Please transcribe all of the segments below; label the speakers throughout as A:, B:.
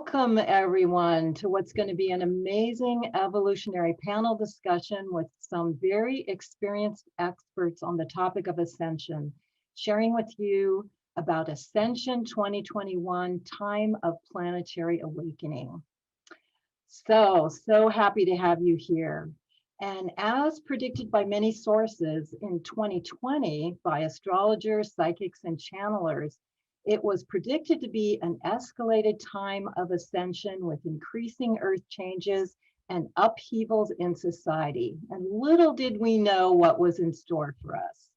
A: Welcome everyone to what's going to be an amazing evolutionary panel discussion with some very experienced experts on the topic of ascension, sharing with you about Ascension 2021, Time of Planetary Awakening. So happy to have you here. And as predicted by many sources in 2020 by astrologers, psychics, and channelers, it was predicted to be an escalated time of ascension with increasing earth changes and upheavals in society. And little did we know what was in store for us.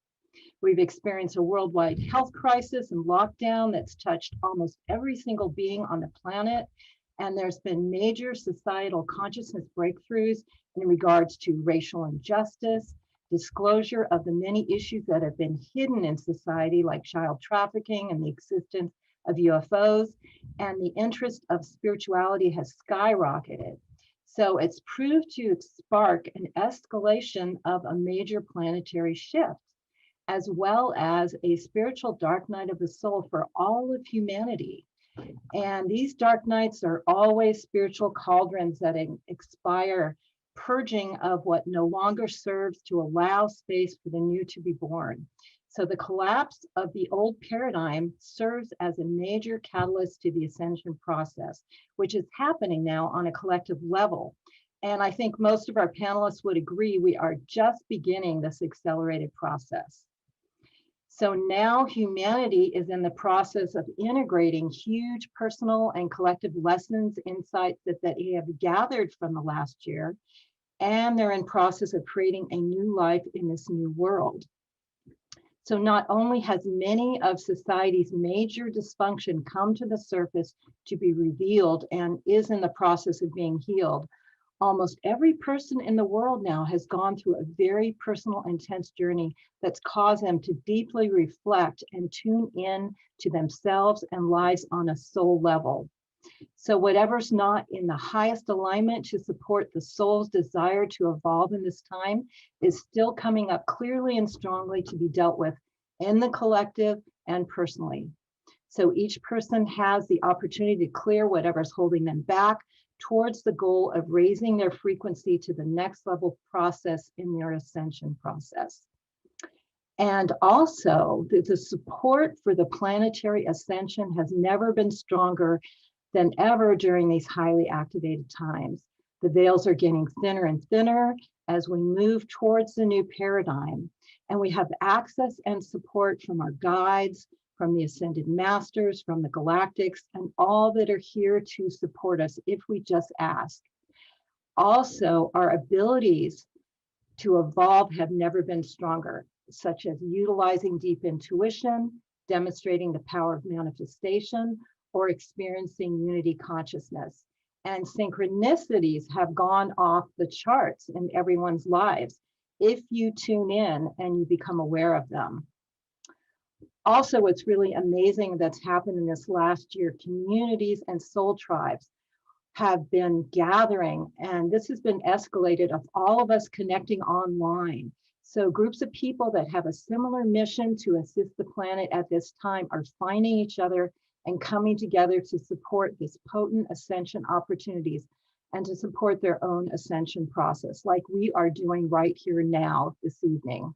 A: We've experienced a worldwide health crisis and lockdown that's touched almost every single being on the planet. And there's been major societal consciousness breakthroughs in regards to racial injustice, disclosure of the many issues that have been hidden in society, like child trafficking and the existence of UFOs, and the interest of spirituality has skyrocketed. So it's proved to spark an escalation of a major planetary shift, as well as a spiritual dark night of the soul for all of humanity. And these dark nights are always spiritual cauldrons that expire, purging of what no longer serves to allow space for the new to be born. So the collapse of the old paradigm serves as a major catalyst to the ascension process, which is happening now on a collective level. And I think most of our panelists would agree we are just beginning this accelerated process. So now humanity is in the process of integrating huge personal and collective lessons, insights that they have gathered from the last year, and they're in process of creating a new life in this new world. So not only has many of society's major dysfunction come to the surface to be revealed and is in the process of being healed, almost every person in the world now has gone through a very personal, intense journey that's caused them to deeply reflect and tune in to themselves and lives on a soul level. So whatever's not in the highest alignment to support the soul's desire to evolve in this time is still coming up clearly and strongly to be dealt with in the collective and personally. So each person has the opportunity to clear whatever's holding them back towards the goal of raising their frequency to the next level process in their ascension process. And also, the support for the planetary ascension has never been stronger than ever during these highly activated times. The veils are getting thinner and thinner as we move towards the new paradigm. And we have access and support from our guides, from the ascended masters, from the galactics, and all that are here to support us if we just ask. Also, our abilities to evolve have never been stronger, such as utilizing deep intuition, demonstrating the power of manifestation, or experiencing unity consciousness. And synchronicities have gone off the charts in everyone's lives if you tune in and you become aware of them. Also, what's really amazing that's happened in this last year, communities and soul tribes have been gathering, and this has been escalated of all of us connecting online. So groups of people that have a similar mission to assist the planet at this time are finding each other and coming together to support this potent ascension opportunities and to support their own ascension process, like we are doing right here now this evening.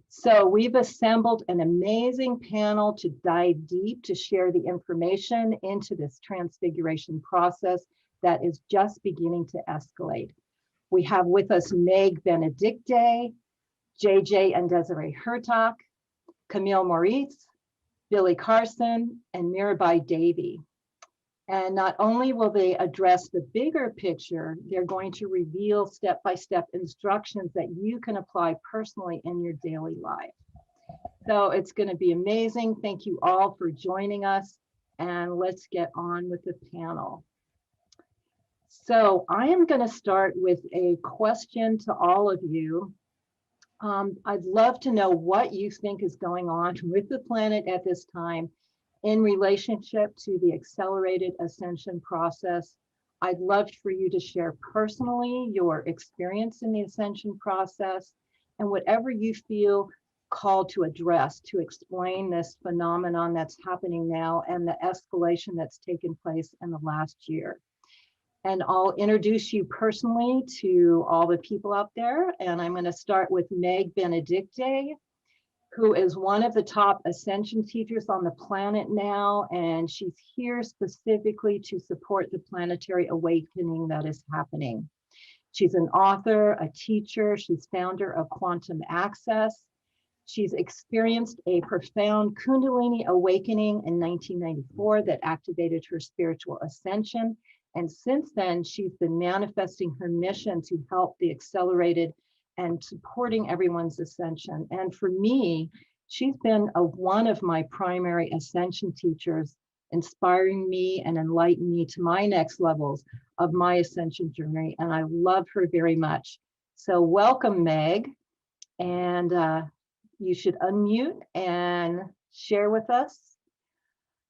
A: So we've assembled an amazing panel to dive deep to share the information into this transfiguration process that is just beginning to escalate. We have with us Meg Benedicte, JJ and Desiree Hurtak, Camille Maurice, Billy Carson, and Mirabai Davey. And not only will they address the bigger picture, they're going to reveal step-by-step instructions that you can apply personally in your daily life. So it's going to be amazing. Thank you all for joining us, and let's get on with the panel. So I am going to start with a question to all of you. I'd love to know what you think is going on with the planet at this time in relationship to the accelerated ascension process. I'd love for you to share personally your experience in the ascension process and whatever you feel called to address, to explain this phenomenon that's happening now and the escalation that's taken place in the last year. And I'll introduce you personally to all the people out there. And I'm going to start with Meg Benedicte, who is one of the top Ascension teachers on the planet now. And she's here specifically to support the planetary awakening that is happening. She's an author, a teacher. She's founder of Quantum Access. She's experienced a profound Kundalini awakening in 1994 that activated her spiritual ascension. And since then, she's been manifesting her mission to help the accelerated and supporting everyone's ascension. And for me, she's been one of my primary ascension teachers, inspiring me and enlightening me to my next levels of my ascension journey. And I love her very much. So welcome, Meg. And you should unmute and share with us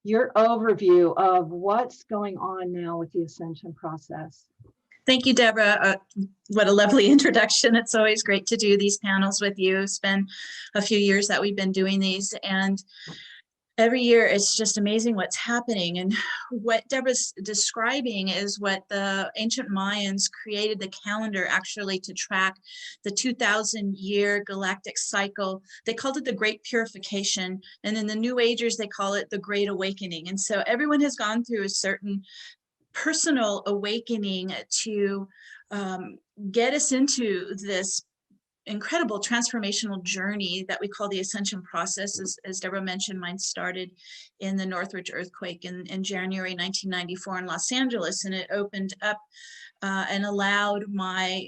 A: your overview of what's going on now with the ascension process.
B: Thank you, Deborah. What a lovely introduction. It's always great to do these panels with you. It's been a few years that we've been doing these, and every year it's just amazing what's happening. And what Deborah's describing is what the ancient Mayans created the calendar actually to track the 2,000-year galactic cycle. They called it the Great Purification. And in the New Agers, they call it the Great Awakening. And so everyone has gone through a certain personal awakening to get us into this incredible transformational journey that we call the ascension process. As Deborah mentioned, mine started in the Northridge earthquake in January 1994 in Los Angeles, and it opened up and allowed my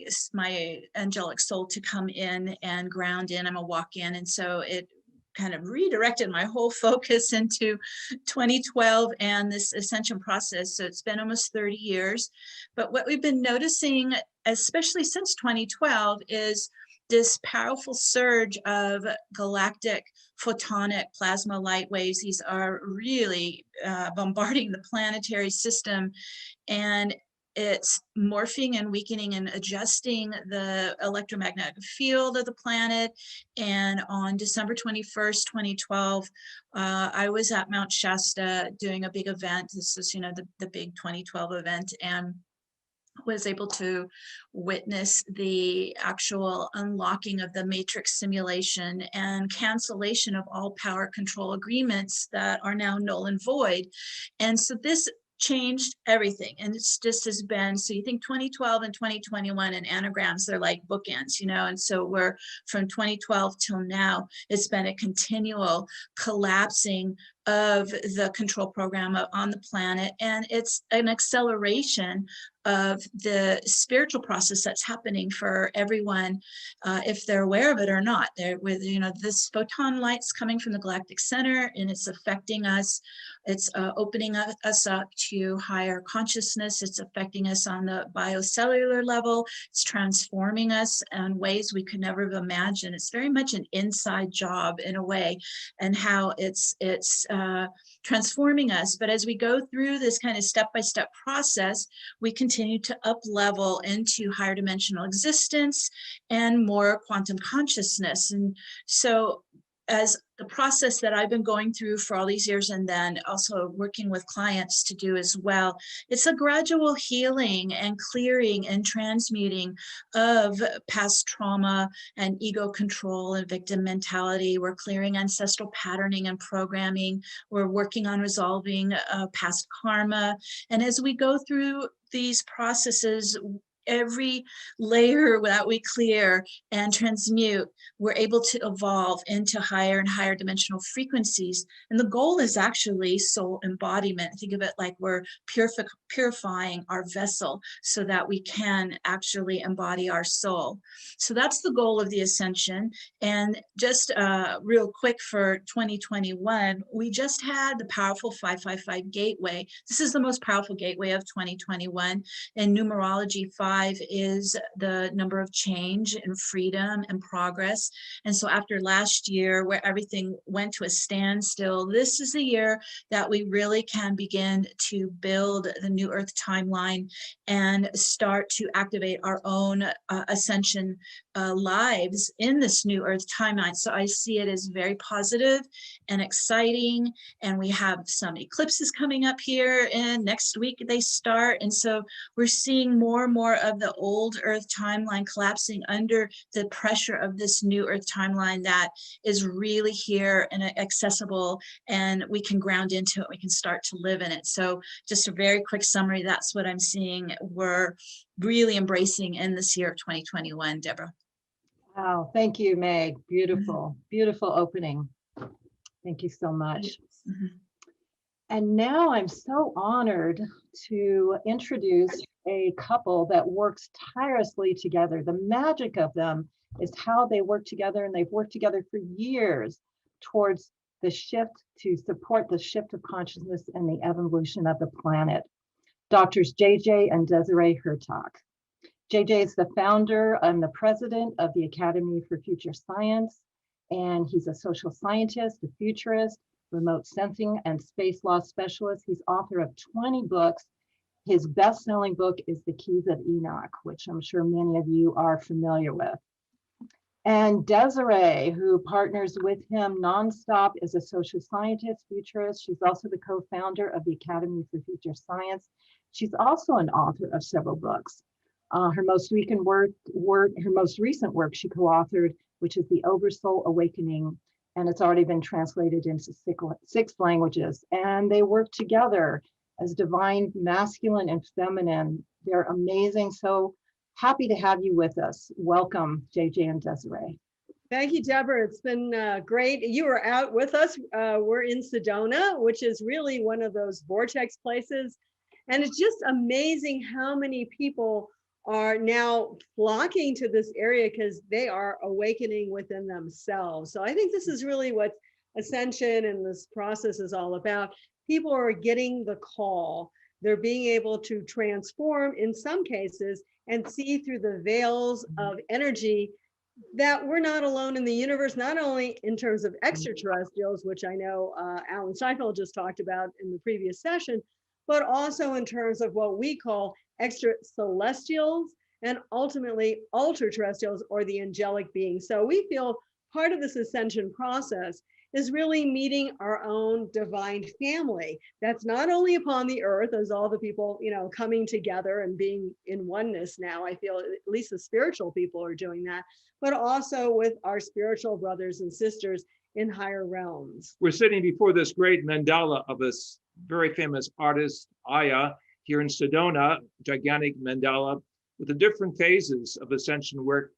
B: angelic soul to come in and ground in. I'm a walk-in, and so it kind of redirected my whole focus into 2012 and this ascension process. So it's been almost 30 years. But what we've been noticing, especially since 2012, is this powerful surge of galactic photonic plasma light waves. These are really bombarding the planetary system, and it's morphing and weakening and adjusting the electromagnetic field of the planet. And on December 21st, 2012, I was at Mount Shasta doing a big event. This is, the big 2012 event, and was able to witness the actual unlocking of the matrix simulation and cancellation of all power control agreements that are now null and void. And so this changed everything. And it's just has been, so you think 2012 and 2021 and anagrams, they're like bookends, and so we're from 2012 till now, it's been a continual collapsing of the control program on the planet. And it's an acceleration of the spiritual process that's happening for everyone, if they're aware of it or not. With this photon light's coming from the galactic center, and it's affecting us. It's opening us up to higher consciousness. It's affecting us on the biocellular level. It's transforming us in ways we could never have imagined. It's very much an inside job in a way, and how it's transforming us. But as we go through this kind of step-by-step process, we continue to up-level into higher dimensional existence and more quantum consciousness. And so as the process that I've been going through for all these years, and then also working with clients to do as well, it's a gradual healing and clearing and transmuting of past trauma and ego control and victim mentality. We're clearing ancestral patterning and programming. We're working on resolving past karma. And as we go through these processes, every layer that we clear and transmute, we're able to evolve into higher and higher dimensional frequencies. And the goal is actually soul embodiment. Think of it like we're purifying our vessel so that we can actually embody our soul. So that's the goal of the ascension. And just real quick for 2021, we just had the powerful 555 gateway. This is the most powerful gateway of 2021. In numerology, 5 is the number of change and freedom and progress. And so after last year, where everything went to a standstill, this is the year that we really can begin to build the new Earth timeline and start to activate our own ascension lives in this new Earth timeline. So I see it as very positive and exciting. And we have some eclipses coming up here, and next week they start. And so we're seeing more and more of the old Earth timeline collapsing under the pressure of this new Earth timeline that is really here and accessible, and we can ground into it. We can start to live in it. So just a very quick summary, that's what I'm seeing we're really embracing in this year of 2021, Deborah.
A: Wow, thank you, Meg. Beautiful, beautiful opening. Thank you so much. And now I'm so honored to introduce a couple that works tirelessly together. The magic of them is how they work together, and they've worked together for years towards the shift to support the shift of consciousness and the evolution of the planet. Doctors JJ and Desiree Hurtak. JJ is the founder and the president of the Academy for Future Science, and he's a social scientist, a futurist, remote sensing and space law specialist. He's author of 20 books. His best-selling book is The Keys of Enoch, which I'm sure many of you are familiar with. And Desiree, who partners with him nonstop, is a social scientist, futurist. She's also the co-founder of the Academy for Future Science. She's also an author of several books. Her most recent work she co-authored, which is The Oversoul Awakening, and it's already been translated into 6 languages. And they work together as divine masculine and feminine. They're amazing. So happy to have you with us. Welcome, JJ and Desiree.
C: Thank you, Deborah. It's been great. You were out with us. We're in Sedona, which is really one of those vortex places. And it's just amazing how many people are now flocking to this area because they are awakening within themselves. So I think this is really what Ascension and this process is all about. People are getting the call. They're being able to transform in some cases and see through the veils of energy that we're not alone in the universe, not only in terms of extraterrestrials, which I know Alan Steinfeld just talked about in the previous session, but also in terms of what we call extra celestials and ultimately ultra-terrestrials, or the angelic beings. So we feel part of this ascension process is really meeting our own divine family. That's not only upon the earth, as all the people, coming together and being in oneness now. I feel at least the spiritual people are doing that, but also with our spiritual brothers and sisters in higher realms.
D: We're sitting before this great mandala of this very famous artist, Aya, here in Sedona, gigantic mandala with the different phases of ascension work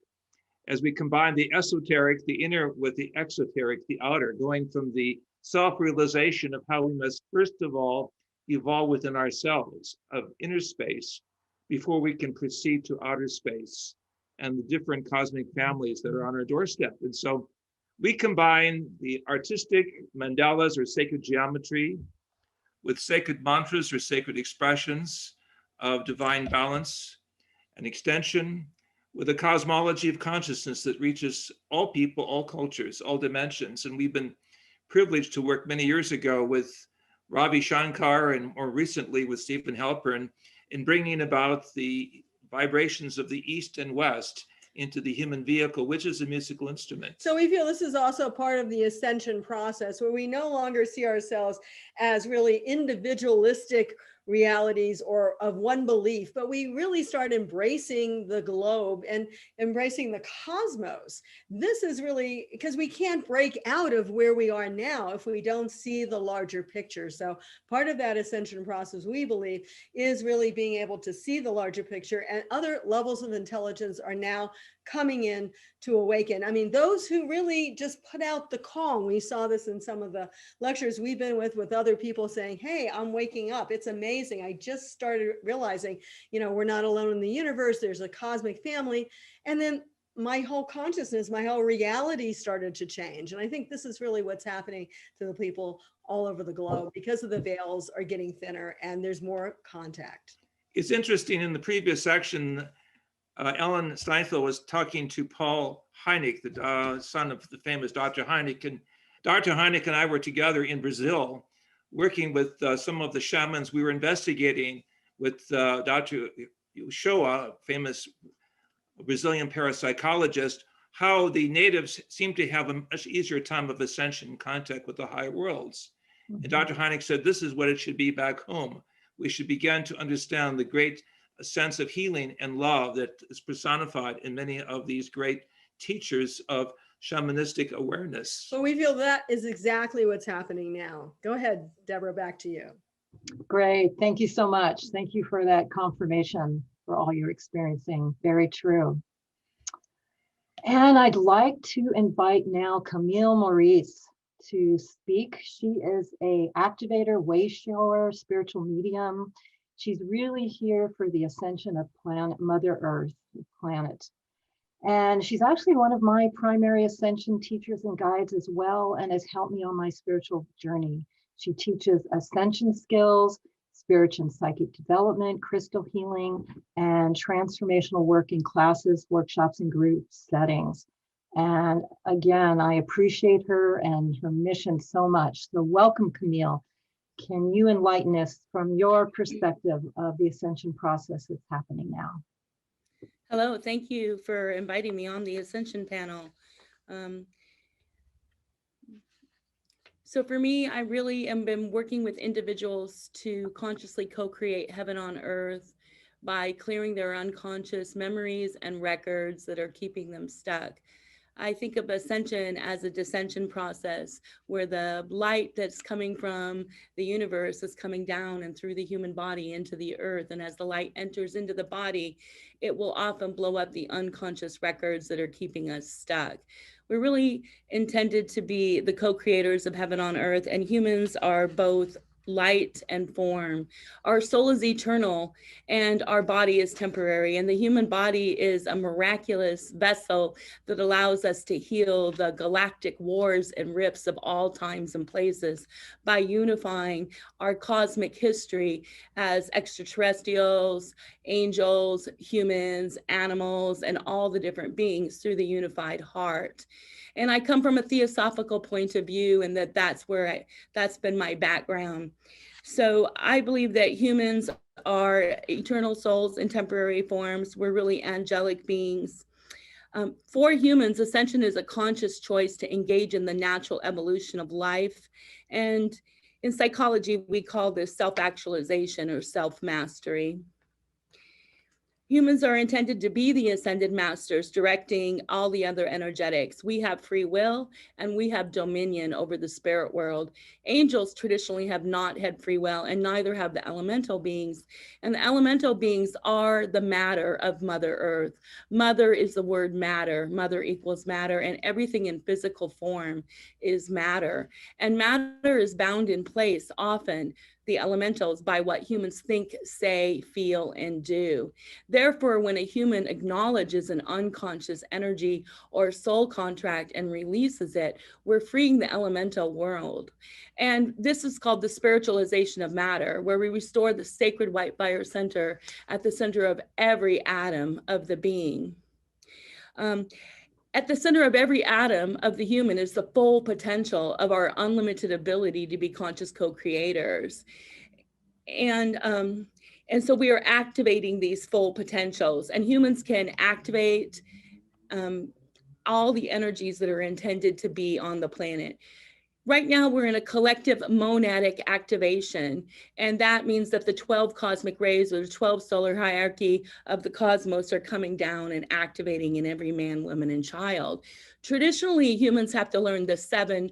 D: as we combine the esoteric, the inner, with the exoteric, the outer, going from the self-realization of how we must first of all evolve within ourselves of inner space before we can proceed to outer space and the different cosmic families that are on our doorstep. And so we combine the artistic mandalas or sacred geometry with sacred mantras or sacred expressions of divine balance and extension, with a cosmology of consciousness that reaches all people, all cultures, all dimensions. And we've been privileged to work many years ago with Ravi Shankar and more recently with Stephen Halpern in bringing about the vibrations of the East and West into the human vehicle, which is a musical instrument.
C: So we feel this is also part of the ascension process, where we no longer see ourselves as really individualistic realities or of one belief, but we really start embracing the globe and embracing the cosmos. This is really because we can't break out of where we are now if we don't see the larger picture. So part of that ascension process, we believe, is really being able to see the larger picture, and other levels of intelligence are now coming in to awaken. I mean, those who really just put out the call, and we saw this in some of the lectures we've been with other people saying, hey, I'm waking up. It's amazing. I just started realizing, we're not alone in the universe. There's a cosmic family. And then my whole consciousness, my whole reality started to change. And I think this is really what's happening to the people all over the globe because of the veils are getting thinner and there's more contact.
D: It's interesting, in the previous section, Ellen Steinfeld was talking to Paul Hynek, the son of the famous Dr. Hynek. And Dr. Hynek and I were together in Brazil, working with some of the shamans. We were investigating with Dr. Shoa, famous a Brazilian parapsychologist, how the natives seem to have a much easier time of ascension contact with the higher worlds. And Dr. Hynek said, this is what it should be back home. We should begin to understand the great sense of healing and love that is personified in many of these great teachers of shamanistic awareness.
C: Well, we feel that is exactly what's happening now. Go ahead, Deborah, back to you.
A: Great. Thank you so much. Thank you for that confirmation for all you're experiencing. Very true. And I'd like to invite now Camille Maurice to speak. She is an activator, way shower, spiritual medium. She's really here for the ascension of planet Mother Earth, the planet. And she's actually one of my primary ascension teachers and guides as well, and has helped me on my spiritual journey. She teaches ascension skills, spiritual and psychic development, crystal healing, and transformational work in classes, workshops, and group settings. And again, I appreciate her and her mission so much. So welcome, Camille. Can you enlighten us from your perspective of the ascension process that's happening now?
E: Hello, thank you for inviting me on the Ascension Panel. So for me, I really have been working with individuals to consciously co-create heaven on earth by clearing their unconscious memories and records that are keeping them stuck. I think of ascension as a descension process where the light that's coming from the universe is coming down and through the human body into the earth. And as the light enters into the body, it will often blow up the unconscious records that are keeping us stuck. We're really intended to be the co-creators of heaven on earth, and humans are both light and form. Our soul is eternal and our body is temporary, and the human body is a miraculous vessel that allows us to heal the galactic wars and rifts of all times and places by unifying our cosmic history as extraterrestrials, angels, humans, animals, and all the different beings through the unified heart. And I come from a theosophical point of view, and that's been my background. So I believe that humans are eternal souls in temporary forms. We're really angelic beings. For humans, ascension is a conscious choice to engage in the natural evolution of life. And in psychology, we call this self-actualization or self-mastery. Humans are intended to be the ascended masters, directing all the other energetics. We have free will and we have dominion over the spirit world. Angels traditionally have not had free will, and neither have the elemental beings. And the elemental beings are the matter of Mother Earth. Mother is the word matter. Mother equals matter, and everything in physical form is matter. And matter is bound in place often, the elementals, by what humans think, say, feel, and do. Therefore, when a human acknowledges an unconscious energy or soul contract and releases it, we're freeing the elemental world. And this is called the spiritualization of matter, where we restore the sacred white fire center at the center of every atom of the being. At the center of every atom of the human is the full potential of our unlimited ability to be conscious co-creators. And so we are activating these full potentials, and humans can activate all the energies that are intended to be on the planet. Right now, we're in a collective monadic activation, and that means that the 12 cosmic rays or the 12 solar hierarchy of the cosmos are coming down and activating in every man, woman, and child. Traditionally, humans have to learn the 7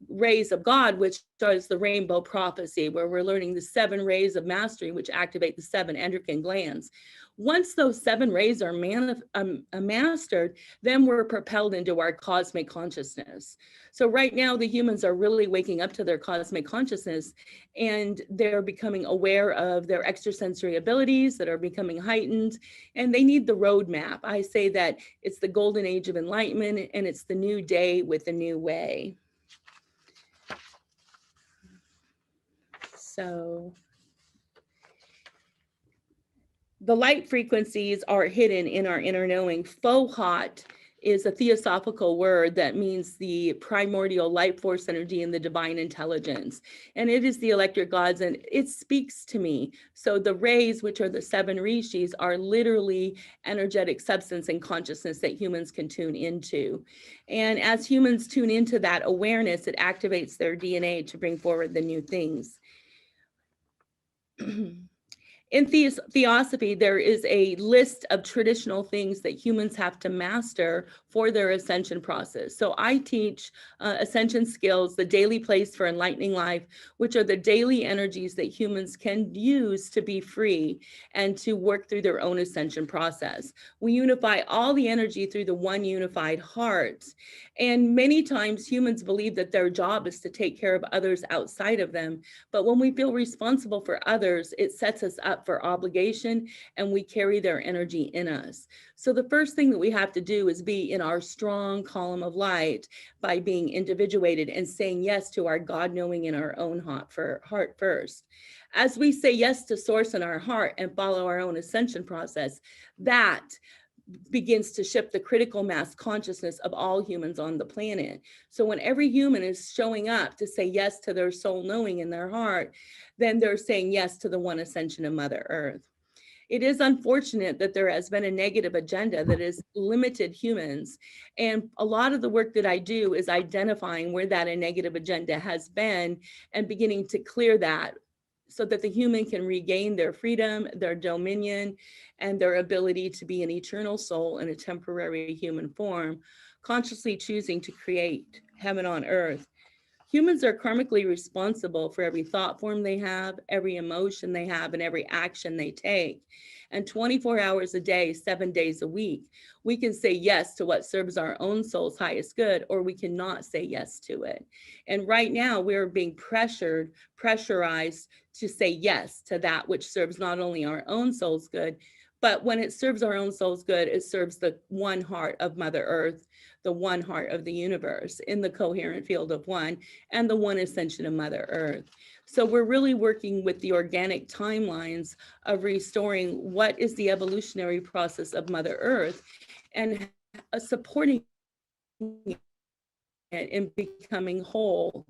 E: rays of God, which is the rainbow prophecy, where we're learning the 7 rays of mastery, which activate the 7 endocrine glands. Once those 7 rays are mastered, then we're propelled into our cosmic consciousness. So right now, the humans are really waking up to their cosmic consciousness, and they're becoming aware of their extrasensory abilities that are becoming heightened, and they need the roadmap. I say that it's the golden age of enlightenment, and it's the new day with a new way. So the light frequencies are hidden in our inner knowing. Faux hot is a theosophical word that means the primordial life force energy and the divine intelligence. And it is the electric gods, and it speaks to me. So the rays, which are the 7 rishis, are literally energetic substance and consciousness that humans can tune into. And as humans tune into that awareness, it activates their DNA to bring forward the new things. In theosophy, there is a list of traditional things that humans have to master for their ascension process. So I teach ascension skills, the daily place for enlightening life, which are the daily energies that humans can use to be free and to work through their own ascension process. We unify all the energy through the one unified heart. And many times humans believe that their job is to take care of others outside of them. But when we feel responsible for others, it sets us up for obligation, and we carry their energy in us. So the first thing that we have to do is be in our strong column of light by being individuated and saying yes to our God knowing in our own heart first. As we say yes to source in our heart and follow our own ascension process, that begins to shift the critical mass consciousness of all humans on the planet. So when every human is showing up to say yes to their soul knowing in their heart, then they're saying yes to the one ascension of Mother Earth. It is unfortunate that there has been a negative agenda that has limited humans. And a lot of the work that I do is identifying where that negative agenda has been and beginning to clear that, so that the human can regain their freedom, their dominion, and their ability to be an eternal soul in a temporary human form, consciously choosing to create heaven on earth. Humans are karmically responsible for every thought form they have, every emotion they have, and every action they take. And 24 hours a day, 7 days a week, we can say yes to what serves our own soul's highest good, or we cannot say yes to it. And right now we're being pressurized to say yes to that which serves not only our own soul's good, but when it serves our own soul's good, it serves the one heart of Mother Earth, the one heart of the universe in the coherent field of one, and the one ascension of Mother Earth. So we're really working with the organic timelines of restoring what is the evolutionary process of Mother Earth and supporting it in becoming whole,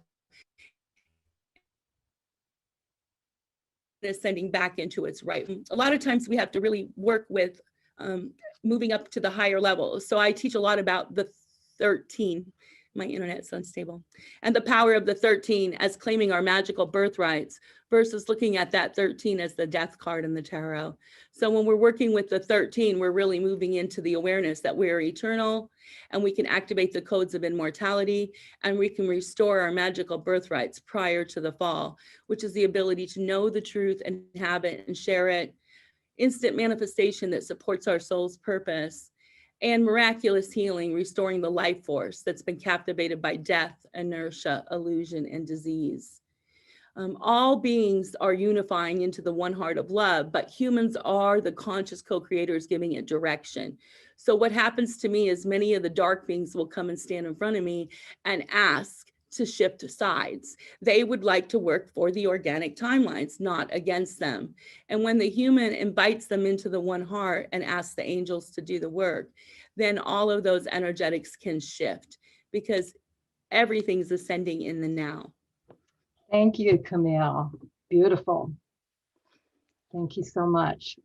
E: ascending back into its right. A lot of times we have to really work with moving up to the higher levels. So I teach a lot about the 13, my internet's unstable, and the power of the 13 as claiming our magical birthrights versus looking at that 13 as the death card in the tarot. So when we're working with the 13, we're really moving into the awareness that we're eternal, and we can activate the codes of immortality, and we can restore our magical birthrights prior to the fall, which is the ability to know the truth and have it and share it, instant manifestation that supports our soul's purpose, and miraculous healing, restoring the life force that's been captivated by death, inertia, illusion, and disease. All beings are unifying into the one heart of love, but humans are the conscious co-creators giving it direction. So what happens to me is many of the dark beings will come and stand in front of me and ask to shift sides. They would like to work for the organic timelines, not against them. And when the human invites them into the one heart and asks the angels to do the work, then all of those energetics can shift because everything's ascending in the now.
A: Thank you, Camille. Beautiful. Thank you so much.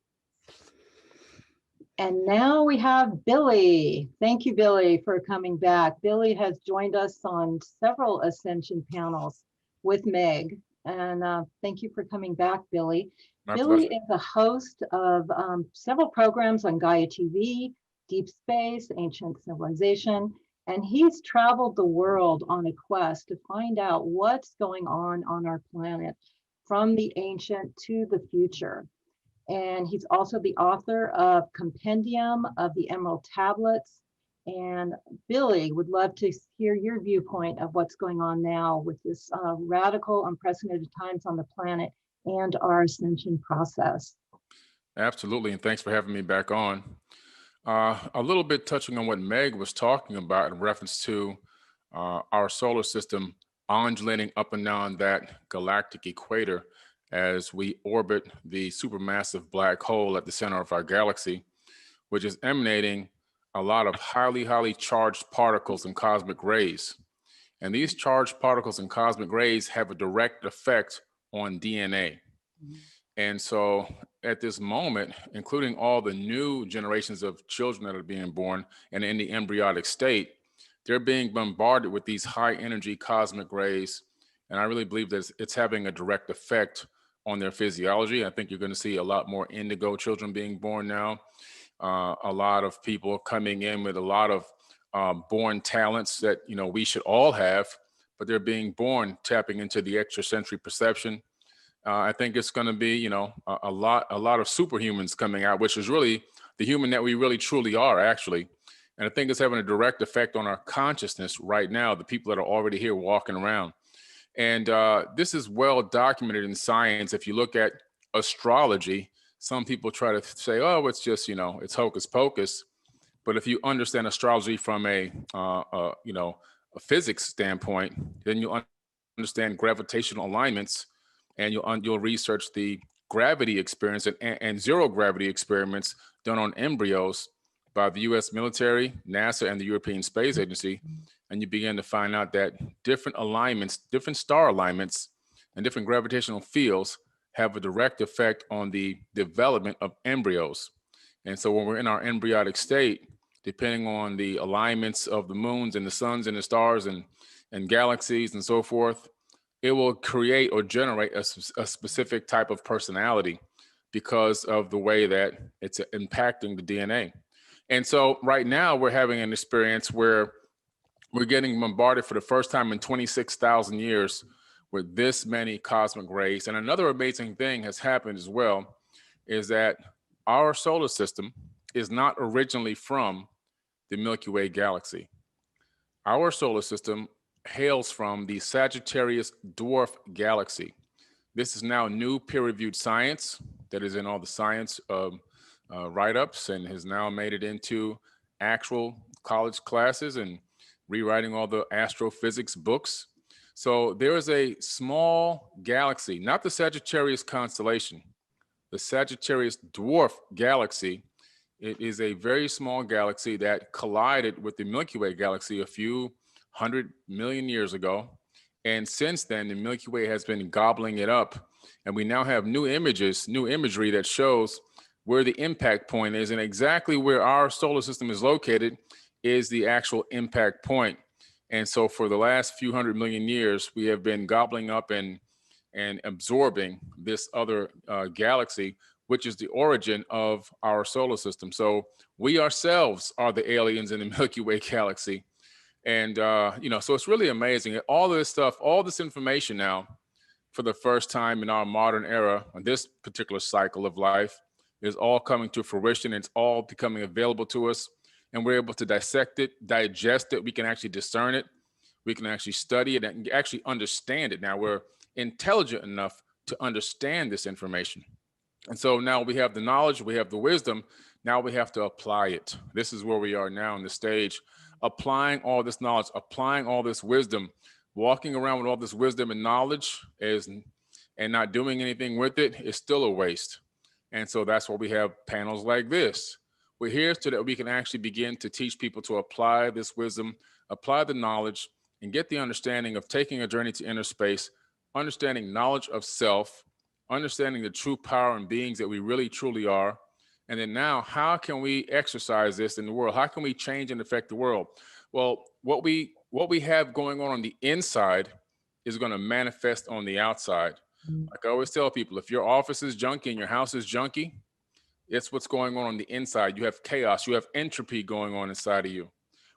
A: And now we have Billy. Thank you, Billy, for coming back. Billy has joined us on several Ascension panels with Meg. And thank you for coming back, Billy. Billy is a host of several programs on Gaia TV, Deep Space, Ancient Civilization, and he's traveled the world on a quest to find out what's going on our planet from the ancient to the future. And he's also the author of Compendium of the Emerald Tablets. And Billy, would love to hear your viewpoint of what's going on now with this radical, unprecedented times on the planet and our ascension process.
F: Absolutely, and thanks for having me back on. A little bit touching on what Meg was talking about in reference to our solar system undulating up and down that galactic equator as we orbit the supermassive black hole at the center of our galaxy, which is emanating a lot of highly charged particles and cosmic rays. And these charged particles and cosmic rays have a direct effect on DNA. And so at this moment, including all the new generations of children that are being born and in the embryonic state, they're being bombarded with these high energy cosmic rays. And I really believe that it's having a direct effect on their physiology. I think you're going to see a lot more indigo children being born now. A lot of people coming in with a lot of born talents that, you know, we should all have, but they're being born tapping into the extrasensory perception. I think it's going to be, you know, a lot of superhumans coming out, which is really the human that we really truly are, actually. And I think it's having a direct effect on our consciousness right now, the people that are already here walking around. And this is well documented in science. If you look at astrology, some people try to say, oh, it's just, you know, it's hocus pocus. But if you understand astrology from a physics standpoint, then you'll understand gravitational alignments, and you'll research the gravity experience and zero gravity experiments done on embryos by the US military, NASA, and the European Space Agency. And you begin to find out that different alignments, different star alignments, and different gravitational fields have a direct effect on the development of embryos. And so when we're in our embryonic state, depending on the alignments of the moons and the suns and the stars and galaxies and so forth, it will create or generate a specific type of personality because of the way that it's impacting the DNA. And so right now we're having an experience where we're getting bombarded for the first time in 26,000 years with this many cosmic rays. And another amazing thing has happened as well, is that our solar system is not originally from the Milky Way galaxy. Our solar system hails from the Sagittarius dwarf galaxy. This is now new peer-reviewed science that is in all the science write-ups and has now made it into actual college classes and rewriting all the astrophysics books. So there is a small galaxy, not the Sagittarius constellation, the Sagittarius dwarf galaxy. It is a very small galaxy that collided with the Milky Way galaxy a few 100 million years ago. And since then, the Milky Way has been gobbling it up. And we now have new imagery that shows where the impact point is, and exactly where our solar system is located is the actual impact point. And so for the last few 100 million years, we have been gobbling up and absorbing this other galaxy, which is the origin of our solar system. So we ourselves are the aliens in the Milky Way galaxy. And, so it's really amazing. All this stuff, all this information now, for the first time in our modern era, on this particular cycle of life, is all coming to fruition. It's all becoming available to us. And we're able to dissect it, digest it. We can actually discern it. We can actually study it and actually understand it. Now we're intelligent enough to understand this information. And so now we have the knowledge, we have the wisdom. Now we have to apply it. This is where we are now in the stage, applying all this knowledge, applying all this wisdom, walking around with all this wisdom and knowledge and not doing anything with it is still a waste. And so that's why we have panels like this. We're here so that we can actually begin to teach people to apply this wisdom, apply the knowledge, and get the understanding of taking a journey to inner space, understanding knowledge of self, understanding the true power and beings that we really truly are. And then now, how can we exercise this in the world? How can we change and affect the world? Well, what we have going on the inside is going to manifest on the outside. Like I always tell people, if your office is junky and your house is junky, it's what's going on the inside. You have chaos, you have entropy going on inside of you.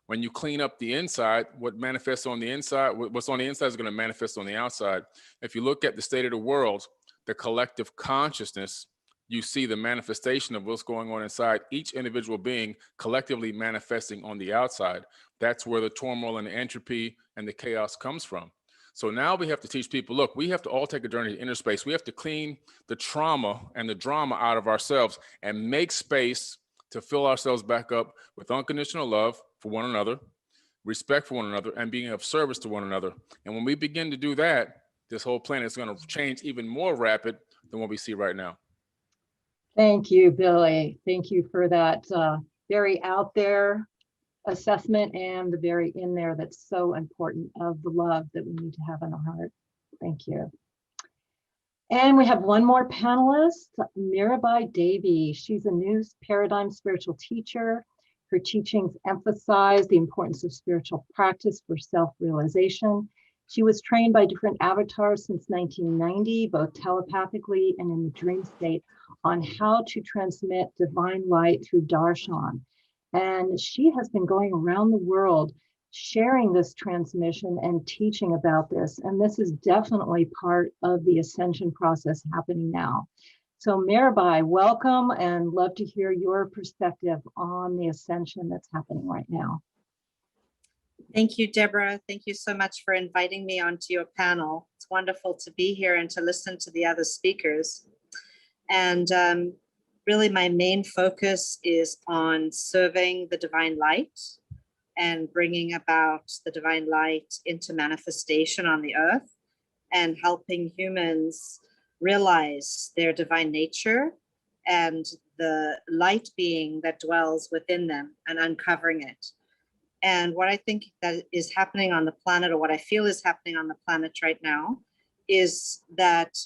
F: When you clean up the inside, what manifests on the inside, what's on the inside is going to manifest on the outside. If you look at the state of the world, the collective consciousness, you see the manifestation of what's going on inside each individual being collectively manifesting on the outside. That's where the turmoil and the entropy and the chaos comes from. So now we have to teach people, look, we have to all take a journey to inner space. We have to clean the trauma and the drama out of ourselves and make space to fill ourselves back up with unconditional love for one another, respect for one another, and being of service to one another. And when we begin to do that, this whole planet is going to change even more rapid than what we see right now.
A: Thank you, Billy. Thank you for that very out there assessment and the very in there that's so important of the love that we need to have in our heart. Thank you. And we have one more panelist, Mirabai Davey. She's a new paradigm spiritual teacher. Her teachings emphasize the importance of spiritual practice for self-realization. She was trained by different avatars since 1990, both telepathically and in the dream state, on how to transmit divine light through darshan. And she has been going around the world sharing this transmission and teaching about this. And this is definitely part of the ascension process happening now. So Mirabai, welcome, and love to hear your perspective on the ascension that's happening right now.
G: Thank you, Deborah. Thank you so much for inviting me onto your panel. It's wonderful to be here and to listen to the other speakers. And really my main focus is on serving the divine light and bringing about the divine light into manifestation on the earth and helping humans realize their divine nature and the light being that dwells within them and uncovering it. And what I think that is happening on the planet, or what I feel is happening on the planet right now, is that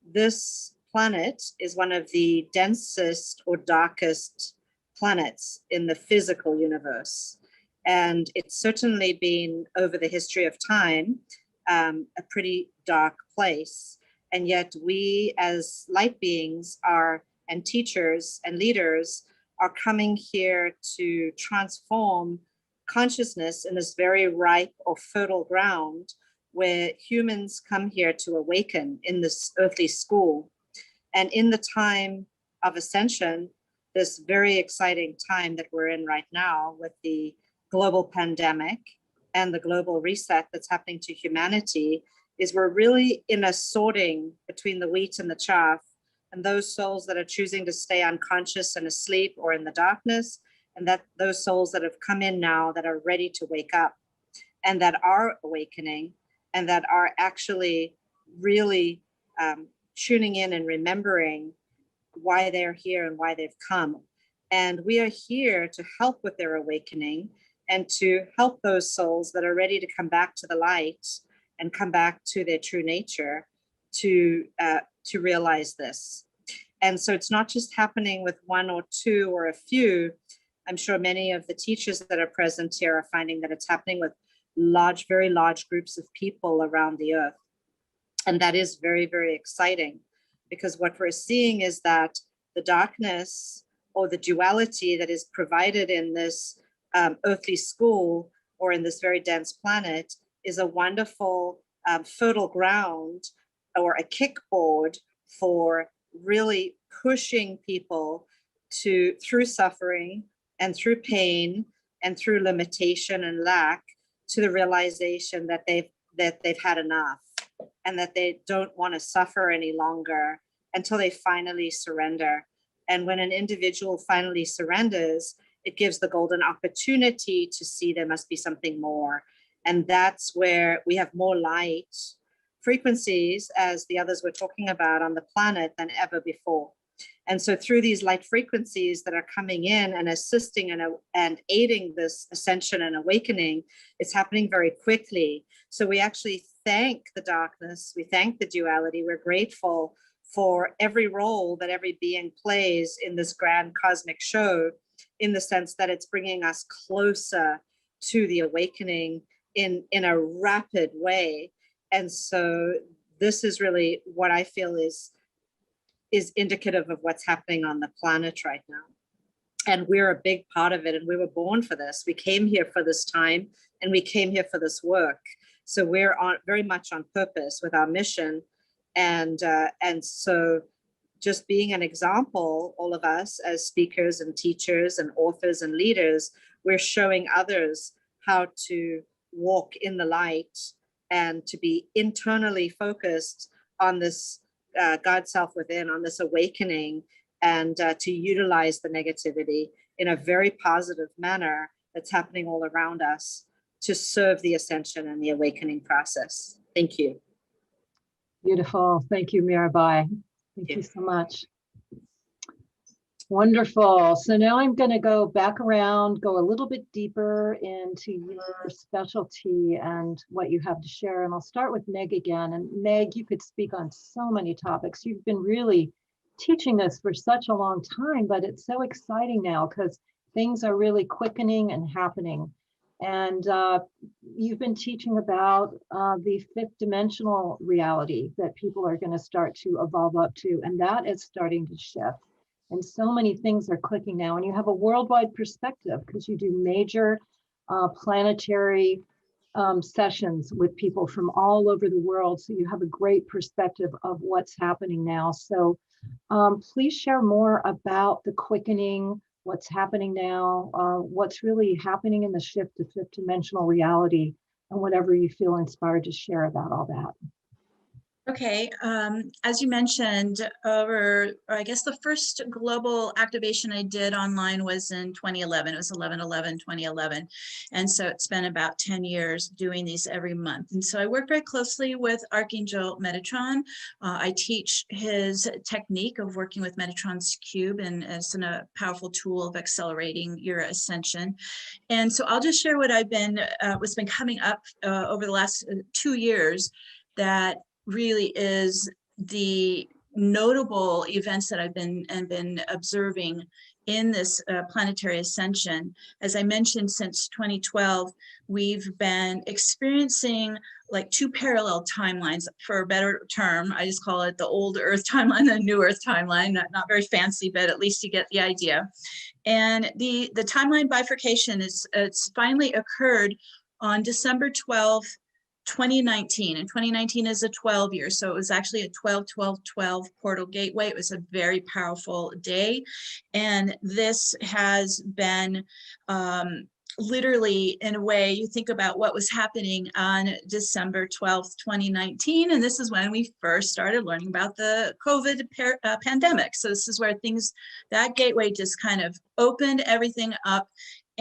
G: this planet is one of the densest or darkest planets in the physical universe. And it's certainly been, over the history of time, a pretty dark place. And yet we as light beings are, and teachers and leaders are coming here to transform consciousness in this very ripe or fertile ground where humans come here to awaken in this earthly school. And in the time of ascension, this very exciting time that we're in right now with the global pandemic and the global reset that's happening to humanity, is we're really in a sorting between the wheat and the chaff, and those souls that are choosing to stay unconscious and asleep or in the darkness, and that those souls that have come in now that are ready to wake up and that are awakening and that are actually really tuning in and remembering why they're here and why they've come. And we are here to help with their awakening and to help those souls that are ready to come back to the light and come back to their true nature to realize this. And so it's not just happening with one or two or a few. I'm sure many of the teachers that are present here are finding that it's happening with large, very large groups of people around the earth. And that is very, very exciting, because what we're seeing is that the darkness or the duality that is provided in this earthly school or in this very dense planet is a wonderful fertile ground or a kickboard for really pushing people to, through suffering and through pain and through limitation and lack, to the realization that they've had enough and that they don't want to suffer any longer until they finally surrender. And when an individual finally surrenders, it gives the golden opportunity to see there must be something more. And that's where we have more light frequencies, as the others were talking about, on the planet than ever before. And so through these light frequencies that are coming in and assisting and aiding this ascension and awakening, it's happening very quickly. So we actually thank the darkness, we thank the duality, we're grateful for every role that every being plays in this grand cosmic show, in the sense that it's bringing us closer to the awakening in a rapid way. And so this is really what I feel is indicative of what's happening on the planet right now. And we're a big part of it, and we were born for this. We came here for this time, and we came here for this work. So we're very much on purpose with our mission. And so just being an example, all of us as speakers and teachers and authors and leaders, we're showing others how to walk in the light and to be internally focused on this God self within, on this awakening, and to utilize the negativity in a very positive manner that's happening all around us to serve the ascension and the awakening process. Thank you.
A: Beautiful. Thank you, Mirabai. Thank you so much. Wonderful. So now I'm going to go back around, go a little bit deeper into your specialty and what you have to share. And I'll start with Meg again. And Meg, you could speak on so many topics. You've been really teaching this for such a long time, but it's so exciting now because things are really quickening and happening. And you've been teaching about the fifth dimensional reality that people are going to start to evolve up to, and that is starting to shift. And so many things are clicking now, and you have a worldwide perspective because you do major planetary sessions with people from all over the world. So you have a great perspective of what's happening now. So please share more about the quickening, what's happening now, what's really happening in the shift to fifth dimensional reality, and whatever you feel inspired to share about all that.
B: Okay, as you mentioned, I guess the first global activation I did online was in 2011. It was 11/11/2011. And so it's been about 10 years doing these every month. And so I work very closely with Archangel Metatron. I teach his technique of working with Metatron's cube, and it's a powerful tool of accelerating your ascension. And so I'll just share what what's been coming up over the last 2 years that really is the notable events that I've been observing in this planetary ascension. As I mentioned, since 2012, we've been experiencing like 2 parallel timelines, for a better term. I just call it the old Earth timeline, the new Earth timeline. Not very fancy, but at least you get the idea. And the timeline bifurcation it's finally occurred on December 12th, 2019, and 2019 is a 12 year. So it was actually a 12/12/12 portal gateway. It was a very powerful day. And this has been literally, in a way, you think about what was happening on December 12th, 2019. And this is when we first started learning about the COVID pandemic. So this is where that gateway just kind of opened everything up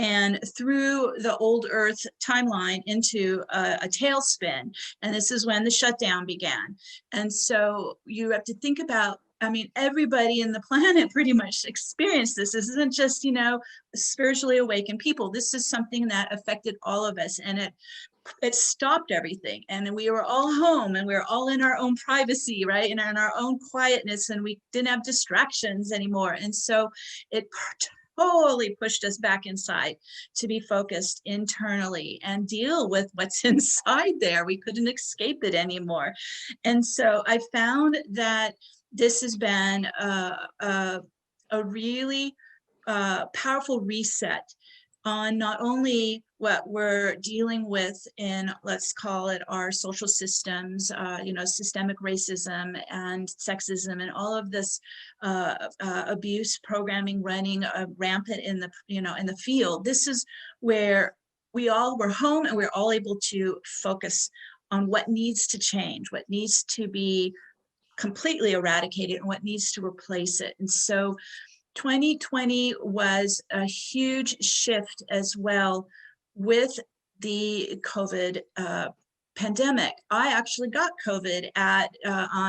B: and through the old Earth timeline into a tailspin. And this is when the shutdown began. And so you have to think about, I mean, everybody in the planet pretty much experienced this. This isn't just, spiritually awakened people. This is something that affected all of us, and it stopped everything. And we were all home, and we were all in our own privacy, right? And in our own quietness, and we didn't have distractions anymore. And so it totally pushed us back inside to be focused internally and deal with what's inside there. We couldn't escape it anymore. And so I found that this has been a really powerful reset on not only what we're dealing with in, let's call it, our social systems, systemic racism and sexism and all of this abuse programming running rampant in the field. This is where we all were home, and we're all able to focus on what needs to change, what needs to be completely eradicated, and what needs to replace it. And so 2020 was a huge shift as well with the COVID pandemic. I actually got COVID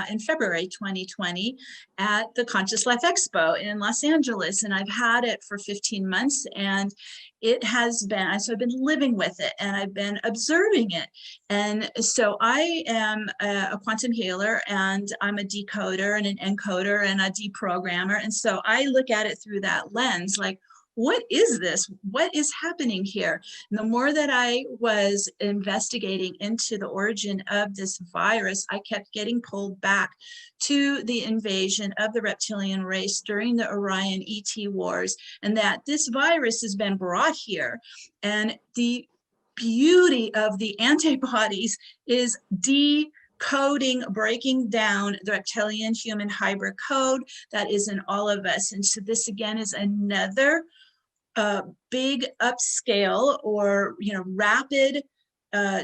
B: in February 2020 at the Conscious Life Expo in Los Angeles, and I've had it for 15 months, and it has been, so I've been living with it, and I've been observing it. And so I am a quantum healer, and I'm a decoder and an encoder and a deprogrammer. And so I look at it through that lens, like, what is this? What is happening here? And the more that I was investigating into the origin of this virus, I kept getting pulled back to the invasion of the reptilian race during the Orion ET wars, and that this virus has been brought here. And the beauty of the antibodies is decoding, breaking down the reptilian human hybrid code that is in all of us. And so this again is another big upscale or rapid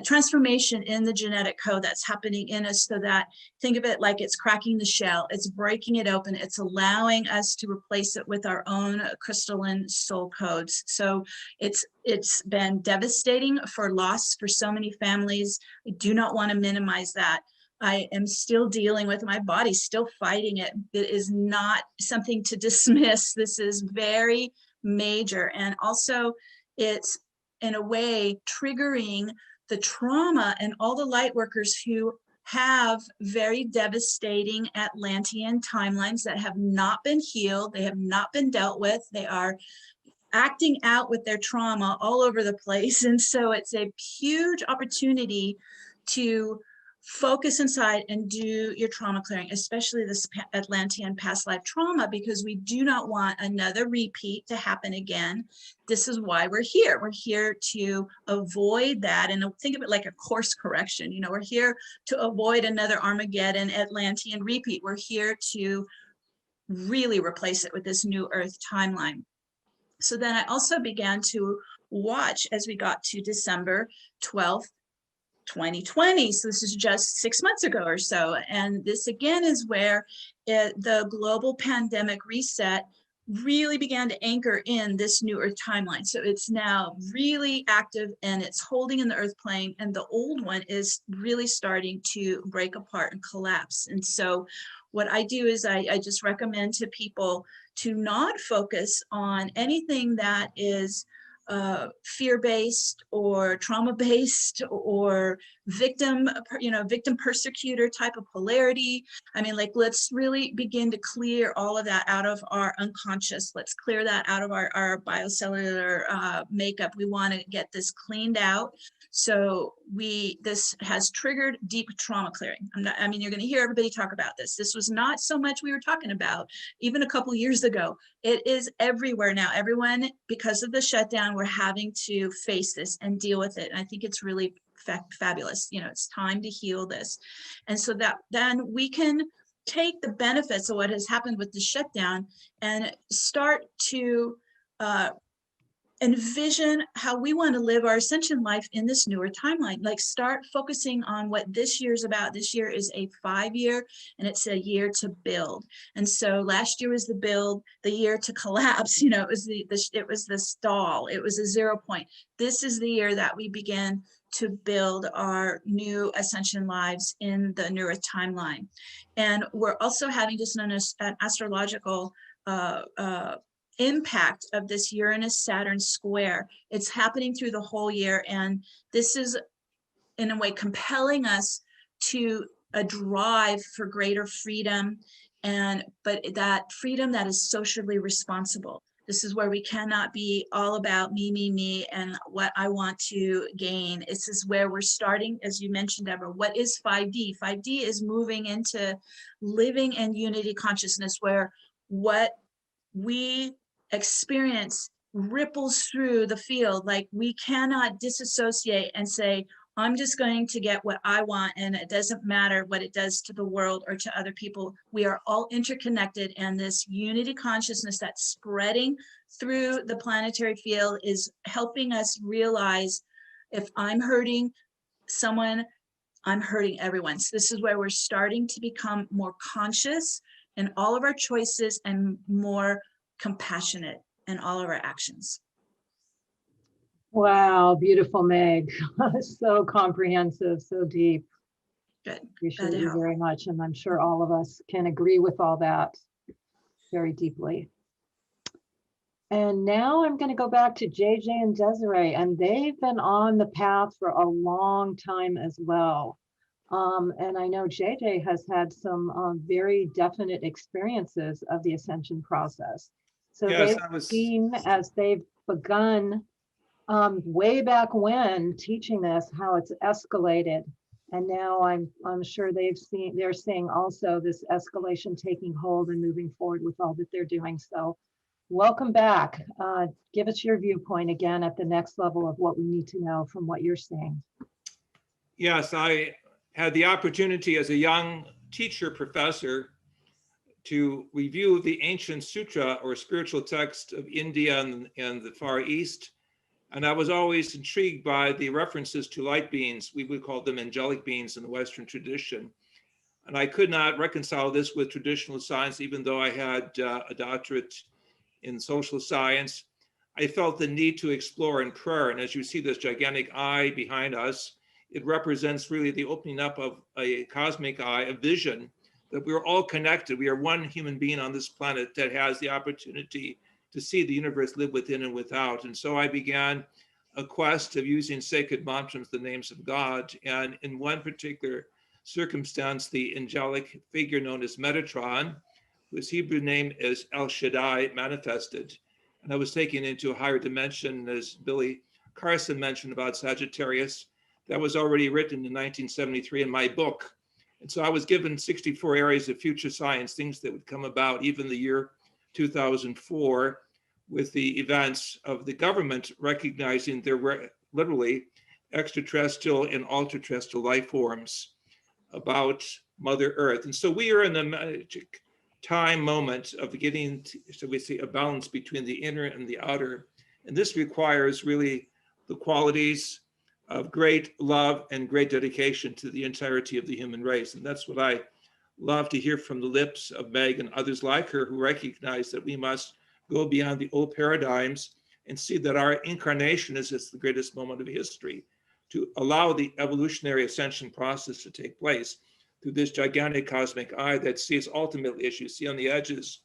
B: transformation in the genetic code that's happening in us, so that, think of it like it's cracking the shell, it's breaking it open, it's allowing us to replace it with our own crystalline soul codes. So it's been devastating for loss for so many families. I do not want to minimize that, I am still dealing with, my body still fighting it. It is not something to dismiss. This is very major. And also it's in a way triggering the trauma and all the light workers who have very devastating Atlantean timelines that have not been healed. They have not been dealt with. They are acting out with their trauma all over the place. And so it's a huge opportunity to focus inside and do your trauma clearing, especially this Atlantean past life trauma, because we do not want another repeat to happen again. This is why we're here. We're here to avoid that. And think of it like a course correction. You know, we're here to avoid another Armageddon Atlantean repeat. We're here to really replace it with this new Earth timeline. So then I also began to watch as we got to December 12th, 2020. So this is just 6 months ago or so. And this again is where the global pandemic reset really began to anchor in this new Earth timeline. So it's now really active and it's holding in the Earth plane, and the old one is really starting to break apart and collapse. And so what I do is I just recommend to people to not focus on anything that is fear-based or trauma-based or victim persecutor type of polarity. I mean, like, let's really begin to clear all of that out of our unconscious. Let's clear that out of our biocellular makeup. We want to get this cleaned out. So this has triggered deep trauma clearing. You're going to hear everybody talk about this. This was not so much we were talking about even a couple years ago. It is everywhere now. Everyone, because of the shutdown, we're having to face this and deal with it. And I think it's really fabulous. You know, it's time to heal this. And so that then we can take the benefits of what has happened with the shutdown and start to envision how we want to live our ascension life in this newer timeline. Like, start focusing on what this year is about. This year is a 5-year, and it's a year to build. And so last year was the build, the year to collapse. You know, it was the stall. It was a 0 point. This is the year that we begin to build our new ascension lives in the new Earth timeline. And we're also having just an astrological impact of this Uranus-Saturn square. It's happening through the whole year, and this is in a way compelling us to a drive for greater freedom, but that freedom that is socially responsible. This is where we cannot be all about me, and what I want to gain. This is where we're starting, as you mentioned, Deborah. What is 5D? 5D is moving into living in unity consciousness, where what we experience ripples through the field. Like, we cannot disassociate and say, I'm just going to get what I want, and it doesn't matter what it does to the world or to other people. We are all interconnected, and this unity consciousness that's spreading through the planetary field is helping us realize, if I'm hurting someone, I'm hurting everyone. So this is where we're starting to become more conscious in all of our choices and more compassionate in all of our actions.
A: Wow, beautiful, Meg. So comprehensive, so deep.
B: Good.
A: Appreciate you very much. And I'm sure all of us can agree with all that very deeply. And now I'm going to go back to JJ and Desiree, and they've been on the path for a long time as well. And I know JJ has had some very definite experiences of the ascension process. So
D: Yes,
A: they've seen, as they've begun way back when teaching this, how it's escalated. And now I'm sure they're seeing also this escalation taking hold and moving forward with all that they're doing. So welcome back. Give us your viewpoint again at the next level of what we need to know from what you're seeing.
D: Yes, I had the opportunity as a young teacher professor to review the ancient sutra or spiritual text of India and the Far East. And I was always intrigued by the references to light beings. We would call them angelic beings in the Western tradition. And I could not reconcile this with traditional science, even though I had a doctorate in social science. I felt the need to explore in prayer. And as you see this gigantic eye behind us, it represents really the opening up of a cosmic eye, a vision that we're all connected. We are one human being on this planet that has the opportunity to see the universe live within and without. And so I began a quest of using sacred mantras, the names of God. And in one particular circumstance, the angelic figure known as Metatron, whose Hebrew name is El Shaddai, manifested. And I was taken into a higher dimension, as Billy Carson mentioned about Sagittarius. That was already written in 1973 in my book. And so I was given 64 areas of future science, things that would come about, even the year 2004, with the events of the government recognizing there were literally extraterrestrial and ultra-terrestrial life forms about Mother Earth. And so we are in the magic time moment of getting, so we say, a balance between the inner and the outer. And this requires really the qualities of great love and great dedication to the entirety of the human race. And that's what I love to hear from the lips of Meg and others like her, who recognize that we must go beyond the old paradigms and see that our incarnation is just the greatest moment of history, to allow the evolutionary ascension process to take place through this gigantic cosmic eye that sees ultimately, as you see on the edges,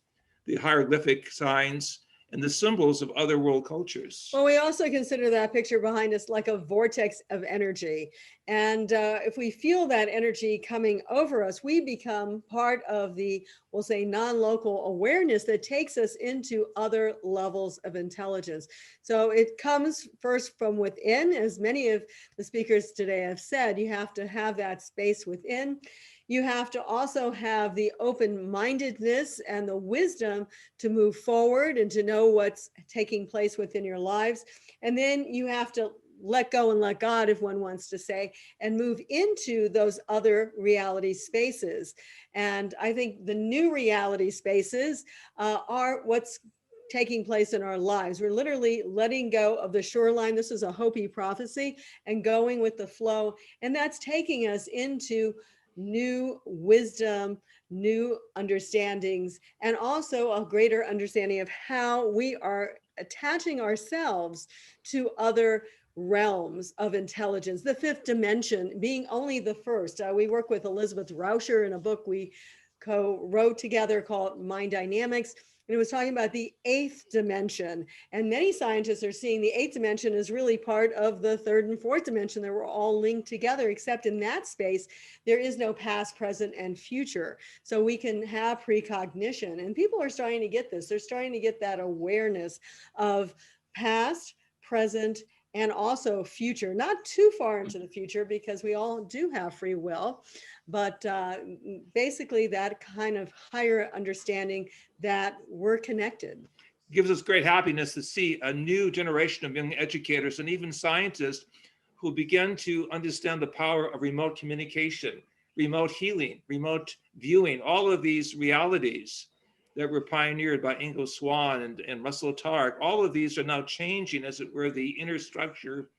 D: the hieroglyphic signs and the symbols of other world cultures.
C: Well, we also consider that picture behind us like a vortex of energy. And if we feel that energy coming over us, we become part of the, we'll say, non-local awareness that takes us into other levels of intelligence. So it comes first from within, as many of the speakers today have said. You have to have that space within. You have to also have the open-mindedness and the wisdom to move forward and to know what's taking place within your lives. And then you have to let go and let God, if one wants to say, and move into those other reality spaces. And I think the new reality spaces are what's taking place in our lives. We're literally letting go of the shoreline. This is a Hopi prophecy, and going with the flow. And that's taking us into new wisdom, new understandings, and also a greater understanding of how we are attaching ourselves to other realms of intelligence, the fifth dimension being only the first. We work with Elizabeth Rauscher in a book we co-wrote together called Mind Dynamics. And it was talking about the eighth dimension. And many scientists are seeing the eighth dimension is really part of the third and fourth dimension. They were all linked together, except in that space, there is no past, present, and future. So we can have precognition. And people are starting to get this. They're starting to get that awareness of past, present, and also future, not too far into the future, because we all do have free will, but basically that kind of higher understanding that we're connected.
D: It gives us great happiness to see a new generation of young educators and even scientists who begin to understand the power of remote communication, remote healing, remote viewing, all of these realities that were pioneered by Ingo Swann and Russell Targ. All of these are now changing, as it were, the inner structure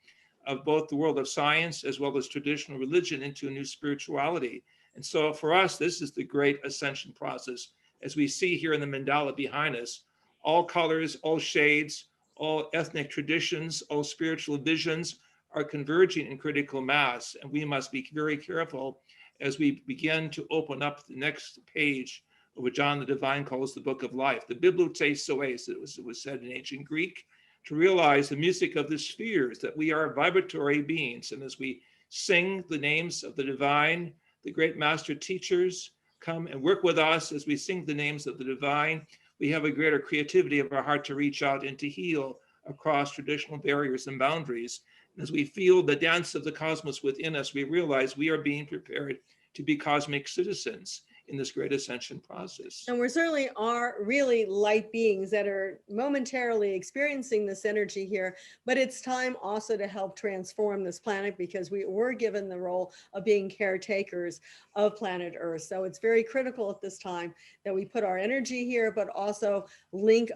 D: of both the world of science as well as traditional religion into a new spirituality. And so for us, this is the great ascension process. As we see here in the mandala behind us, all colors, all shades, all ethnic traditions, all spiritual visions are converging in critical mass. And we must be very careful as we begin to open up the next page of what John the Divine calls the Book of Life, the Bibliotheis Zoes, it was said in ancient Greek, to realize the music of the spheres, that we are vibratory beings. And as we sing the names of the divine, the great master teachers come and work with us as we sing the names of the divine, we have a greater creativity of our heart to reach out and to heal across traditional barriers and boundaries. And as we feel the dance of the cosmos within us, we realize we are being prepared to be cosmic citizens in this great ascension process.
C: And we certainly are really light beings that are momentarily experiencing this energy here, but it's time also to help transform this planet, because we were given the role of being caretakers of planet Earth. So it's very critical at this time that we put our energy here, but also link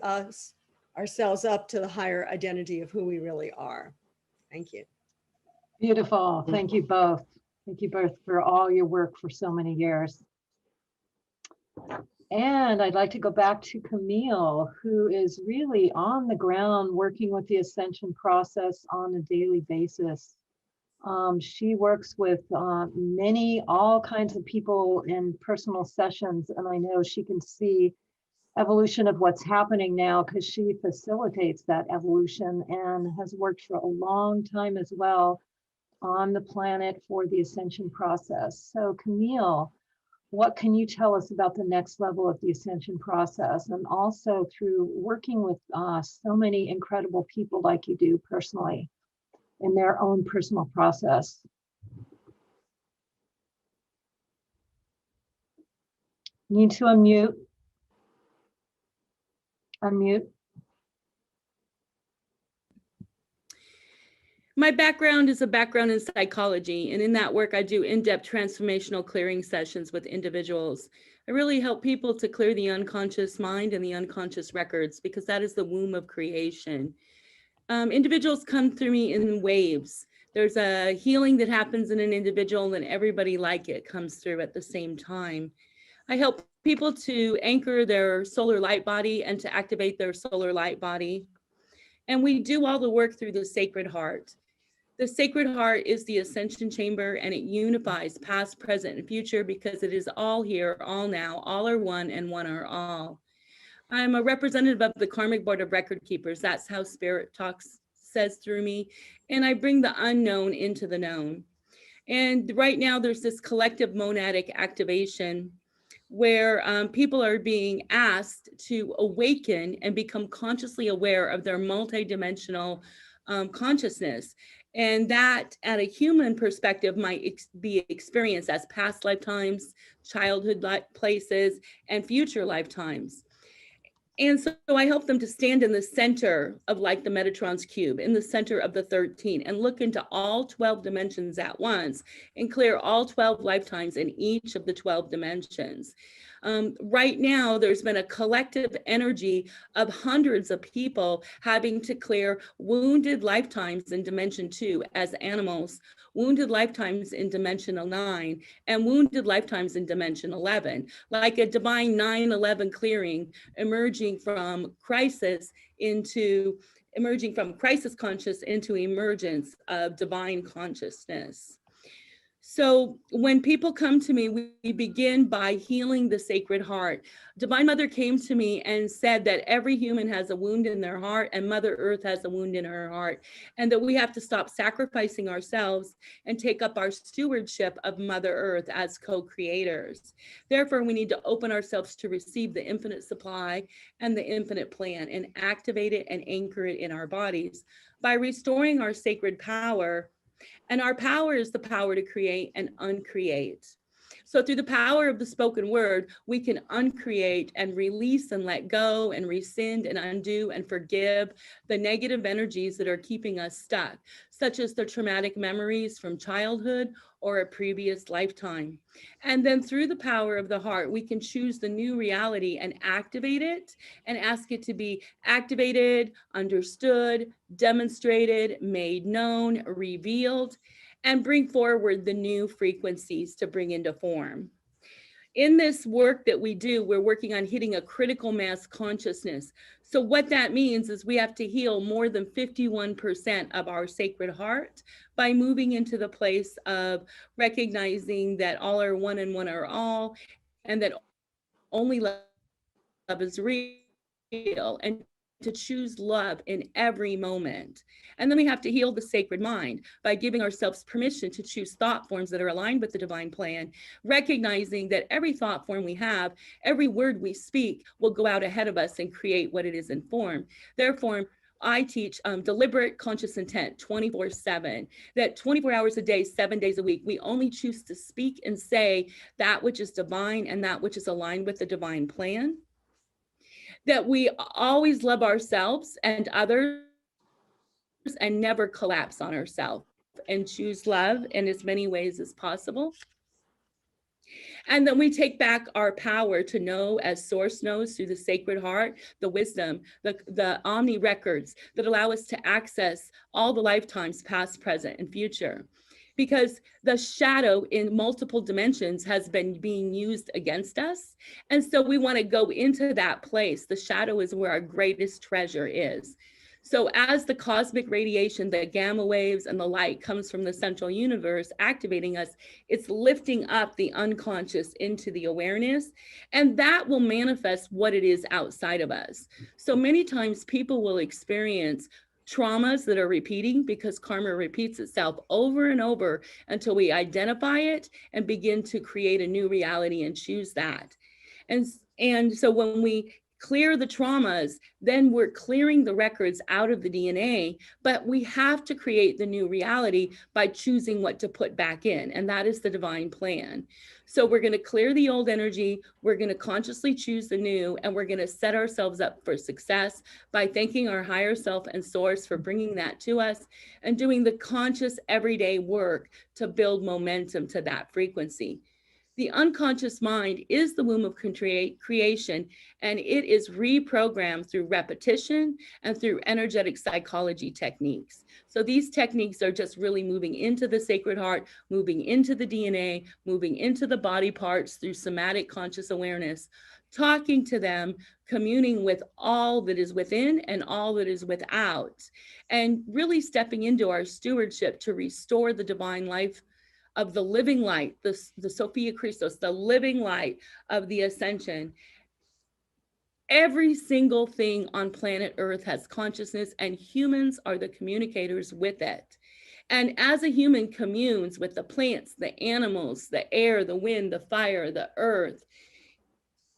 C: ourselves up to the higher identity of who we really are. Thank you.
A: Beautiful. Thank you both. Thank you both for all your work for so many years. And I'd like to go back to Camille, who is really on the ground working with the ascension process on a daily basis. She works with all kinds of people in personal sessions, and I know she can see evolution of what's happening now because she facilitates that evolution and has worked for a long time as well on the planet for the ascension process. So Camille, what can you tell us about the next level of the ascension process, and also through working with so many incredible people like you do personally in their own personal process? Need to unmute. Unmute.
E: My background is a background in psychology, and in that work, I do in-depth transformational clearing sessions with individuals. I really help people to clear the unconscious mind and the unconscious records, because that is the womb of creation. Individuals come through me in waves. There's a healing that happens in an individual, and everybody like it comes through at the same time. I help people to anchor their solar light body and to activate their solar light body. And we do all the work through the Sacred Heart. The Sacred Heart is the ascension chamber, and it unifies past, present, and future, because it is all here, all now, all are one, and one are all. I'm a representative of the Karmic Board of Record Keepers. That's how Spirit says through me. And I bring the unknown into the known. And right now there's this collective monadic activation where people are being asked to awaken and become consciously aware of their multidimensional consciousness. And that, at a human perspective, might be experienced as past lifetimes, childhood places, and future lifetimes. And so I help them to stand in the center of, like the Metatron's cube, in the center of the 13, and look into all 12 dimensions at once and clear all 12 lifetimes in each of the 12 dimensions. Right now, there's been a collective energy of hundreds of people having to clear wounded lifetimes in Dimension 2 as animals, wounded lifetimes in Dimension 9, and wounded lifetimes in Dimension 11, like a divine 9/11 clearing, emerging from crisis conscious into emergence of divine consciousness. So when people come to me, we begin by healing the Sacred Heart. Divine Mother came to me and said that every human has a wound in their heart, and Mother Earth has a wound in her heart, and that we have to stop sacrificing ourselves and take up our stewardship of Mother Earth as co-creators. Therefore, we need to open ourselves to receive the infinite supply and the infinite plan, and activate it and anchor it in our bodies by restoring our sacred power. And our power is the power to create and uncreate. So through the power of the spoken word, we can uncreate and release and let go and rescind and undo and forgive the negative energies that are keeping us stuck, such as the traumatic memories from childhood or a previous lifetime. And then through the power of the heart, we can choose the new reality and activate it, and ask it to be activated, understood, demonstrated, made known, revealed, and bring forward the new frequencies to bring into form. In this work that we do, we're working on hitting a critical mass consciousness. So what that means is we have to heal more than 51% of our Sacred Heart by moving into the place of recognizing that all are one and one are all, and that only love is real, and to choose love in every moment. And then we have to heal the sacred mind by giving ourselves permission to choose thought forms that are aligned with the divine plan, recognizing that every thought form we have, every word we speak will go out ahead of us and create what it is in form. Therefore, I teach deliberate conscious intent 24/7, that 24 hours a day, 7 days a week, we only choose to speak and say that which is divine and that which is aligned with the divine plan. That we always love ourselves and others and never collapse on ourselves, and choose love in as many ways as possible. And then we take back our power to know as Source knows through the Sacred Heart, the wisdom, the omni records that allow us to access all the lifetimes, past, present, and future. Because the shadow in multiple dimensions has been being used against us. And so we want to go into that place. The shadow is where our greatest treasure is. So as the cosmic radiation, the gamma waves and the light comes from the central universe activating us, it's lifting up the unconscious into the awareness, and that will manifest what it is outside of us. So many times people will experience traumas that are repeating because karma repeats itself over and over until we identify it and begin to create a new reality and choose that. And so when we clear the traumas, then we're clearing the records out of the DNA, but we have to create the new reality by choosing what to put back in, and that is the divine plan. So we're going to clear the old energy, we're going to consciously choose the new, and we're going to set ourselves up for success by thanking our higher self and source for bringing that to us and doing the conscious everyday work to build momentum to that frequency. The unconscious mind is the womb of creation, and it is reprogrammed through repetition and through energetic psychology techniques. So these techniques are just really moving into the sacred heart, moving into the DNA, moving into the body parts through somatic conscious awareness, talking to them, communing with all that is within and all that is without, and really stepping into our stewardship to restore the divine life of the living light, the Sophia Christos, the living light of the ascension. Every single thing on planet Earth has consciousness, and humans are the communicators with it. And as a human communes with the plants, the animals, the air, the wind, the fire, the earth,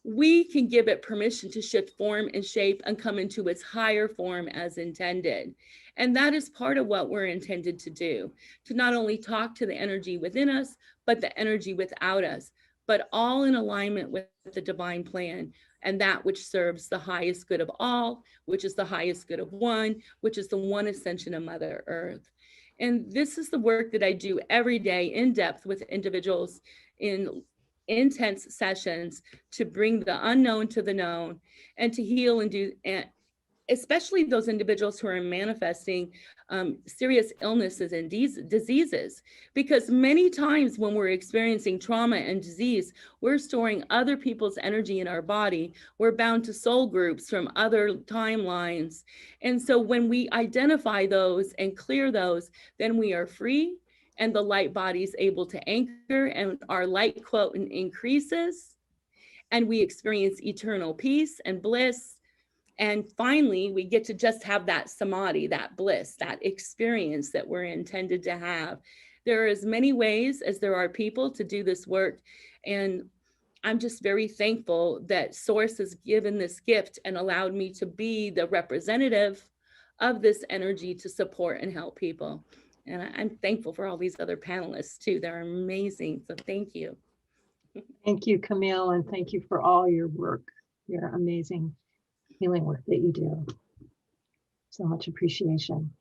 E: we can give it permission to shift form and shape and come into its higher form as intended. And that is part of what we're intended to do, to not only talk to the energy within us, but the energy without us, but all in alignment with the divine plan and that which serves the highest good of all, which is the highest good of one, which is the one ascension of Mother Earth. And this is the work that I do every day in depth with individuals in intense sessions to bring the unknown to the known and to heal and do, especially those individuals who are manifesting serious illnesses and diseases. Because many times when we're experiencing trauma and disease, we're storing other people's energy in our body. We're bound to soul groups from other timelines. And so when we identify those and clear those, then we are free, and the light body is able to anchor, and our light quotient increases, and we experience eternal peace and bliss. And finally, we get to just have that samadhi, that bliss, that experience that we're intended to have. There are as many ways as there are people to do this work. And I'm just very thankful that Source has given this gift and allowed me to be the representative of this energy to support and help people. And I'm thankful for all these other panelists too. They're amazing. So thank you.
A: Thank you, Camille, and thank you for all your work, your amazing healing work that you do. So much appreciation.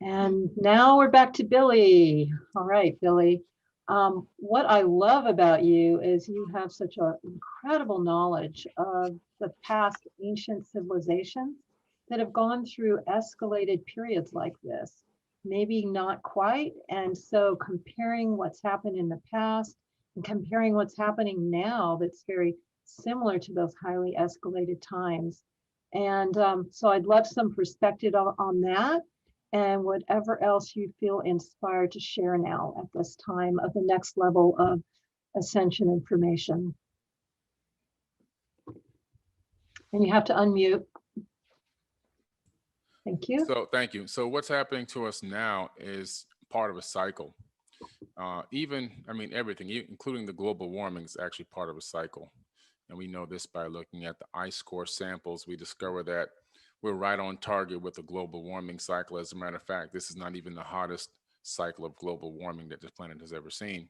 A: And now we're back to Billy. All right, Billy. What I love about you is you have such an incredible knowledge of the past ancient civilizations that have gone through escalated periods like this. Maybe not quite. And so comparing what's happened in the past and comparing what's happening now that's very similar to those highly escalated times. And so I'd love some perspective on that and whatever else you feel inspired to share now at this time of the next level of ascension information. And you have to unmute. Thank you.
F: So thank you. So what's happening to us now is part of a cycle. Everything, including the global warming, is actually part of a cycle. And we know this by looking at the ice core samples. We discover that we're right on target with the global warming cycle. As a matter of fact, this is not even the hottest cycle of global warming that this planet has ever seen.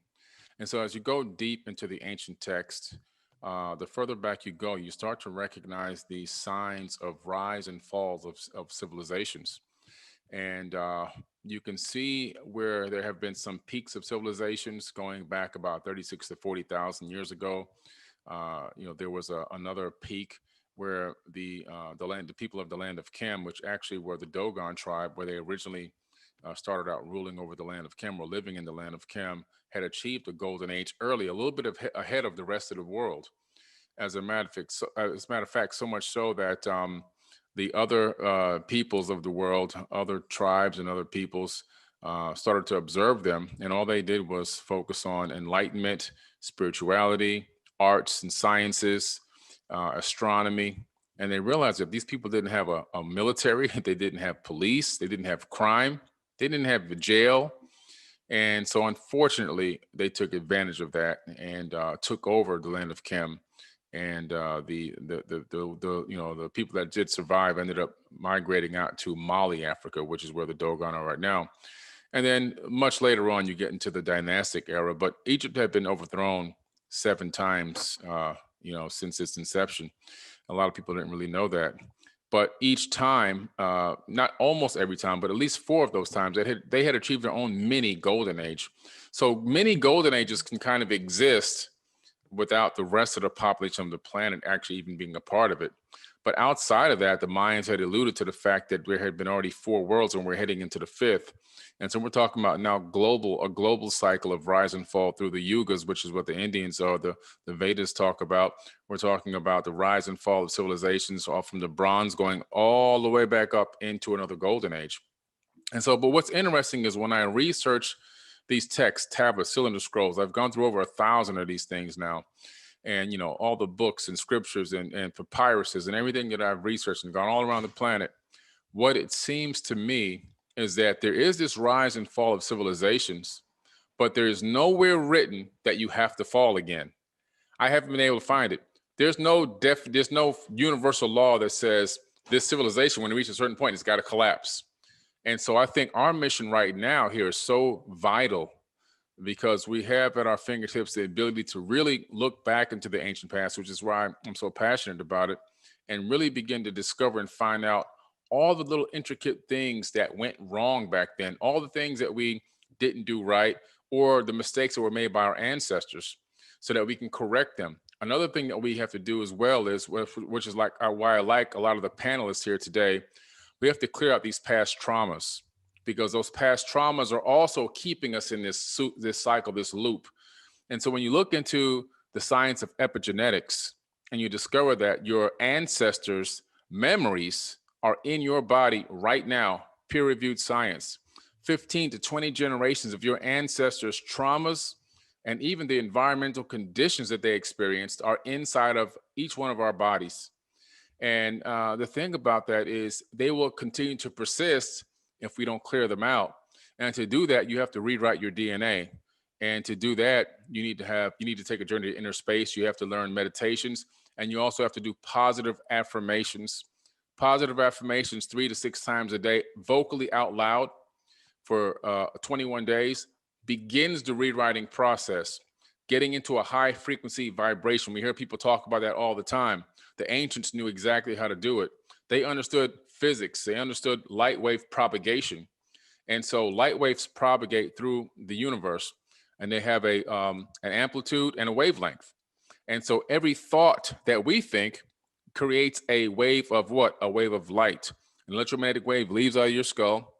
F: And so as you go deep into the ancient text, the further back you go, you start to recognize these signs of rise and falls of civilizations. And you can see where there have been some peaks of civilizations going back about 36 to 40,000 years ago. There was another peak where the people of the land of Chem, which actually were the Dogon tribe, where they originally started out ruling over the land of Chem or living in the land of Chem, had achieved a golden age early, a little bit ahead of the rest of the world. As a matter of fact, so much so that the other peoples of the world, other tribes and other peoples, started to observe them. And all they did was focus on enlightenment, spirituality, arts and sciences, astronomy. And they realized that these people didn't have a military, they didn't have police, they didn't have crime, they didn't have a jail. And so unfortunately, they took advantage of that and took over the land of Kim. And the people that did survive ended up migrating out to Mali, Africa, which is where the Dogon are right now. And then much later on, you get into the dynastic era. But Egypt had been overthrown 7 times, since its inception. A lot of people didn't really know that. But each time, not almost every time, but at least 4 of those times, they had achieved their own mini golden age. So many golden ages can kind of exist without the rest of the population of the planet actually even being a part of it. But outside of that, the Mayans had alluded to the fact that there had been already 4 worlds and we're heading into the 5th. And so we're talking about now a global cycle of rise and fall through the yugas, which is what the Indians or the Vedas talk about. We're talking about the rise and fall of civilizations off from the bronze going all the way back up into another golden age. And so, but what's interesting is when I research these texts, tablets, cylinder scrolls, I've gone through over 1,000 of these things now. And, all the books and scriptures and papyruses and everything that I've researched and gone all around the planet, what it seems to me is that there is this rise and fall of civilizations, but there is nowhere written that you have to fall again. I haven't been able to find it. There's no universal law that says this civilization, when it reaches a certain point, it's got to collapse. And so I think our mission right now here is so vital because we have at our fingertips the ability to really look back into the ancient past, which is why I'm so passionate about it, and really begin to discover and find out all the little intricate things that went wrong back then, all the things that we didn't do right, or the mistakes that were made by our ancestors so that we can correct them. Another thing that we have to do as well is, which is like why I like a lot of the panelists here today, we have to clear out these past traumas, because those past traumas are also keeping us in this cycle, this loop. And so when you look into the science of epigenetics and you discover that your ancestors' memories are in your body right now, peer-reviewed science, 15 to 20 generations of your ancestors' traumas and even the environmental conditions that they experienced are inside of each one of our bodies. And the thing about that is they will continue to persist if we don't clear them out. And to do that, you have to rewrite your DNA. And to do that, you need to take a journey to inner space. You have to learn meditations, and you also have to do positive affirmations. Positive affirmations 3 to 6 times a day, vocally out loud for 21 days, begins the rewriting process, getting into a high frequency vibration. We hear people talk about that all the time. The ancients knew exactly how to do it. They understood physics. They understood light wave propagation. And so light waves propagate through the universe, and they have an amplitude and a wavelength. And so every thought that we think creates a wave of what? A wave of light. An electromagnetic wave leaves out of your skull,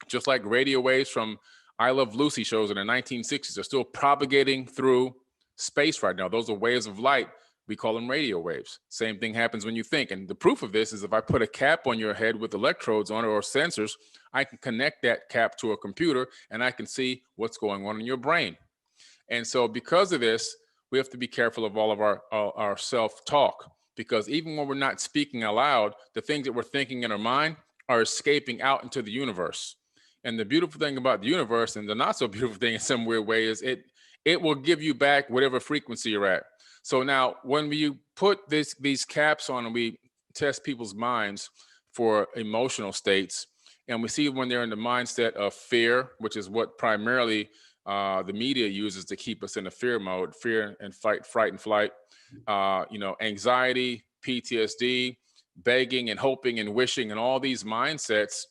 F: just like radio waves from I Love Lucy shows in the 1960s are still propagating through space right now. Those are waves of light. We call them radio waves. Same thing happens when you think. And the proof of this is if I put a cap on your head with electrodes on it or sensors, I can connect that cap to a computer and I can see what's going on in your brain. And so because of this, we have to be careful of all of our self-talk, because even when we're not speaking aloud, the things that we're thinking in our mind are escaping out into the universe. And the beautiful thing about the universe, and the not so beautiful thing in some weird way, is it will give you back whatever frequency you're at. So now when we put these caps on and we test people's minds for emotional states, and we see when they're in the mindset of fear, which is what primarily the media uses to keep us in a fear mode, fear and fight, fright and flight, anxiety, PTSD, begging and hoping and wishing, and all these mindsets,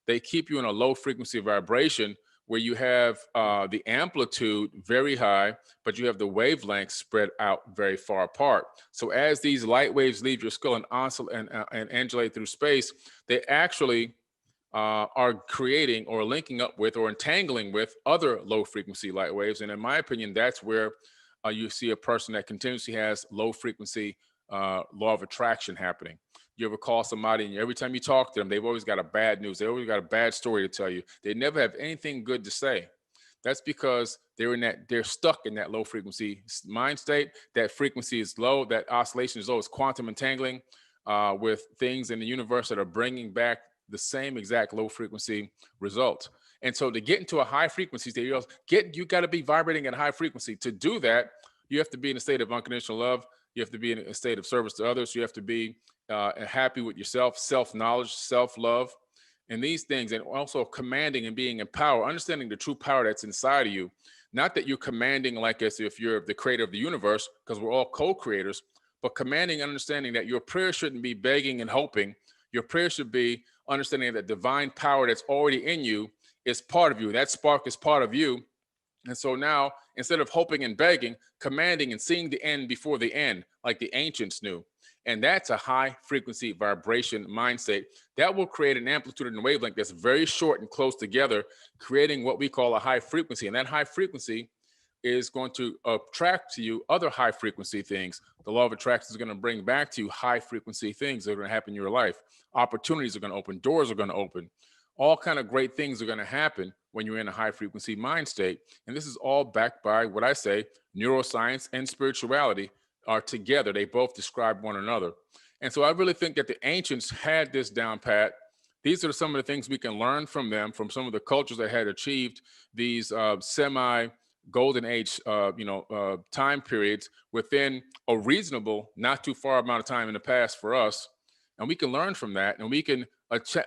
F: they keep you in a low frequency vibration where you have the amplitude very high, but you have the wavelength spread out very far apart. So as these light waves leave your skull and undulate through space, they actually are creating or linking up with or entangling with other low frequency light waves. And in my opinion, that's where you see a person that continuously has low frequency law of attraction happening. You ever call somebody and every time you talk to them, they've always got a bad news. They always got a bad story to tell you. They never have anything good to say. That's because they're stuck in that low frequency mind state. That frequency is low. That oscillation is low. It's quantum entangling with things in the universe that are bringing back the same exact low frequency result. And so to get into a high frequency state, you got to be vibrating at a high frequency. To do that, you have to be in a state of unconditional love. You have to be in a state of service to others. You have to be happy with yourself, self-knowledge, self-love, and these things, and also commanding and being in power, understanding the true power that's inside of you. Not that you're commanding like as if you're the creator of the universe, because we're all co-creators, but commanding and understanding that your prayer shouldn't be begging and hoping. Your prayer should be understanding that divine power that's already in you is part of you. That spark is part of you. And so now, instead of hoping and begging, commanding and seeing the end before the end, like the ancients knew. And that's a high frequency vibration mind state that will create an amplitude and wavelength that's very short and close together, creating what we call a high frequency. And that high frequency is going to attract to you other high frequency things. The law of attraction is going to bring back to you high frequency things that are going to happen in your life. Opportunities are going to open, doors are going to open. All kind of great things are going to happen when you're in a high frequency mind state. And this is all backed by what I say, neuroscience and spirituality are together. They both describe one another. And so I really think that the ancients had this down pat. These are some of the things we can learn from them, from some of the cultures that had achieved these semi-golden age time periods within a reasonable, not too far amount of time in the past for us. And we can learn from that, and we can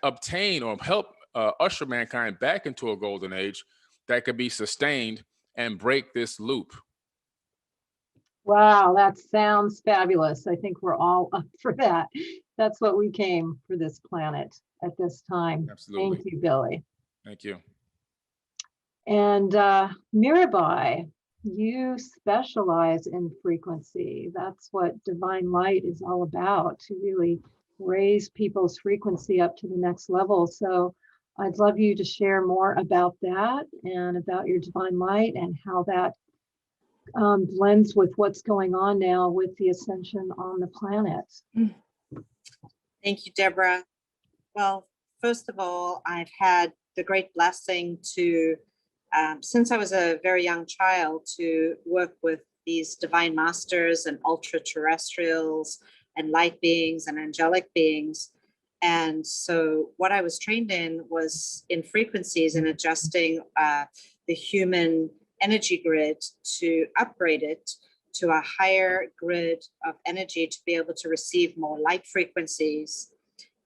F: obtain or help usher mankind back into a golden age that could be sustained and break this loop.
A: Wow, that sounds fabulous. I think we're all up for that. That's what we came for this planet at this time.
F: Absolutely.
A: Thank you, Billy.
F: Thank you.
A: And Mirabai, you specialize in frequency. That's what Divine Light is all about, to really raise people's frequency up to the next level. So I'd love you to share more about that and about your Divine Light and how that blends with what's going on now with the ascension on the planet.
G: Thank you, Deborah. Well, first of all, I've had the great blessing to, since I was a very young child, to work with these divine masters and ultra terrestrials and light beings and angelic beings. And so what I was trained in was in frequencies and adjusting the human energy grid to upgrade it to a higher grid of energy to be able to receive more light frequencies.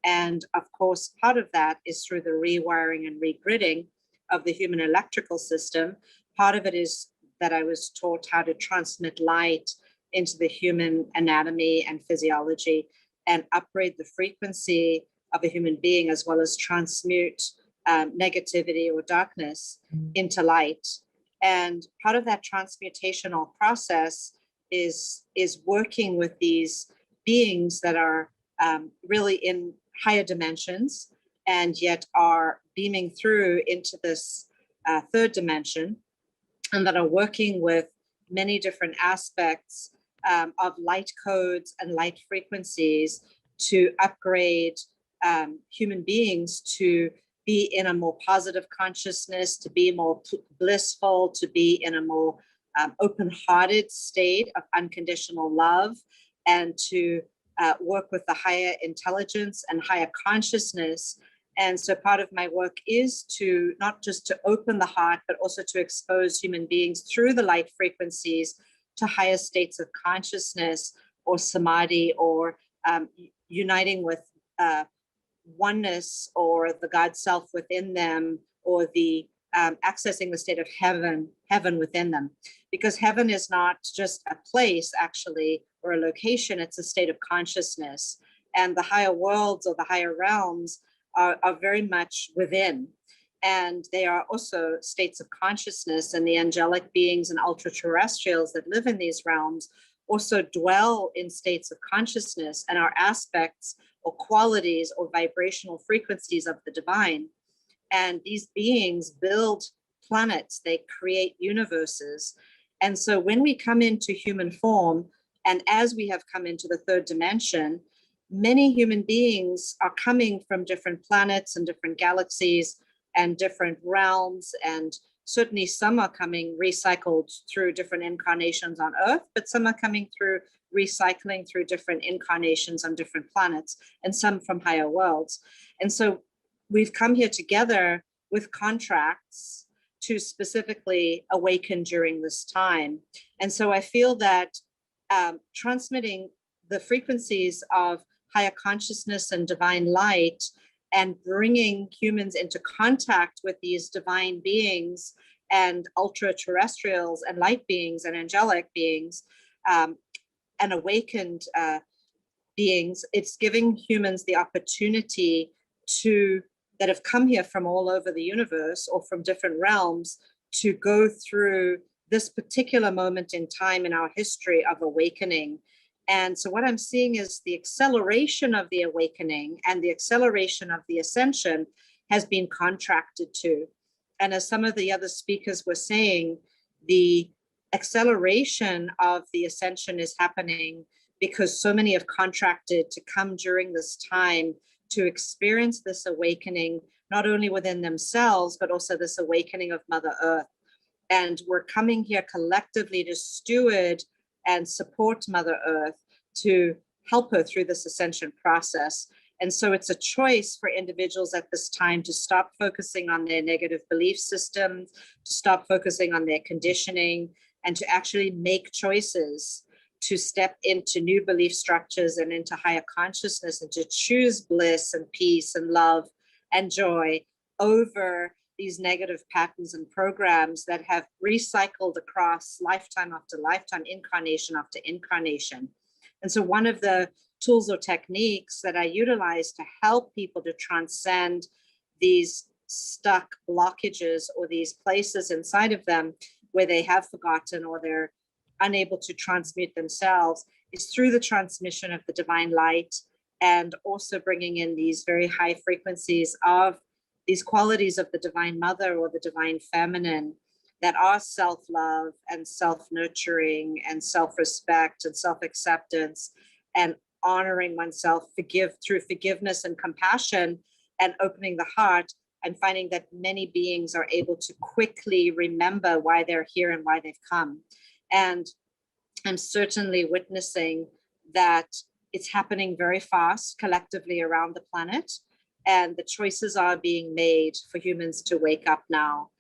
G: And of course, part of that is through the rewiring and regridding of the human electrical system. Part of it is that I was taught how to transmit light into the human anatomy and physiology and upgrade the frequency of a human being, as well as transmute negativity or darkness into light. And part of that transmutational process is working with these beings that are really in higher dimensions and yet are beaming through into this third dimension, and that are working with many different aspects of light codes and light frequencies to upgrade human beings to be in a more positive consciousness, to be more blissful, to be in a more open-hearted state of unconditional love, and to work with the higher intelligence and higher consciousness. And so part of my work is to not just to open the heart, but also to expose human beings through the light frequencies to higher states of consciousness or samadhi, or uniting with oneness or the God self within them, or the accessing the state of heaven within them. Because heaven is not just a place actually, or a location, it's a state of consciousness. And the higher worlds or the higher realms are very much within. And they are also states of consciousness, and the angelic beings and ultra terrestrials that live in these realms also dwell in states of consciousness and are aspects or qualities or vibrational frequencies of the divine. And these beings build planets, they create universes. And so when we come into human form, and as we have come into the third dimension, many human beings are coming from different planets and different galaxies and different realms, and certainly some are coming recycled through different incarnations on Earth, but some are coming through recycling through different incarnations on different planets, and some from higher worlds. And so we've come here together with contracts to specifically awaken during this time. And so I feel that transmitting the frequencies of higher consciousness and divine light and bringing humans into contact with these divine beings and ultra terrestrials and light beings and angelic beings and awakened beings, it's giving humans the opportunity that have come here from all over the universe or from different realms to go through this particular moment in time in our history of awakening. And so what I'm seeing is the acceleration of the awakening and the acceleration of the ascension has been contracted to. And as some of the other speakers were saying, the acceleration of the ascension is happening because so many have contracted to come during this time to experience this awakening, not only within themselves, but also this awakening of Mother Earth. And we're coming here collectively to steward and support Mother Earth to help her through this ascension process. And so it's a choice for individuals at this time to stop focusing on their negative belief systems, to stop focusing on their conditioning, and to actually make choices to step into new belief structures and into higher consciousness, and to choose bliss and peace and love and joy over these negative patterns and programs that have recycled across lifetime after lifetime, incarnation after incarnation. And so one of the tools or techniques that I utilize to help people to transcend these stuck blockages or these places inside of them where they have forgotten or they're unable to transmute themselves is through the transmission of the divine light, and also bringing in these very high frequencies of these qualities of the divine mother or the divine feminine that are self-love and self-nurturing and self-respect and self-acceptance and honoring oneself, through forgiveness and compassion and opening the heart. I'm finding that many beings are able to quickly remember why they're here and why they've come. And I'm certainly witnessing that it's happening very fast collectively around the planet. And the choices are being made for humans to wake up now.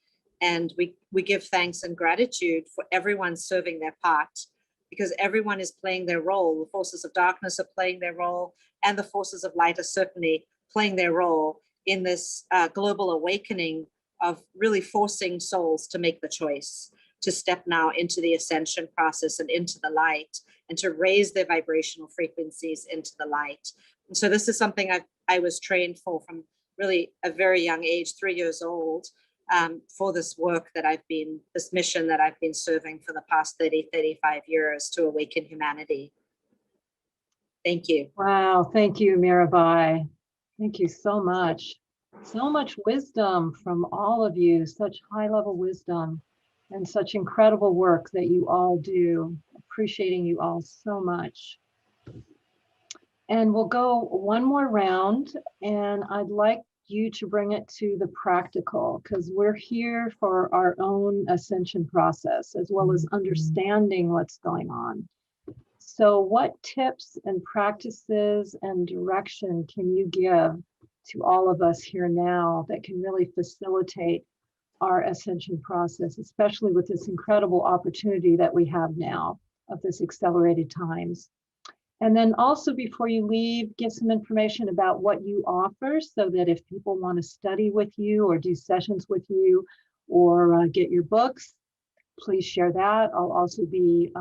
G: And we give thanks and gratitude for everyone serving their part, because everyone is playing their role. The forces of darkness are playing their role, and the forces of light are certainly playing their role in this global awakening of really forcing souls to make the choice to step now into the ascension process and into the light, and to raise their vibrational frequencies into the light. And so this is something I was trained for from really a very young age, 3 years old, for this work that this mission that I've been serving for the past 30, 35 years to awaken humanity. Thank you.
A: Wow, thank you, Mirabai. Thank you so much. So much wisdom from all of you, such high-level wisdom and such incredible work that you all do. Appreciating you all so much. And we'll go one more round, and I'd like you to bring it to the practical, because we're here for our own ascension process, as well as understanding what's going on. So what tips and practices and direction can you give to all of us here now that can really facilitate our ascension process, especially with this incredible opportunity that we have now of this accelerated times? And then also, before you leave, give some information about what you offer, so that if people want to study with you or do sessions with you or get your books, please share that. I'll also be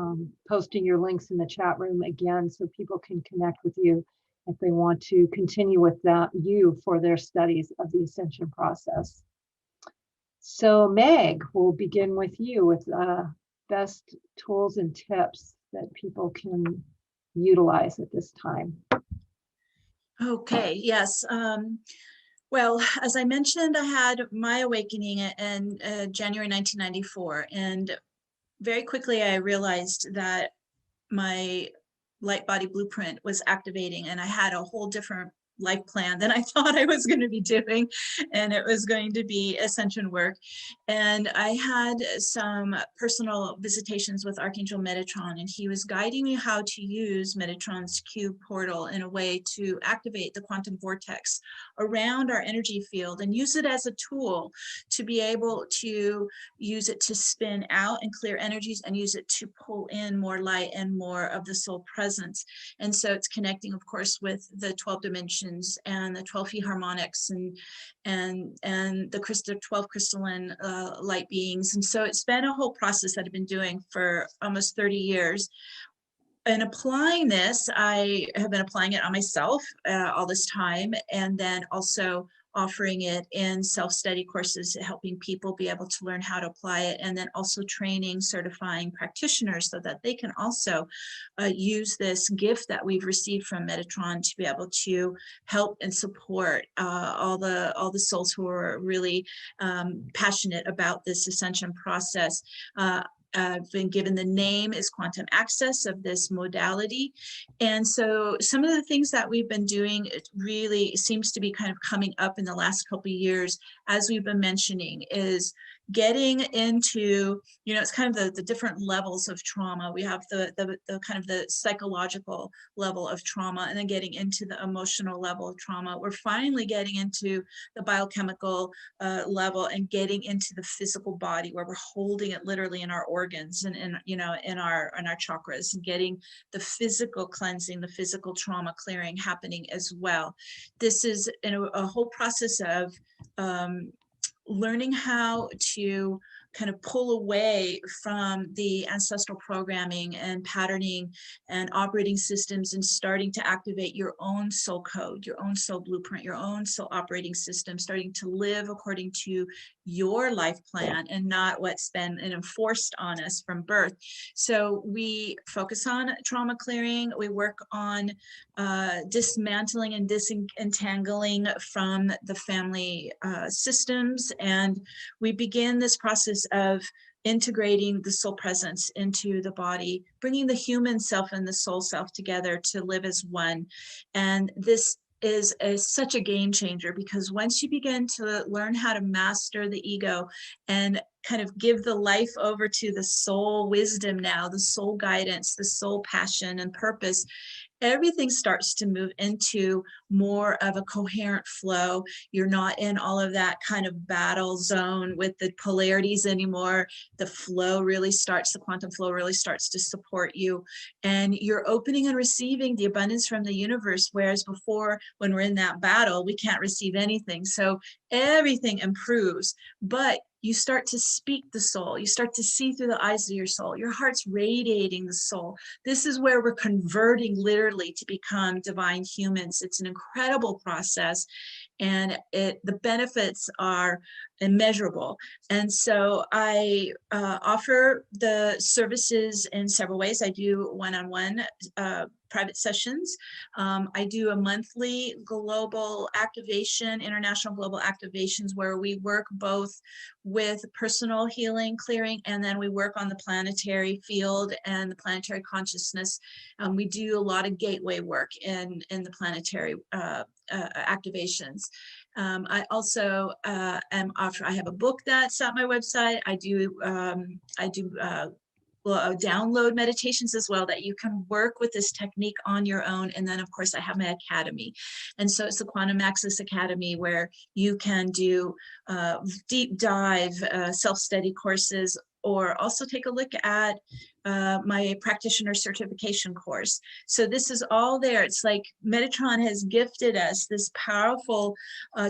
A: posting your links in the chat room again, so people can connect with you if they want to continue with you for their studies of the ascension process. So Meg, we'll begin with you with best tools and tips that people can utilize at this time.
B: Okay, yes. Well, as I mentioned, I had my awakening in January 1994, and very quickly I realized that my light body blueprint was activating, and I had a whole different life plan than I thought I was going to be doing, and it was going to be ascension work. And I had some personal visitations with Archangel Metatron, and he was guiding me how to use Metatron's Q portal in a way to activate the quantum vortex around our energy field and use it as a tool to be able to use it to spin out and clear energies, and use it to pull in more light and more of the soul presence. And so it's connecting, of course, with the 12 dimensions and the 12 feet harmonics and the 12 crystalline light beings. And so it's been a whole process that I've been doing for almost 30 years. And applying this, I have been applying it on myself all this time, and then also offering it in self-study courses, helping people be able to learn how to apply it, and then also training, certifying practitioners so that they can also use this gift that we've received from Metatron to be able to help and support all the souls who are really passionate about this ascension process. I've been given the name is quantum access of this modality. And so some of the things that we've been doing, it really seems to be kind of coming up in the last couple of years, as we've been mentioning, is getting into, it's kind of the different levels of trauma. We have the kind of the psychological level of trauma, and then getting into the emotional level of trauma. We're finally getting into the biochemical level and getting into the physical body, where we're holding it literally in our organs and in our chakras, and getting the physical cleansing, the physical trauma clearing happening as well. This is a whole process of learning how to kind of pull away from the ancestral programming and patterning and operating systems, and starting to activate your own soul code, your own soul blueprint, your own soul operating system, starting to live according to your life plan and not what's been enforced on us from birth. So we focus on trauma clearing. We work on dismantling and disentangling from the family systems, and we begin this process of integrating the soul presence into the body, bringing the human self and the soul self together to live as one. And this is such a game changer, because once you begin to learn how to master the ego and kind of give the life over to the soul wisdom now, the soul guidance, the soul passion and purpose, everything starts to move into more of a coherent flow. You're not in all of that kind of battle zone with the polarities anymore. The flow really starts, the quantum flow really starts to support you. And you're opening and receiving the abundance from the universe, whereas before, when we're in that battle, we can't receive anything. So everything improves, but you start to speak the soul. You start to see through the eyes of your soul. Your heart's radiating the soul. This is where we're converting literally to become divine humans. It's an incredible process, and the benefits are immeasurable. And so I offer the services in several ways. I do one-on-one private sessions. I do a monthly global activation, international global activations, where we work both with personal healing, clearing, and then we work on the planetary field and the planetary consciousness. We do a lot of gateway work in the planetary activations. I also I have a book that's at my website. I do download meditations as well, that you can work with this technique on your own. And then of course I have my academy. And so it's the Quantum Access Academy, where you can do deep dive self-study courses, or also take a look at my practitioner certification course. So this is all there. It's like Metatron has gifted us this powerful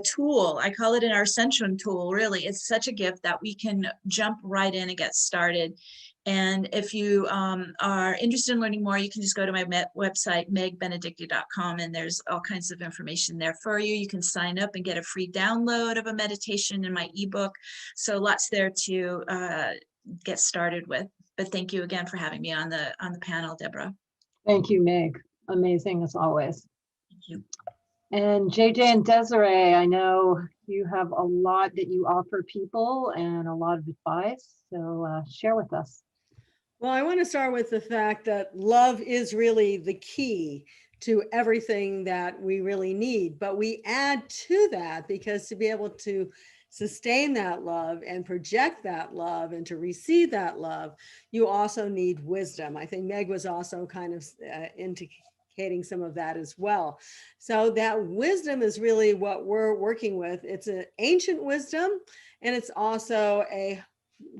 B: tool. I call it an Ascension tool, really. It's such a gift that we can jump right in and get started. And if you are interested in learning more, you can just go to my website, megbenedicte.com, and there's all kinds of information there for you. You can sign up and get a free download of a meditation in my ebook. So lots there to get started with. But thank you again for having me on the panel, Deborah.
A: Thank you, Meg. Amazing as always.
B: Thank you.
A: And JJ and Desiree, I know you have a lot that you offer people and a lot of advice, so share with us.
C: Well, I want to start with the fact that love is really the key to everything that we really need. But we add to that, because to be able to sustain that love and project that love and to receive that love, you also need wisdom. I think Meg was also kind of indicating some of that as well. So that wisdom is really what we're working with. It's an ancient wisdom, and it's also a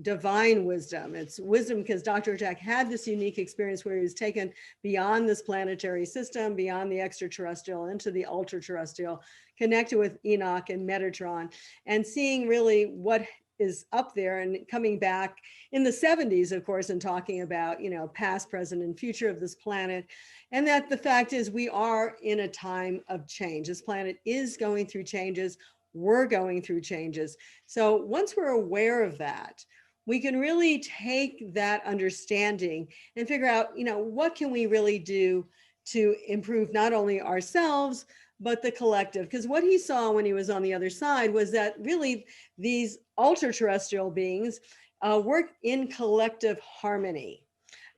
C: divine wisdom. It's wisdom because Dr. Hurtak had this unique experience where he was taken beyond this planetary system, beyond the extraterrestrial, into the ultra-terrestrial, connected with Enoch and Metatron, and seeing really what is up there, and coming back in the 70s, of course, and talking about, you know, past, present, and future of this planet. And that the fact is we are in a time of change. This planet is going through changes. We're going through changes. So once we're aware of that, we can really take that understanding and figure out, you know, what can we really do to improve not only ourselves, but the collective. Because what he saw when he was on the other side was that really these ultra-terrestrial beings work in collective harmony.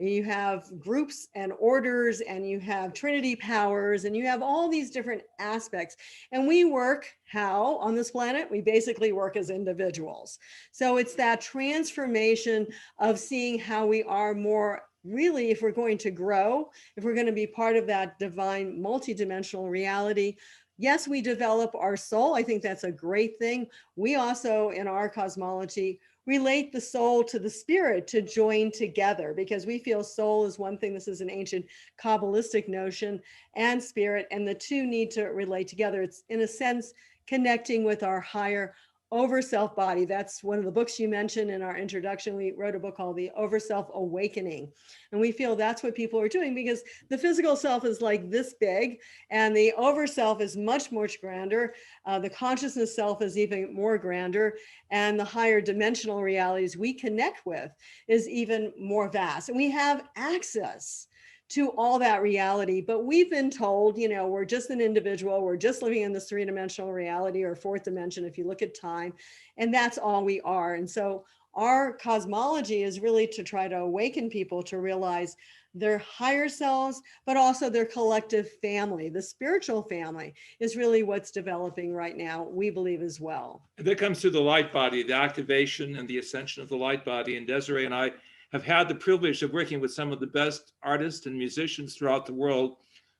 C: You have groups and orders, and you have Trinity powers, and you have all these different aspects. And we work how on this planet? We basically work as individuals. So it's that transformation of seeing how we are more really, if we're going to grow, if we're going to be part of that divine multidimensional reality. Yes, we develop our soul. I think that's a great thing. We also, in our cosmology, relate the soul to the spirit to join together, because we feel soul is one thing. This is an ancient Kabbalistic notion, and spirit, and the two need to relate together. It's in a sense connecting with our higher over self body. That's one of the books you mentioned in our introduction. We wrote a book called The Over Self Awakening. And we feel that's what people are doing, because the physical self is like this big, and the over self is much, much grander. The consciousness self is even more grander. And the higher dimensional realities we connect with is even more vast. And we have access to all that reality. But we've been told, you know, we're just an individual, we're just living in this three-dimensional reality, or fourth dimension if you look at time, and that's all we are. And so our cosmology is really to try to awaken people to realize their higher selves, but also their collective family. The spiritual family is really what's developing right now, we believe as well.
D: And that comes through the light body, the activation and the ascension of the light body. And Desiree and I have had the privilege of working with some of the best artists and musicians throughout the world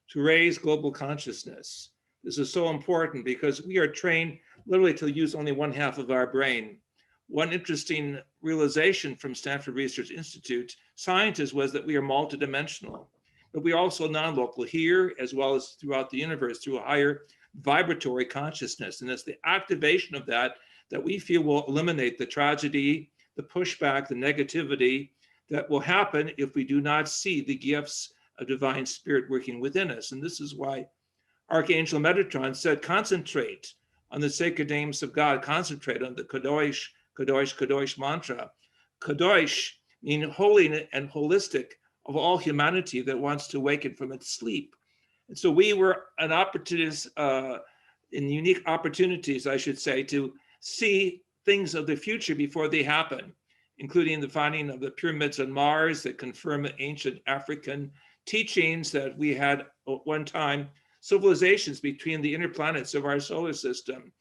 D: to raise global consciousness. This is so important because we are trained literally to use only one half of our brain. One interesting realization from Stanford Research Institute scientists was that we are multidimensional, but we are also non-local here as well as throughout the universe through a higher vibratory consciousness. And it's the activation of that we feel will eliminate the tragedy, the pushback, the negativity that will happen if we do not see the gifts of divine spirit working within us. And this is why Archangel Metatron said, concentrate on the sacred names of God, concentrate on the Kadosh, Kadosh, Kadosh mantra. Kadosh means holy and holistic of all humanity that wants to awaken from its sleep. And so we were an opportunist, in unique opportunities, I should say, to see things of the future before they happen, including the finding of the pyramids on Mars that confirm ancient African teachings that we had at one time civilizations between the inner planets of our solar system.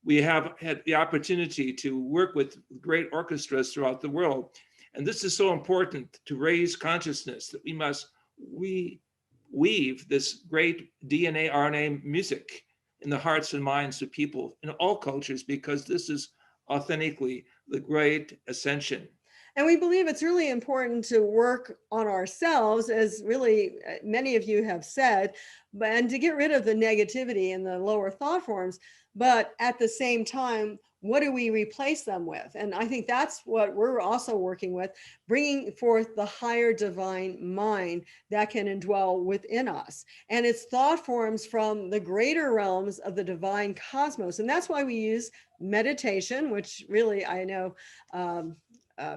D: We have had the opportunity to work with great orchestras throughout the world. And this is so important to raise consciousness that we must weave this great DNA, RNA music in the hearts and minds of people in all cultures, because this is authentically the great ascension.
C: And we believe it's really important to work on ourselves, as really many of you have said, and to get rid of the negativity and the lower thought forms. But at the same time, what do we replace them with? And I think that's what we're also working with, bringing forth the higher divine mind that can indwell within us. And it's thought forms from the greater realms of the divine cosmos. And that's why we use meditation, which really I know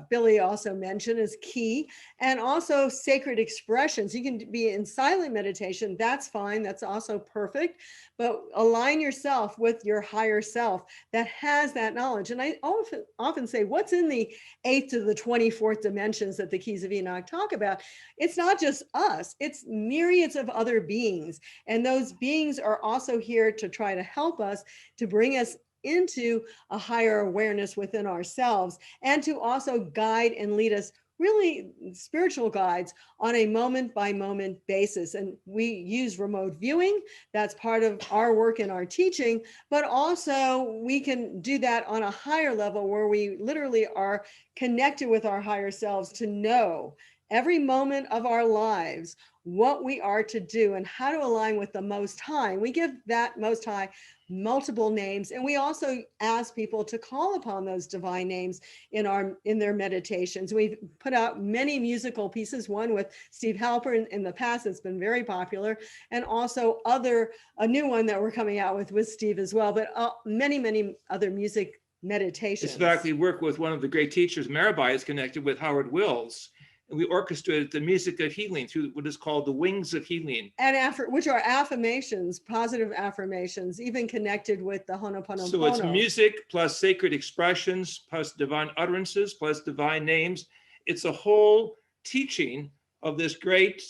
C: Billy also mentioned is key, and also sacred expressions. You can be in silent meditation, that's fine, that's also perfect, but align yourself with your higher self that has that knowledge. And I often say, what's in the 8th to the 24th dimensions that the Keys of Enoch talk about? It's not just us, it's myriads of other beings. And those beings are also here to try to help us, to bring us into a higher awareness within ourselves, and to also guide and lead us, really spiritual guides, on a moment by moment basis. And we use remote viewing. That's part of our work and our teaching, but also we can do that on a higher level where we literally are connected with our higher selves to know every moment of our lives what we are to do and how to align with the Most High. We give that Most High multiple names, and we also ask people to call upon those divine names in their meditations. We've put out many musical pieces, one with Steve Halper in the past that's been very popular, and also a new one that we're coming out with Steve as well, but many other music meditations.
D: In fact, we work with one of the great teachers, Mirabai is connected with Howard Wills, and we orchestrated the music of healing through what is called the Wings of Healing.
C: And which are affirmations, positive affirmations, even connected with the Ho'oponopono.
D: So it's music plus sacred expressions, plus divine utterances, plus divine names. It's a whole teaching of this great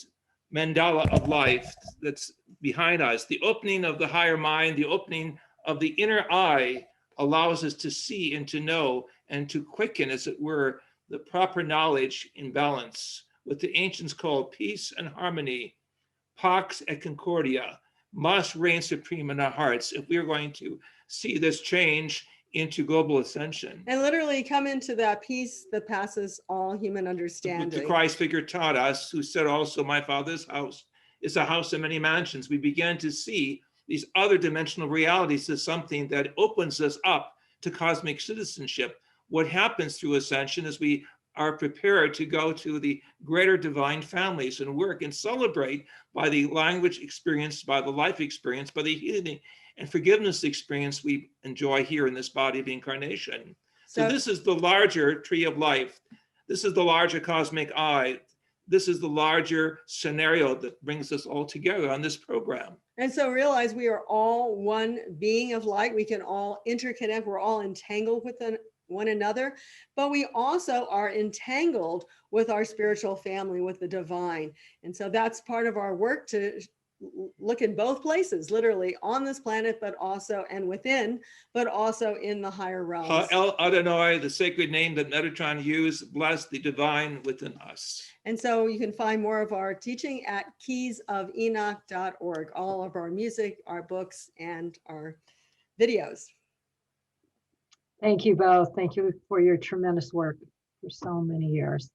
D: mandala of life that's behind us. The opening of the higher mind, the opening of the inner eye allows us to see and to know and to quicken, as it were, the proper knowledge in balance, what the ancients called peace and harmony, pax et concordia, must reign supreme in our hearts if we are going to see this change into global ascension.
C: And literally come into that peace that passes all human understanding.
D: The Christ figure taught us, who said also, my Father's house is a house of many mansions. We began to see these other dimensional realities as something that opens us up to cosmic citizenship. What happens through ascension is we are prepared to go to the greater divine families and work and celebrate by the language experience, by the life experience, by the healing and forgiveness experience we enjoy here in this body of incarnation. So this is the larger tree of life. This is the larger cosmic eye. This is the larger scenario that brings us all together on this program.
C: And so realize we are all one being of light. We can all interconnect. We're all entangled with one another, but we also are entangled with our spiritual family, with the divine. And so that's part of our work, to look in both places, literally on this planet, but also and within, but also in the higher realms.
D: El Adonai, the sacred name that Metatron used, bless the divine within us.
C: And so you can find more of our teaching at keysofenoch.org, all of our music, our books, and our videos.
A: Thank you both. Thank you for your tremendous work for so many years.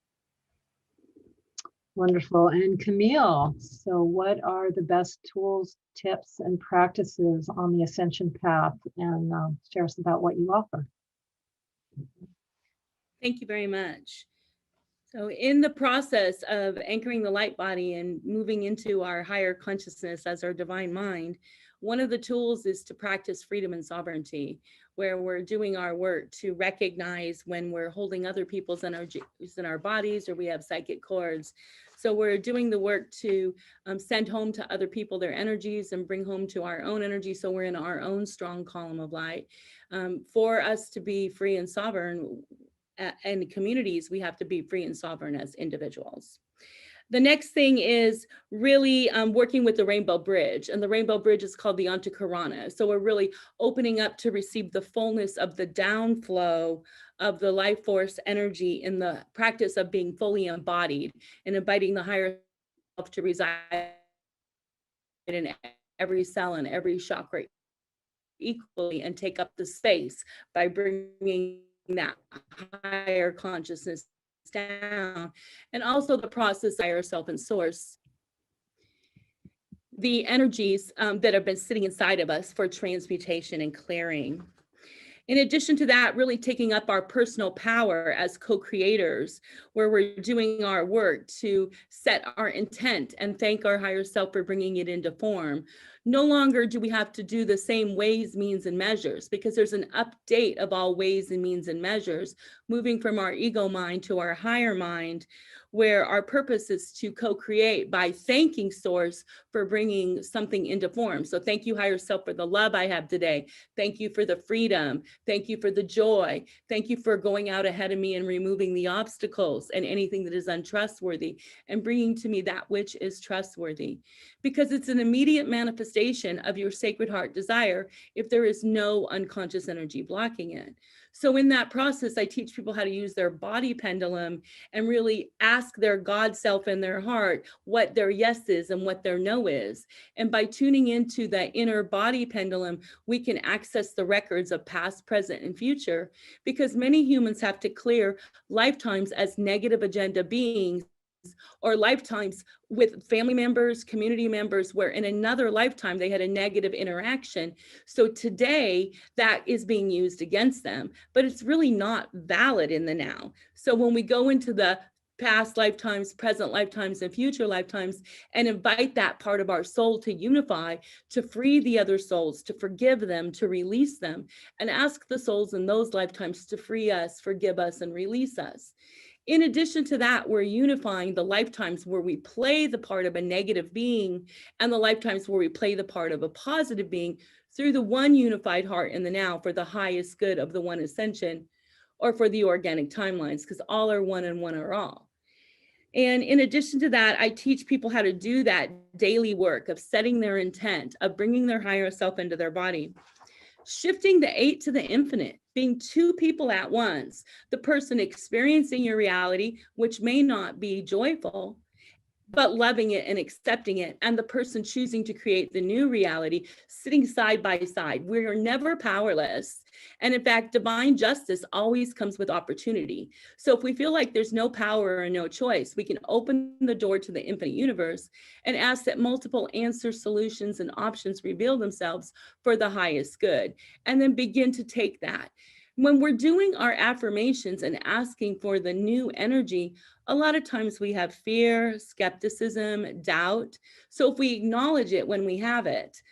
A: Wonderful. And Camille, so what are the best tools, tips, and practices on the Ascension path? And share us about what you offer.
E: Thank you very much. So in the process of anchoring the light body and moving into our higher consciousness as our divine mind, one of the tools is to practice freedom and sovereignty, where we're doing our work to recognize when we're holding other people's energies in our bodies, or we have psychic cords. So we're doing the work to send home to other people their energies and bring home to our own energy, so we're in our own strong column of light. For us to be free and sovereign in communities, we have to be free and sovereign as individuals. The next thing is really working with the Rainbow Bridge, and the Rainbow Bridge is called the Antakarana. So we're really opening up to receive the fullness of the downflow of the life force energy in the practice of being fully embodied and inviting the higher self to reside in every cell and every chakra equally and take up the space by bringing that higher consciousness down, and also the process of higher self and source, the energies that have been sitting inside of us for transmutation and clearing. In addition to that, really taking up our personal power as co-creators, where we're doing our work to set our intent and thank our higher self for bringing it into form, No longer do we have to do the same ways, means, and measures, because there's an update of all ways and means and measures, moving from our ego mind to our higher mind, where our purpose is to co-create by thanking Source for bringing something into form. So thank you, higher self, for the love I have today. Thank you for the freedom. Thank you for the joy. Thank you for going out ahead of me and removing the obstacles and anything that is untrustworthy and bringing to me that which is trustworthy. Because it's an immediate manifestation of your sacred heart desire if there is no unconscious energy blocking it. So in that process, I teach people how to use their body pendulum and really ask their God self in their heart what their yes is and what their no is. And by tuning into that inner body pendulum, we can access the records of past, present, and future, because many humans have to clear lifetimes as negative agenda beings, or lifetimes with family members, community members, where in another lifetime they had a negative interaction. So today that is being used against them, but it's really not valid in the now. So when we go into the past lifetimes, present lifetimes, and future lifetimes, and invite that part of our soul to unify, to free the other souls, to forgive them, to release them, and ask the souls in those lifetimes to free us, forgive us, and release us. In addition to that, we're unifying the lifetimes where we play the part of a negative being and the lifetimes where we play the part of a positive being through the one unified heart in the now for the highest good of the one ascension, or for the organic timelines, because all are one and one are all. And in addition to that, I teach people how to do that daily work of setting their intent, of bringing their higher self into their body. Shifting the 8 to the infinite, being two people at once, the person experiencing your reality, which may not be joyful, but loving it and accepting it, and the person choosing to create the new reality, sitting side by side. We are never powerless. And in fact, divine justice always comes with opportunity. So if we feel like there's no power or no choice, we can open the door to the infinite universe and ask that multiple answers, solutions, and options reveal themselves for the highest good, and then begin to take that. When we're doing our affirmations and asking for the new energy, a lot of times we have fear, skepticism, doubt. So if we acknowledge it when we have it,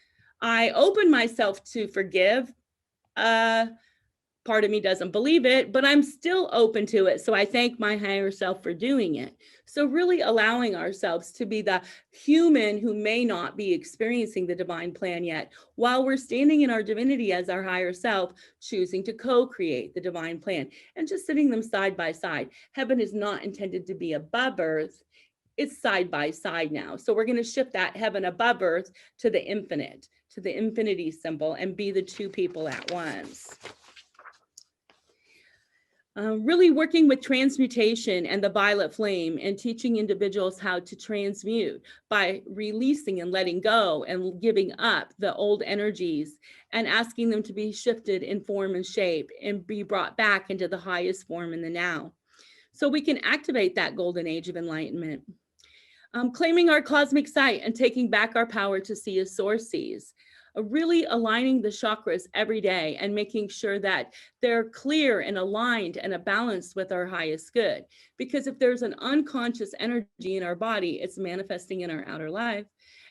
E: I open myself to forgive. Part of me doesn't believe it, but I'm still open to it. So I thank my higher self for doing it. So really allowing ourselves to be the human who may not be experiencing the divine plan yet, while we're standing in our divinity as our higher self, choosing to co-create the divine plan and just sitting them side by side. Heaven is not intended to be above earth. It's side by side now. So we're going to shift that heaven above earth to the infinite, to the infinity symbol, and be the two people at once. Really working with transmutation and the violet flame and teaching individuals how to transmute by releasing and letting go and giving up the old energies and asking them to be shifted in form and shape and be brought back into the highest form in the now. So we can activate that golden age of enlightenment. Claiming our cosmic sight and taking back our power to see as Source sees. Really aligning the chakras every day and making sure that they're clear and aligned and balanced with our highest good. Because if there's an unconscious energy in our body, it's manifesting in our outer life,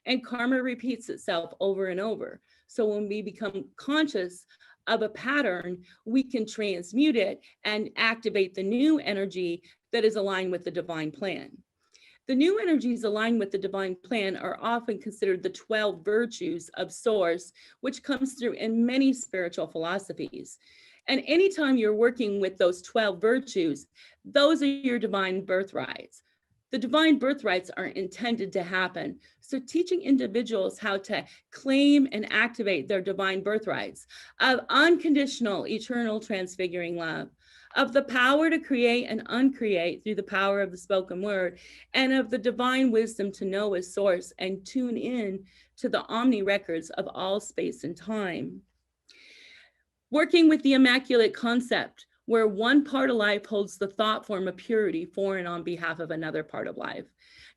E: and karma repeats itself over and over. So when we become conscious of a pattern, we can transmute it and activate the new energy that is aligned with the divine plan. The new energies aligned with the divine plan are often considered the 12 virtues of Source, which comes through in many spiritual philosophies. And anytime you're working with those 12 virtues, those are your divine birthrights. The divine birthrights are intended to happen. So teaching individuals how to claim and activate their divine birthrights of unconditional, eternal, transfiguring love, of the power to create and uncreate through the power of the spoken word, and of the divine wisdom to know as Source and tune in to the omni records of all space and time. Working with the immaculate concept, where one part of life holds the thought form of purity for and on behalf of another part of life.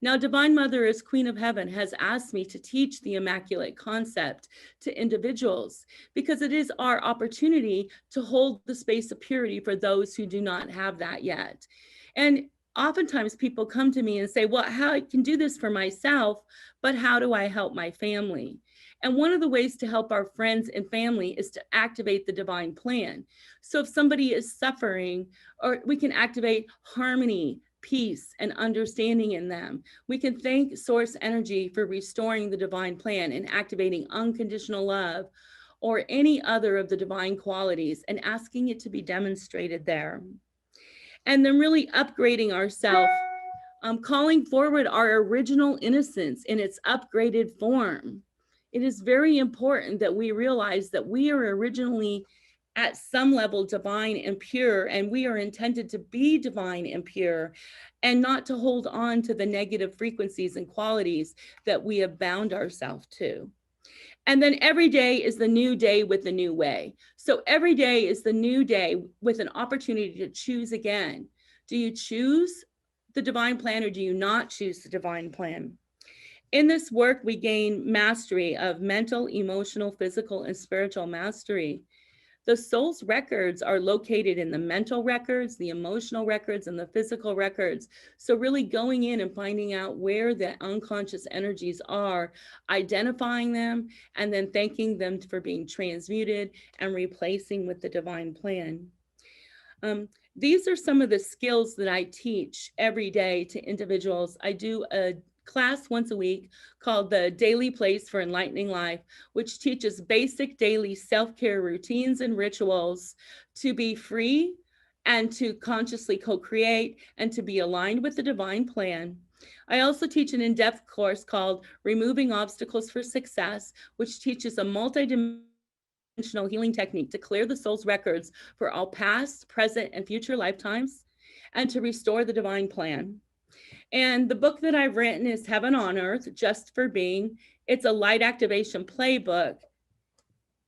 E: Now, Divine Mother, as Queen of Heaven, has asked me to teach the immaculate concept to individuals because it is our opportunity to hold the space of purity for those who do not have that yet. And oftentimes people come to me and say, well, how I can do this for myself, but how do I help my family? And one of the ways to help our friends and family is to activate the divine plan. So if somebody is suffering, or we can activate harmony, peace, and understanding in them. We can thank source energy for restoring the divine plan and activating unconditional love or any other of the divine qualities and asking it to be demonstrated there. And then really upgrading ourselves, calling forward our original innocence in its upgraded form. It is very important that we realize that we are originally at some level divine and pure, and we are intended to be divine and pure, and not to hold on to the negative frequencies and qualities that we have bound ourselves to. And then every day is the new day with the new way. So every day is the new day with an opportunity to choose again. Do you choose the divine plan or do you not choose the divine plan? In this work, we gain mastery of mental, emotional, physical, and spiritual mastery. The soul's records are located in the mental records, the emotional records, and the physical records. So really going in and finding out where the unconscious energies are, identifying them, and then thanking them for being transmuted and replacing with the divine plan. These are some of the skills that I teach every day to individuals. I do a class once a week called the Daily Place for Enlightening Life, which teaches basic daily self-care routines and rituals to be free and to consciously co-create and to be aligned with the divine plan. I also teach an in-depth course called Removing Obstacles for Success, which teaches a multi-dimensional healing technique to clear the soul's records for all past, present, and future lifetimes, and to restore the divine plan. And the book that I've written is Heaven on Earth, Just for Being. It's a light activation playbook.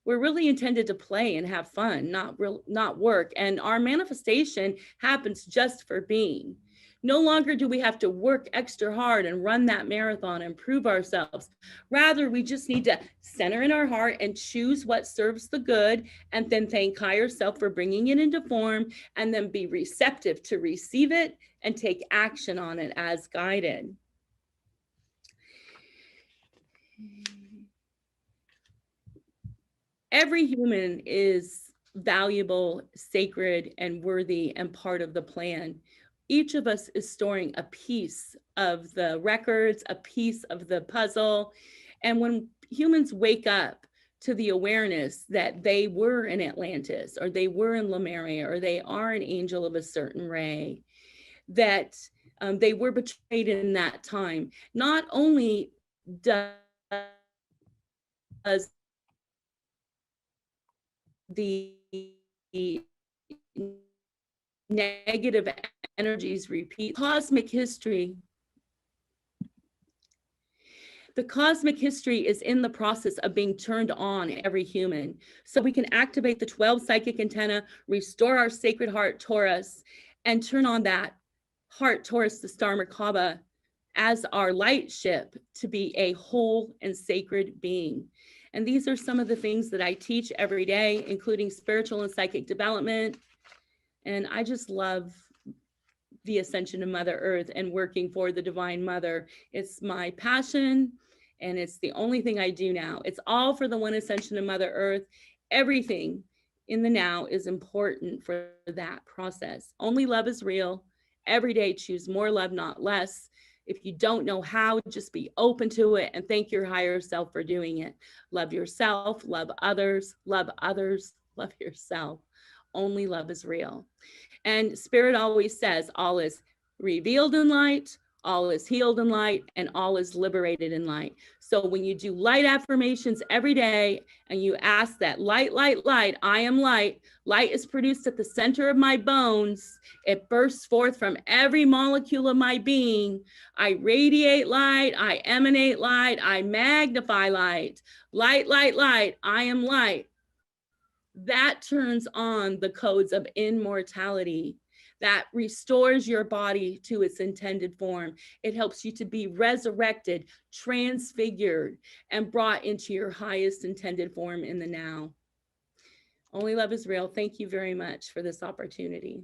E: We're really intended to play and have fun, not work. And our manifestation happens just for being. No longer do we have to work extra hard and run that marathon and prove ourselves. Rather, we just need to center in our heart and choose what serves the good, and then thank higher self for bringing it into form, and then be receptive to receive it and take action on it as guided. Every human is valuable, sacred, and worthy and part of the plan. Each of us is storing a piece of the records, a piece of the puzzle. And when humans wake up to the awareness that they were in Atlantis, or they were in Lemuria, or they are an angel of a certain ray, that they were betrayed in that time, not only does the negative energies repeat cosmic history. The cosmic history is in the process of being turned on in every human. So we can activate the 12 psychic antenna, restore our sacred heart Taurus, and turn on that heart Taurus, the star Merkaba, as our light ship to be a whole and sacred being. And these are some of the things that I teach every day, including spiritual and psychic development. And I just love the ascension of Mother Earth and working for the Divine Mother. It's my passion, and it's the only thing I do now. It's all for the one ascension of Mother Earth. Everything in the now is important for that process. Only love is real. Every day, choose more love, not less. If you don't know how, just be open to it and thank your higher self for doing it. Love yourself, love others, love yourself. Only love is real. And Spirit always says all is revealed in light, all is healed in light, and all is liberated in light. So when you do light affirmations every day and you ask that light, light, light, I am light, light is produced at the center of my bones. It bursts forth from every molecule of my being. I radiate light, I emanate light, I magnify light. Light, light, light, I am light. That turns on the codes of immortality. That restores your body to its intended form. It helps you to be resurrected, transfigured, and brought into your highest intended form in the now. Only love is real. Thank you very much for this opportunity.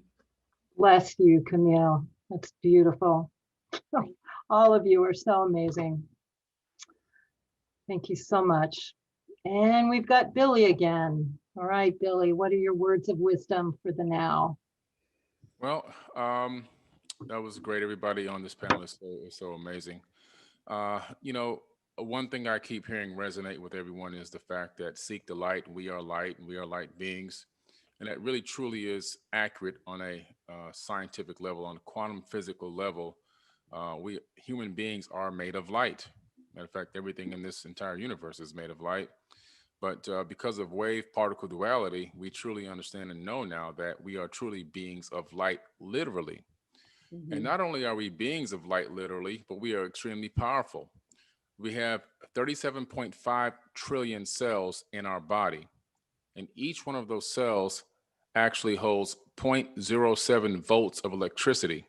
A: Bless you, Camille. That's beautiful. All of you are so amazing. Thank you so much. And we've got Billy again. All right, Billy, what are your words of wisdom for the now?
F: Well, that was great. Everybody on this panel is so amazing. You know, one thing I keep hearing resonate with everyone is the fact that seek the light, and we are light, and we are light beings. And that really truly is accurate on a scientific level, on a quantum physical level. We human beings are made of light. Matter of fact, everything in this entire universe is made of light. But because of wave particle duality, we truly understand and know now that we are truly beings of light, literally. And not only are we beings of light, literally, but we are extremely powerful. We have 37.5 trillion cells in our body, and each one of those cells actually holds 0.07 volts of electricity.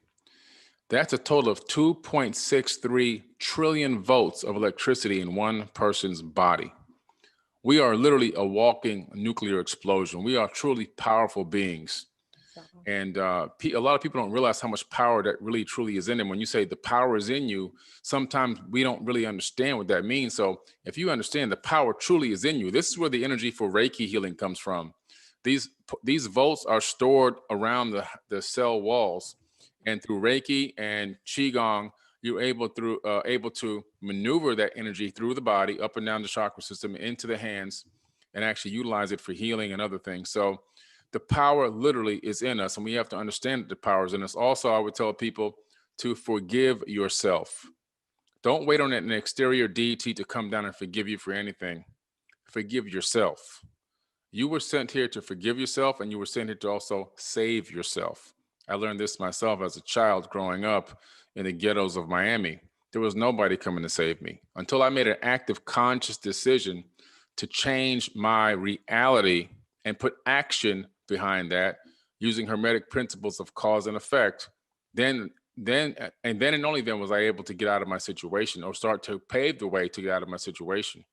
F: That's a total of 2.63 trillion volts of electricity in one person's body. We are literally a walking nuclear explosion. We are truly powerful beings. And a lot of people don't realize how much power that really truly is in them. When you say the power is in you, sometimes we don't really understand what that means. So if you understand the power truly is in you, this is where the energy for Reiki healing comes from. These volts are stored around the cell walls, and through Reiki and Qigong, you're able to maneuver that energy through the body, up and down the chakra system, into the hands, and actually utilize it for healing and other things. So the power literally is in us, and we have to understand that the power is in us. Also, I would tell people to forgive yourself. Don't wait on an exterior deity to come down and forgive you for anything. Forgive yourself. You were sent here to forgive yourself, and you were sent here to also save yourself. I learned this myself as a child growing up in the ghettos of Miami. There was nobody coming to save me until I made an active, conscious decision to change my reality and put action behind that using hermetic principles of cause and effect. Then and only then was I able to get out of my situation, or start to pave the way to get out of my situation.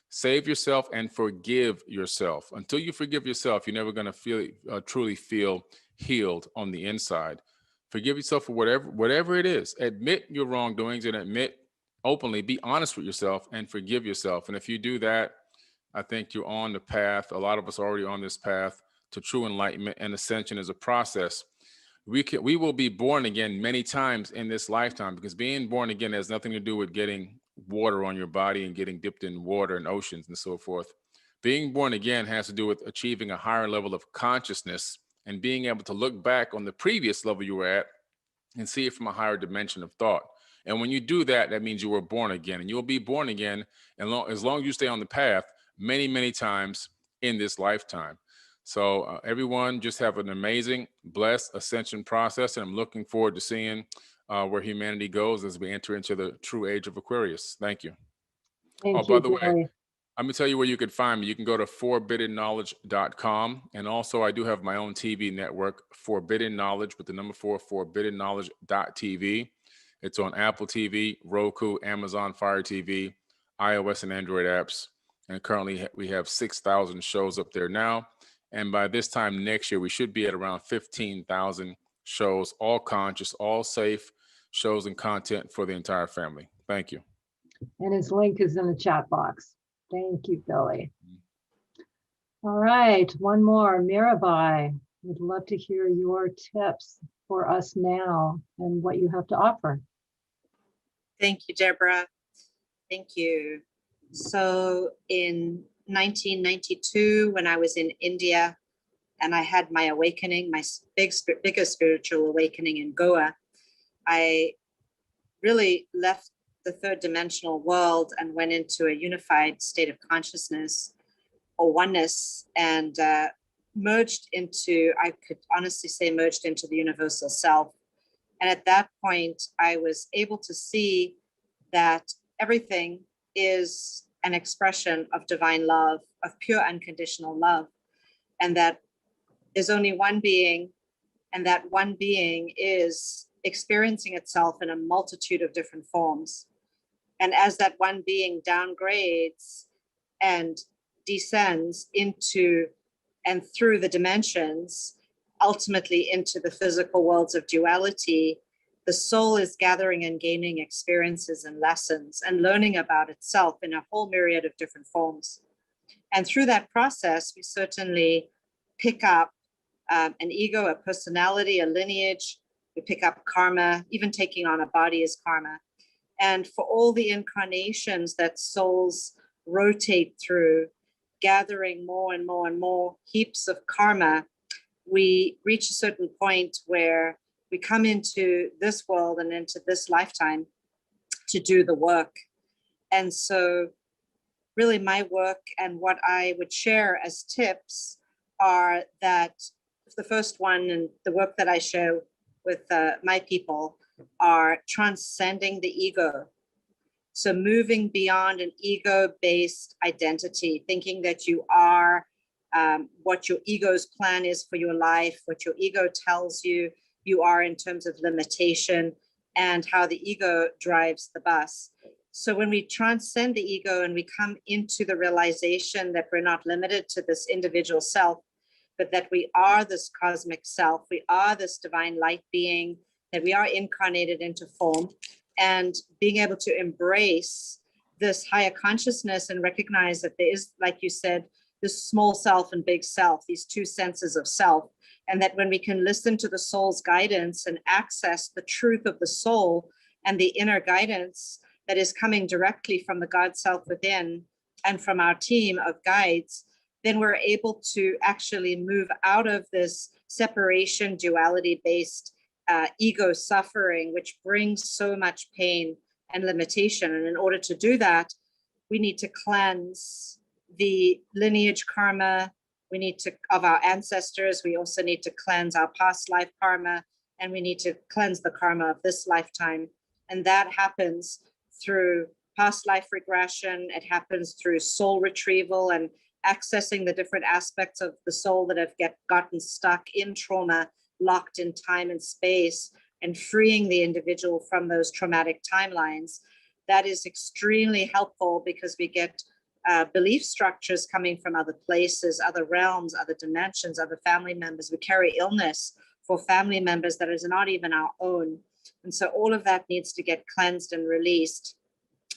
F: Save yourself and forgive yourself. Until you forgive yourself, you're never going to truly feel healed on the inside. Forgive yourself for whatever it is. Admit your wrongdoings and admit openly, be honest with yourself and forgive yourself. And if you do that, I think you're on the path. A lot of us are already on this path to true enlightenment, and ascension is a process. We will be born again many times in this lifetime, because being born again has nothing to do with getting water on your body and getting dipped in water and oceans and so forth. Being born again has to do with achieving a higher level of consciousness and being able to look back on the previous level you were at and see it from a higher dimension of thought. And when you do that, that means you were born again, and you'll be born again as long as you stay on the path many, many times in this lifetime. So everyone, just have an amazing, blessed ascension process. And I'm looking forward to seeing where humanity goes as we enter into the true age of Aquarius. Thank you.
A: Thank
F: By
A: you,
F: the way,
A: Billy.
F: let me tell you where you can find me. You can go to forbiddenknowledge.com. And also, I do have my own TV network, Forbidden Knowledge, with the number 4, forbiddenknowledge.tv. It's on Apple TV, Roku, Amazon Fire TV, iOS and Android apps. And currently, we have 6,000 shows up there now. And by this time next year, we should be at around 15,000 shows, all conscious, all safe shows and content for the entire family. Thank you.
A: And his link is in the chat box. Thank you, Billy. All right, one more. Mirabai, would love to hear your tips for us now and what you have to offer.
G: Thank you, Deborah. Thank you. So in 1992, when I was in India and I had my awakening, my bigger spiritual awakening in Goa, I really left the third dimensional world and went into a unified state of consciousness or oneness, and merged into, I could honestly say, merged into the universal self. And at that point, I was able to see that everything is an expression of divine love, of pure unconditional love, and that there's only one being, and that one being is experiencing itself in a multitude of different forms. And as that one being downgrades and descends into and through the dimensions, ultimately into the physical worlds of duality, the soul is gathering and gaining experiences and lessons and learning about itself in a whole myriad of different forms. And through that process, we certainly pick up an ego, a personality, a lineage. We pick up karma, even taking on a body is karma. And for all the incarnations that souls rotate through, gathering more and more and more heaps of karma, we reach a certain point where we come into this world and into this lifetime to do the work. And so really my work and what I would share as tips are that the first one, and the work that I share with my people, are transcending the ego. So moving beyond an ego-based identity, thinking that you are what your ego's plan is for your life, what your ego tells you you are in terms of limitation, and how the ego drives the bus. So when we transcend the ego and we come into the realization that we're not limited to this individual self, but that we are this cosmic self, we are this divine light being, that we are incarnated into form, and being able to embrace this higher consciousness and recognize that there is, like you said, this small self and big self, these two senses of self, and that when we can listen to the soul's guidance and access the truth of the soul and the inner guidance that is coming directly from the God self within and from our team of guides, then we're able to actually move out of this separation, duality-based ego suffering, which brings so much pain and limitation. And in order to do that, we need to cleanse the lineage karma, we need to, of our ancestors, we also need to cleanse our past life karma, and we need to cleanse the karma of this lifetime. And that happens through past life regression, it happens through soul retrieval and accessing the different aspects of the soul that have gotten stuck in trauma, locked in time and space, and freeing the individual from those traumatic timelines. That is extremely helpful because we get belief structures coming from other places, other realms, other dimensions, other family members. We carry illness for family members that is not even our own. And so all of that needs to get cleansed and released,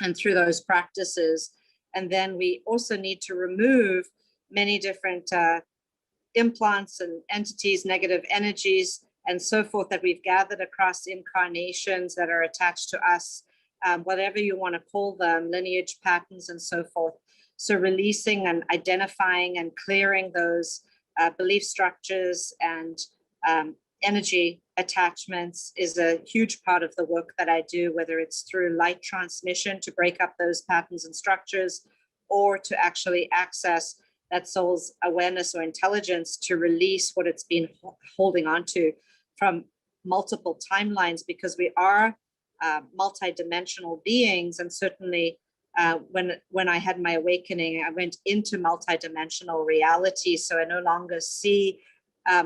G: and through those practices. And then we also need to remove many different implants and entities, negative energies, and so forth that we've gathered across incarnations that are attached to us, whatever you want to call them, lineage patterns and so forth. So releasing and identifying and clearing those belief structures and energy attachments is a huge part of the work that I do, whether it's through light transmission to break up those patterns and structures, or to actually access that soul's awareness or intelligence to release what it's been holding on to from multiple timelines, because we are multidimensional beings. And certainly when I had my awakening, I went into multidimensional reality. So I no longer see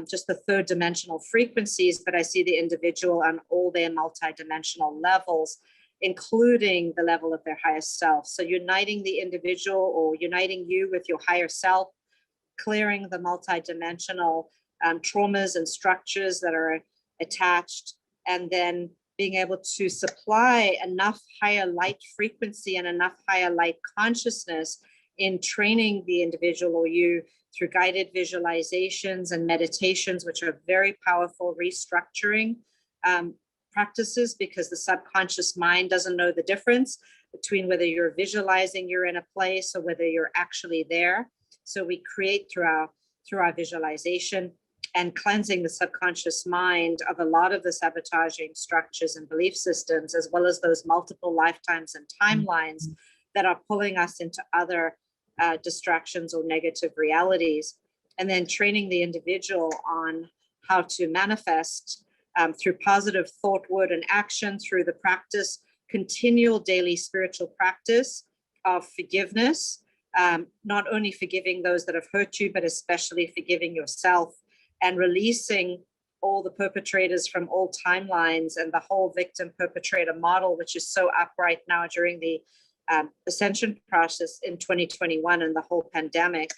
G: just the third dimensional frequencies, but I see the individual on all their multidimensional levels, including the level of their highest self. So uniting the individual or uniting you with your higher self, clearing the multidimensional traumas and structures that are attached, and then being able to supply enough higher light frequency and enough higher light consciousness in training the individual or you through guided visualizations and meditations, which are very powerful restructuring practices, because the subconscious mind doesn't know the difference between whether you're visualizing you're in a place or whether you're actually there. So we create through our visualization and cleansing the subconscious mind of a lot of the sabotaging structures and belief systems, as well as those multiple lifetimes and timelines that are pulling us into other distractions or negative realities. And then training the individual on how to manifest through positive thought, word, and action, through the practice, continual daily spiritual practice of forgiveness, not only forgiving those that have hurt you, but especially forgiving yourself, and releasing all the perpetrators from all timelines and the whole victim perpetrator model, which is so up right now during the Ascension process in 2021 and the whole pandemic,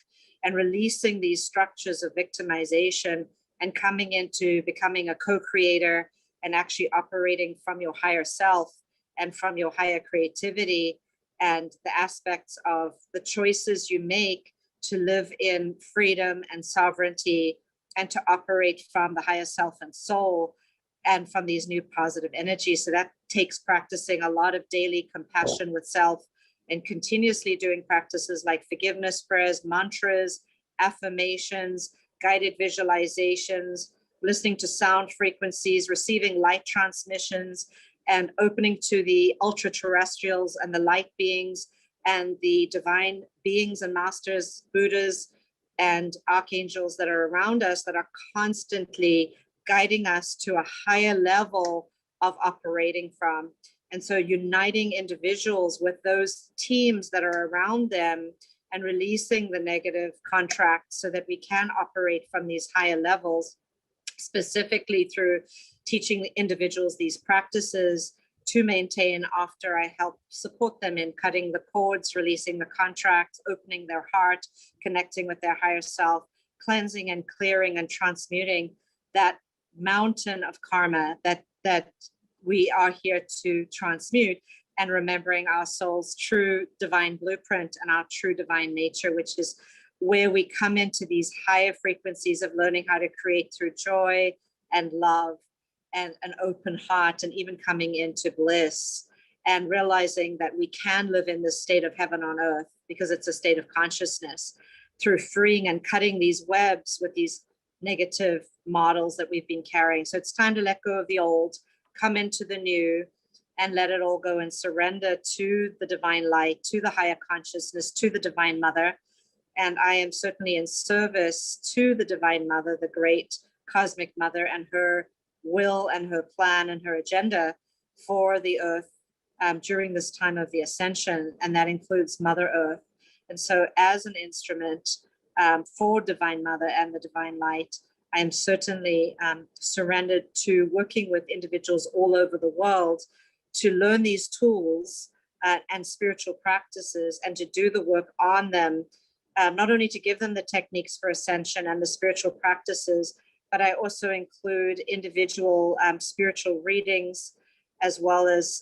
G: and releasing these structures of victimization and coming into becoming a co-creator and actually operating from your higher self and from your higher creativity, and the aspects of the choices you make to live in freedom and sovereignty and to operate from the higher self and soul and from these new positive energies. So that takes practicing a lot of daily compassion with self and continuously doing practices like forgiveness prayers, mantras, affirmations, guided visualizations, listening to sound frequencies, receiving light transmissions, and opening to the ultra terrestrials and the light beings and the divine beings and masters, Buddhas and archangels that are around us that are constantly guiding us to a higher level of operating from. And so uniting individuals with those teams that are around them and releasing the negative contracts so that we can operate from these higher levels, specifically through teaching individuals these practices to maintain after I help support them in cutting the cords, releasing the contracts, opening their heart, connecting with their higher self, cleansing and clearing and transmuting that mountain of karma that we are here to transmute, and remembering our soul's true divine blueprint and our true divine nature, which is where we come into these higher frequencies of learning how to create through joy and love and an open heart, and even coming into bliss and realizing that we can live in this state of heaven on earth because it's a state of consciousness, through freeing and cutting these webs with these negative models that we've been carrying. So it's time to let go of the old, come into the new, and let it all go and surrender to the divine light, to the higher consciousness, to the divine mother. And I am certainly in service to the divine mother, the great cosmic mother, and her will and her plan and her agenda for the earth during this time of the ascension. And that includes Mother Earth. And so as an instrument for divine mother and the divine light, I am certainly surrendered to working with individuals all over the world to learn these tools and spiritual practices, and to do the work on them, not only to give them the techniques for ascension and the spiritual practices, but I also include individual spiritual readings, as well as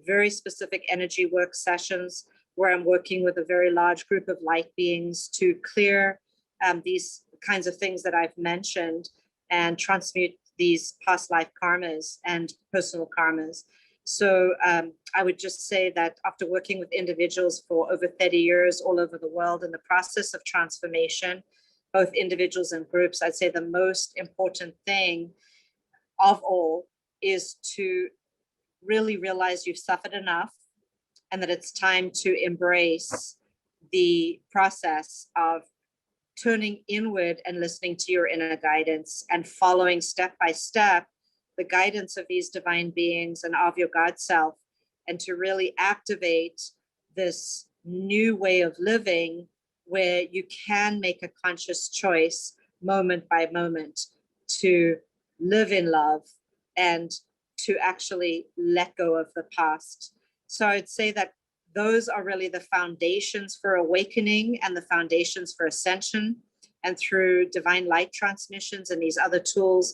G: very specific energy work sessions where I'm working with a very large group of light beings to clear these kinds of things that I've mentioned and transmute these past life karmas and personal karmas. So I would just say that after working with individuals for over 30 years all over the world in the process of transformation, both individuals and groups, I'd say the most important thing of all is to really realize you've suffered enough and that it's time to embrace the process of turning inward and listening to your inner guidance and following step by step the guidance of these divine beings and of your God self, and to really activate this new way of living where you can make a conscious choice moment by moment to live in love and to actually let go of the past. So I'd say that those are really the foundations for awakening and the foundations for ascension. And through divine light transmissions and these other tools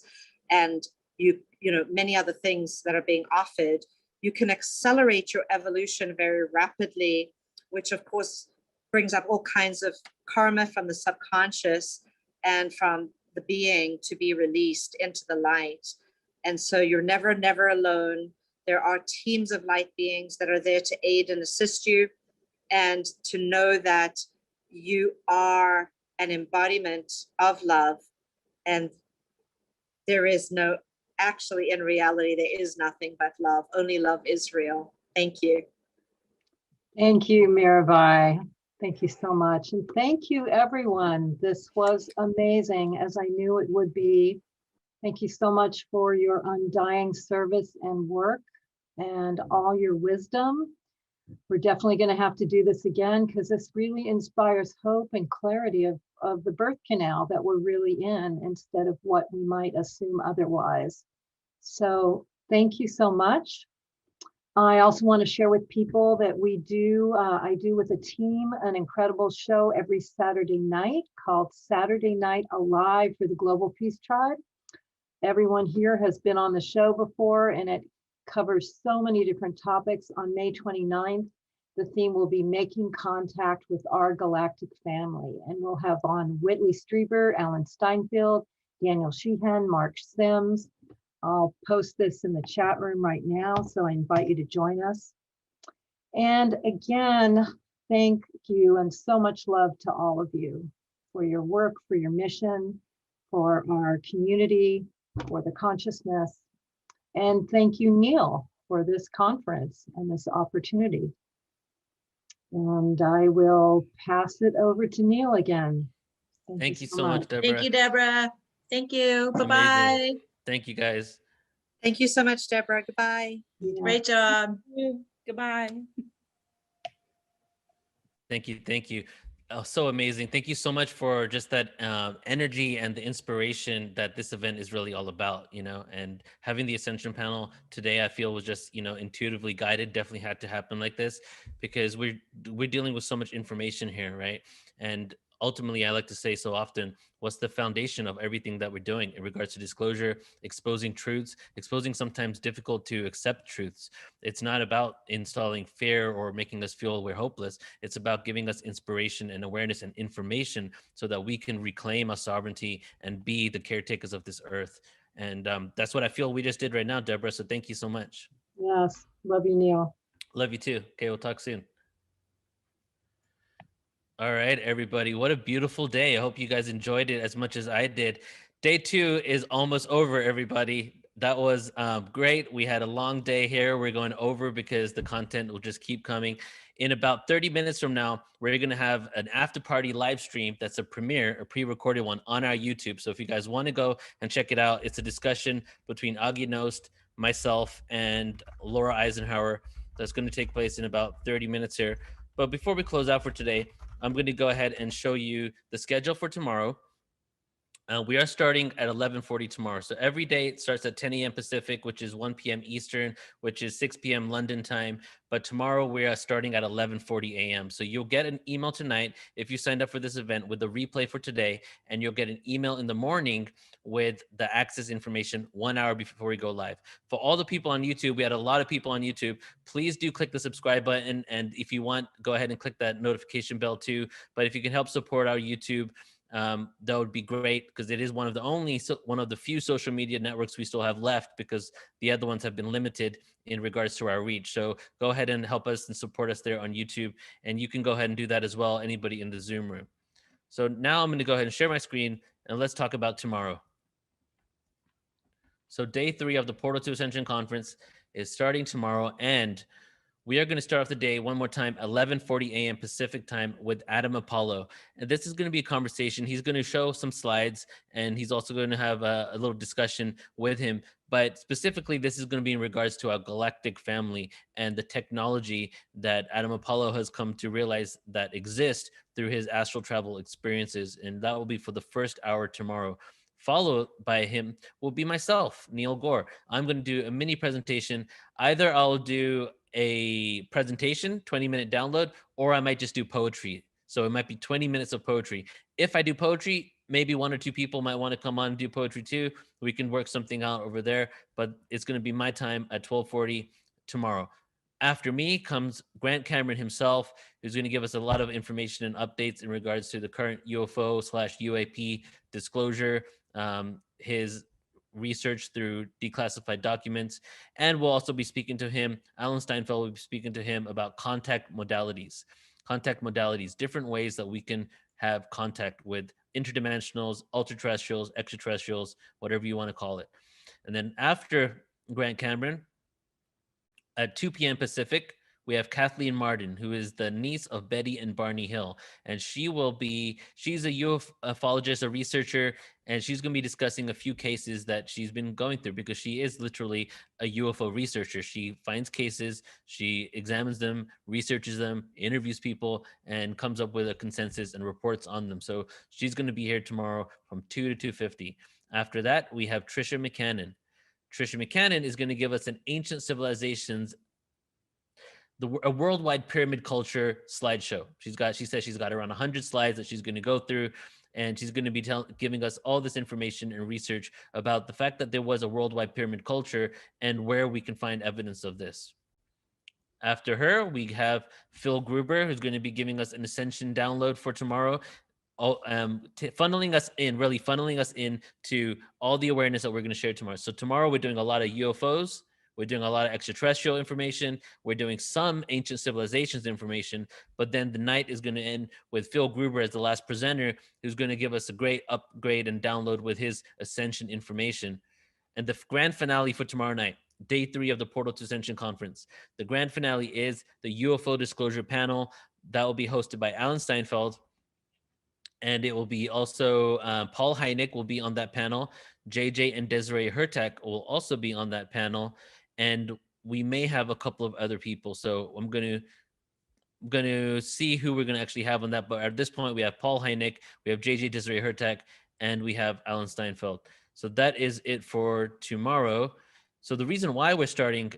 G: and you know many other things that are being offered, you can accelerate your evolution very rapidly, which of course brings up all kinds of karma from the subconscious and from the being to be released into the light. And so you're never alone. There are teams of light beings that are there to aid and assist you, and to know that you are an embodiment of love, and there is no, actually in reality, there is nothing but love. Only love is real. Thank you.
A: Thank you, Mirabai. Thank you so much. And thank you, everyone. This was amazing, as I knew it would be. Thank you so much for your undying service and work and all your wisdom. We're definitely going to have to do this again, because this really inspires hope and clarity of the birth canal that we're really in, instead of what we might assume otherwise. So thank you so much. I also want to share with people that I do with a team an incredible show every Saturday night called Saturday Night Alive for the Global Peace Tribe. Everyone here has been on the show before, and it covers so many different topics. On May 29th, The theme will be making contact with our galactic family. And we'll have on Whitley Strieber, Alan Steinfeld, Daniel Sheehan, Mark Sims. I'll post this in the chat room right now, so I invite you to join us. And again, thank you and so much love to all of you for your work, for your mission, for our community, for the consciousness. And thank you, Neil, for this conference and this opportunity. And I will pass it over to Neil again.
H: Thank you so much, Deborah.
B: Thank you, Deborah. Thank you.
H: Amazing.
B: Bye-bye.
H: Thank you, guys.
G: Thank you so much, Deborah. Goodbye.
A: Yeah.
B: Great job.
E: Goodbye.
H: Thank you. Thank you. Oh, so amazing. Thank you so much for just that energy and the inspiration that this event is really all about, and having the Ascension panel today, I feel was just, intuitively guided, definitely had to happen like this because we're dealing with so much information here, right? And ultimately, I like to say so often, what's the foundation of everything that we're doing in regards to disclosure, exposing truths, exposing sometimes difficult to accept truths. It's not about installing fear or making us feel we're hopeless. It's about giving us inspiration and awareness and information so that we can reclaim our sovereignty and be the caretakers of this earth. And that's what I feel we just did right now, Deborah. So thank you so much.
A: Yes, love you, Neil.
H: Love you too. Okay, we'll talk soon. All right, everybody. What a beautiful day. I hope you guys enjoyed it as much as I did. Day 2 is almost over, everybody. That was great. We had a long day here. We're going over because the content will just keep coming. In about 30 minutes from now, we're going to have an after party live stream that's a premiere, a pre-recorded one on our YouTube. So if you guys want to go and check it out, it's a discussion between Agi Nost, myself, and Laura Eisenhower. That's going to take place in about 30 minutes here. But before we close out for today, I'm going to go ahead and show you the schedule for tomorrow. We are starting at 11:40 tomorrow. So every day it starts at 10 a.m. Pacific, which is 1 p.m. Eastern, which is 6 p.m. London time. But tomorrow we are starting at 11:40 a.m. So you'll get an email tonight if you signed up for this event with the replay for today, and you'll get an email in the morning with the access information 1 hour before we go live. For all the people on YouTube, we had a lot of people on YouTube. Please do click the subscribe button. And if you want, go ahead and click that notification bell too. But if you can help support our YouTube, that would be great because it is one of the few social media networks we still have left because the other ones have been limited in regards to our reach. So go ahead and help us and support us there on YouTube. And you can go ahead and do that as well, anybody in the Zoom room. So now I'm going to go ahead and share my screen and let's talk about tomorrow. So day 3 of the Portal to Ascension Conference is starting tomorrow, and we are going to start off the day one more time, 11:40 a.m. Pacific time with Adam Apollo. And this is going to be a conversation. He's going to show some slides, and he's also going to have a little discussion with him. But specifically, this is going to be in regards to our galactic family and the technology that Adam Apollo has come to realize that exists through his astral travel experiences. And that will be for the first hour tomorrow. Followed by him will be myself, Neil Gore. I'm going to do a mini presentation. Either I'll do a presentation, 20-minute download, or I might just do poetry. So it might be 20 minutes of poetry. If I do poetry, maybe 1 or 2 people might want to come on and do poetry too. We can work something out over there, but it's going to be my time at 12:40 tomorrow. After me comes Grant Cameron himself, who's going to give us a lot of information and updates in regards to the current UFO/UAP disclosure, his research through declassified documents, and we'll also be speaking to him. Alan Steinfeld will be speaking to him about contact modalities, different ways that we can have contact with interdimensionals, ultra-terrestrials, extraterrestrials, whatever you want to call it. And then after Grant Cameron, at 2 p.m. Pacific, we have Kathleen Martin, who is the niece of Betty and Barney Hill. And she's a ufologist, a researcher, and she's going to be discussing a few cases that she's been going through because she is literally a UFO researcher. She finds cases, she examines them, researches them, interviews people, and comes up with a consensus and reports on them. So she's going to be here tomorrow from 2 to 2:50. After that, we have Trisha McCannon. Trisha McCannon is going to give us an ancient civilizations, a worldwide pyramid culture slideshow. She says she's got around 100 slides that she's going to go through, and she's going to be giving us all this information and research about the fact that there was a worldwide pyramid culture and where we can find evidence of this. After her, we have Phil Gruber, who's going to be giving us an Ascension download for tomorrow, funneling us in to all the awareness that we're going to share tomorrow. So tomorrow we're doing a lot of UFOs. We're doing a lot of extraterrestrial information. We're doing some ancient civilizations information, but then the night is going to end with Phil Gruber as the last presenter, who's going to give us a great upgrade and download with his Ascension information. And the grand finale for tomorrow night, day 3 of the Portal to Ascension Conference. The grand finale is the UFO disclosure panel that will be hosted by Alan Steinfeld. And it will be also Paul Hynek will be on that panel. JJ and Desiree Hurtak will also be on that panel. And we may have a couple of other people. So I'm going to see who we're going to actually have on that. But at this point, we have Paul Hynek, we have JJ Desiree Hurtak, and we have Alan Steinfeld. So that is it for tomorrow. So the reason why we're starting,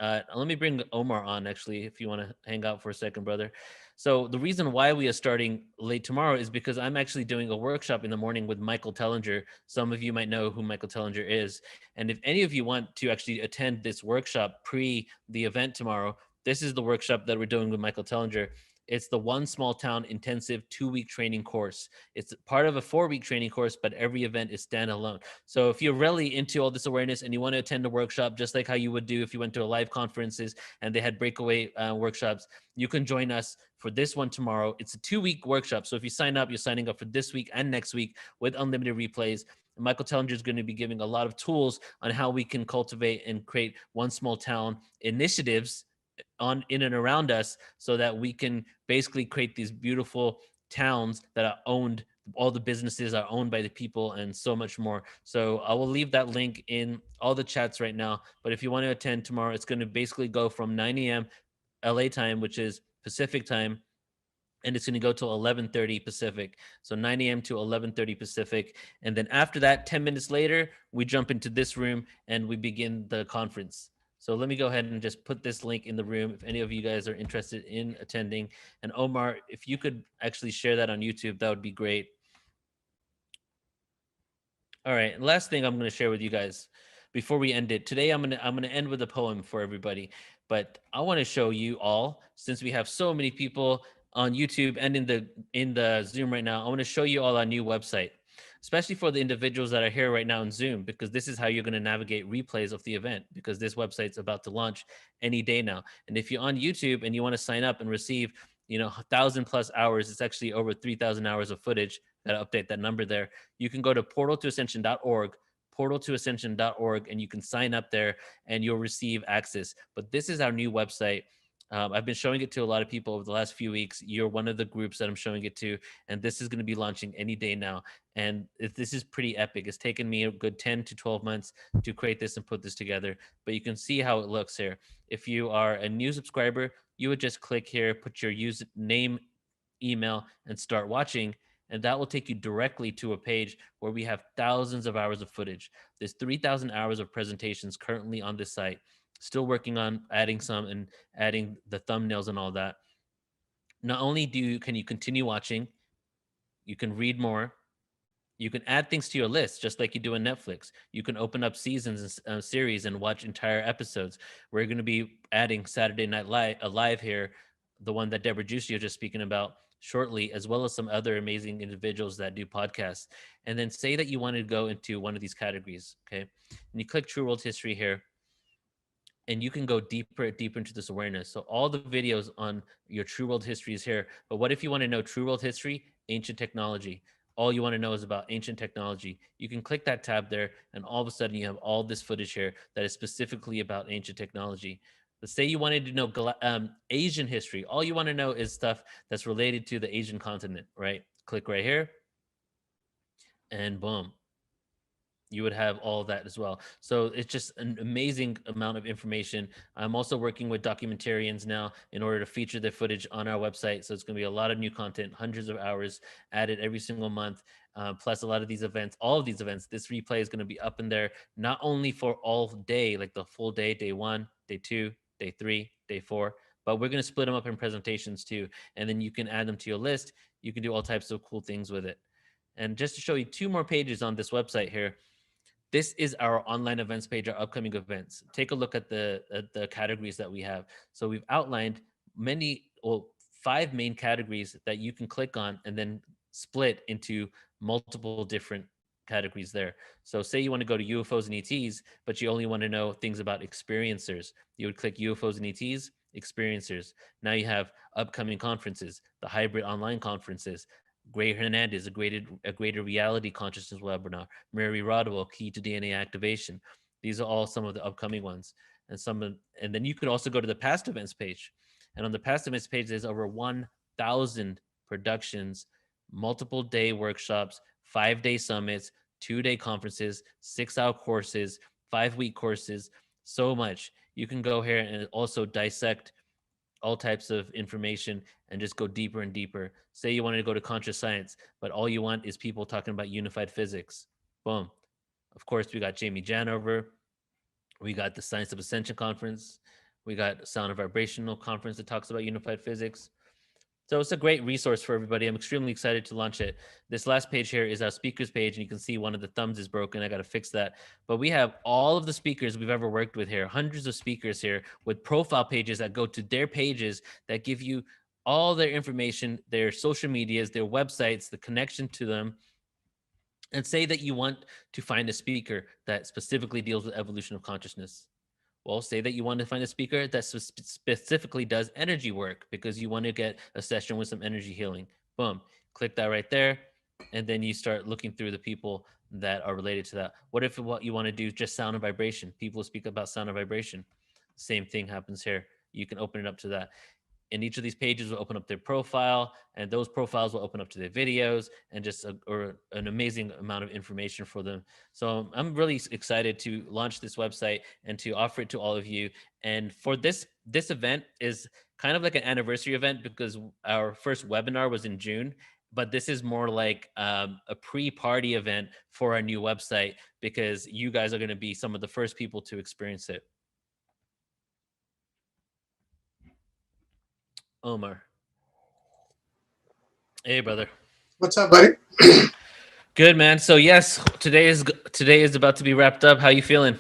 H: let me bring Omar on, actually, if you want to hang out for a second, brother. So the reason why we are starting late tomorrow is because I'm actually doing a workshop in the morning with Michael Tellinger. Some of you might know who Michael Tellinger is. And if any of you want to actually attend this workshop pre the event tomorrow, this is the workshop that we're doing with Michael Tellinger. It's the One Small Town Intensive 2-week training course. It's part of a 4-week training course, but every event is standalone. So if you're really into all this awareness and you want to attend a workshop, just like how you would do if you went to a live conferences and they had breakaway workshops, you can join us for this one tomorrow. It's a 2-week workshop. So if you sign up, you're signing up for this week and next week with unlimited replays. Michael Tellinger is going to be giving a lot of tools on how we can cultivate and create one small town initiatives in and around us, so that we can basically create these beautiful towns that are owned, all the businesses are owned by the people, and so much more. So I will leave that link in all the chats right now. But if you want to attend tomorrow, it's going to basically go from 9 a.m. LA time, which is Pacific time, and it's going to go till 11:30 Pacific. So 9 a.m. to 11:30 Pacific. And then after that, 10 minutes later, we jump into this room and we begin the conference. So let me go ahead and just put this link in the room if any of you guys are interested in attending. And Omar, if you could actually share that on YouTube, that would be great. All right, last thing I'm going to share with you guys before we end it. Today I'm going to end with a poem for everybody, but I want to show you all, since we have so many people on YouTube and in the Zoom right now, I want to show you all our new website, especially for the individuals that are here right now in Zoom, because this is how you're going to navigate replays of the event, because this website's about to launch any day now. And if you're on YouTube and you want to sign up and receive, 1,000+ hours, it's actually over 3,000 hours of footage. Got to update that number there. You can go to portaltoascension.org, and you can sign up there and you'll receive access. But this is our new website. I've been showing it to a lot of people over the last few weeks. You're one of the groups that I'm showing it to, and this is going to be launching any day now. And this is pretty epic. It's taken me a good 10 to 12 months to create this and put this together, but you can see how it looks here. If you are a new subscriber, you would just click here, put your username, email, and start watching. And that will take you directly to a page where we have thousands of hours of footage. There's 3,000 hours of presentations currently on this site. Still working on adding some and adding the thumbnails and all that. Not only can you continue watching, you can read more. You can add things to your list, just like you do on Netflix. You can open up seasons and series and watch entire episodes. We're going to be adding Saturday Night Live here, the one that Deborah Juicy was just speaking about shortly, as well as some other amazing individuals that do podcasts. And then say that you want to go into one of these categories, okay? And you click True World History here, and you can go deeper into this awareness. So all the videos on your True World History is here. But what if you want to know True World History, ancient technology? All you want to know is about ancient technology. You can click that tab there, and all of a sudden you have all this footage here that is specifically about ancient technology. Let's say you wanted to know Asian history. All you want to know is stuff that's related to the Asian continent, right? Click right here, and boom. You would have all of that as well. So it's just an amazing amount of information. I'm also working with documentarians now in order to feature their footage on our website. So it's going to be a lot of new content, hundreds of hours added every single month, plus a lot of these events, all of these events. This replay is going to be up in there, not only for all day, like the full day, day 1, day 2, day 3, day 4, but we're going to split them up in presentations too. And then you can add them to your list. You can do all types of cool things with it. And just to show you 2 more pages on this website here, This is our online events page, our upcoming events. Take a look at the categories that we have. So we've outlined five main categories that you can click on and then split into multiple different categories there. So say you want to go to UFOs and ETs, but you only want to know things about experiencers. You would click UFOs and ETs, experiencers. Now you have upcoming conferences, the hybrid online conferences, Gray Hernandez, a greater reality consciousness webinar, Mary Rodwell, key to DNA activation. These are all some of the upcoming ones. And then you could also go to the past events page. And on the past events page, there's over 1,000 productions, multiple day workshops, 5-day summits, 2-day conferences, 6-hour courses, 5-week courses, so much. You can go here and also dissect all types of information and just go deeper and deeper. Say you wanted to go to conscious science, but all you want is people talking about unified physics. Boom. Of course, we got Jamie Janover. We got the Science of Ascension Conference. We got Sound of Vibrational Conference that talks about unified physics. So it's a great resource for everybody. I'm extremely excited to launch it. This last page here is our speakers page, and you can see one of the thumbs is broken. I got to fix that. But we have all of the speakers we've ever worked with here, hundreds of speakers here with profile pages that go to their pages that give you all their information, their social medias, their websites, the connection to them. And say that you want to find a speaker that specifically deals with evolution of consciousness. Well, say that you want to find a speaker that specifically does energy work because you want to get a session with some energy healing. Boom, click that right there. And then you start looking through the people that are related to that. What if what you want to do is just sound and vibration? People speak about sound and vibration. Same thing happens here. You can open it up to that. And each of these pages will open up their profile, and those profiles will open up to their videos and just an amazing amount of information for them. So I'm really excited to launch this website and to offer it to all of you. And for this event is kind of like an anniversary event because our first webinar was in June, but this is more like a pre-party event for our new website because you guys are going to be some of the first people to experience it. Omar. Hey, brother.
I: What's up, buddy?
H: Good, man. So yes, today is about to be wrapped up. How you feeling?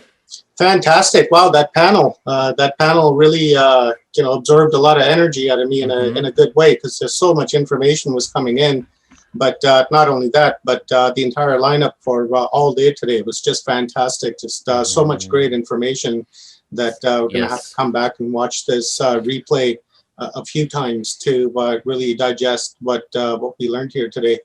I: Fantastic! Wow, that panel really absorbed a lot of energy out of me in a good way because there's so much information was coming in. But not only that, but the entire lineup for all day today was just fantastic. Just so much great information that we're gonna have to come back and watch this replay a few times to really digest what we learned here today.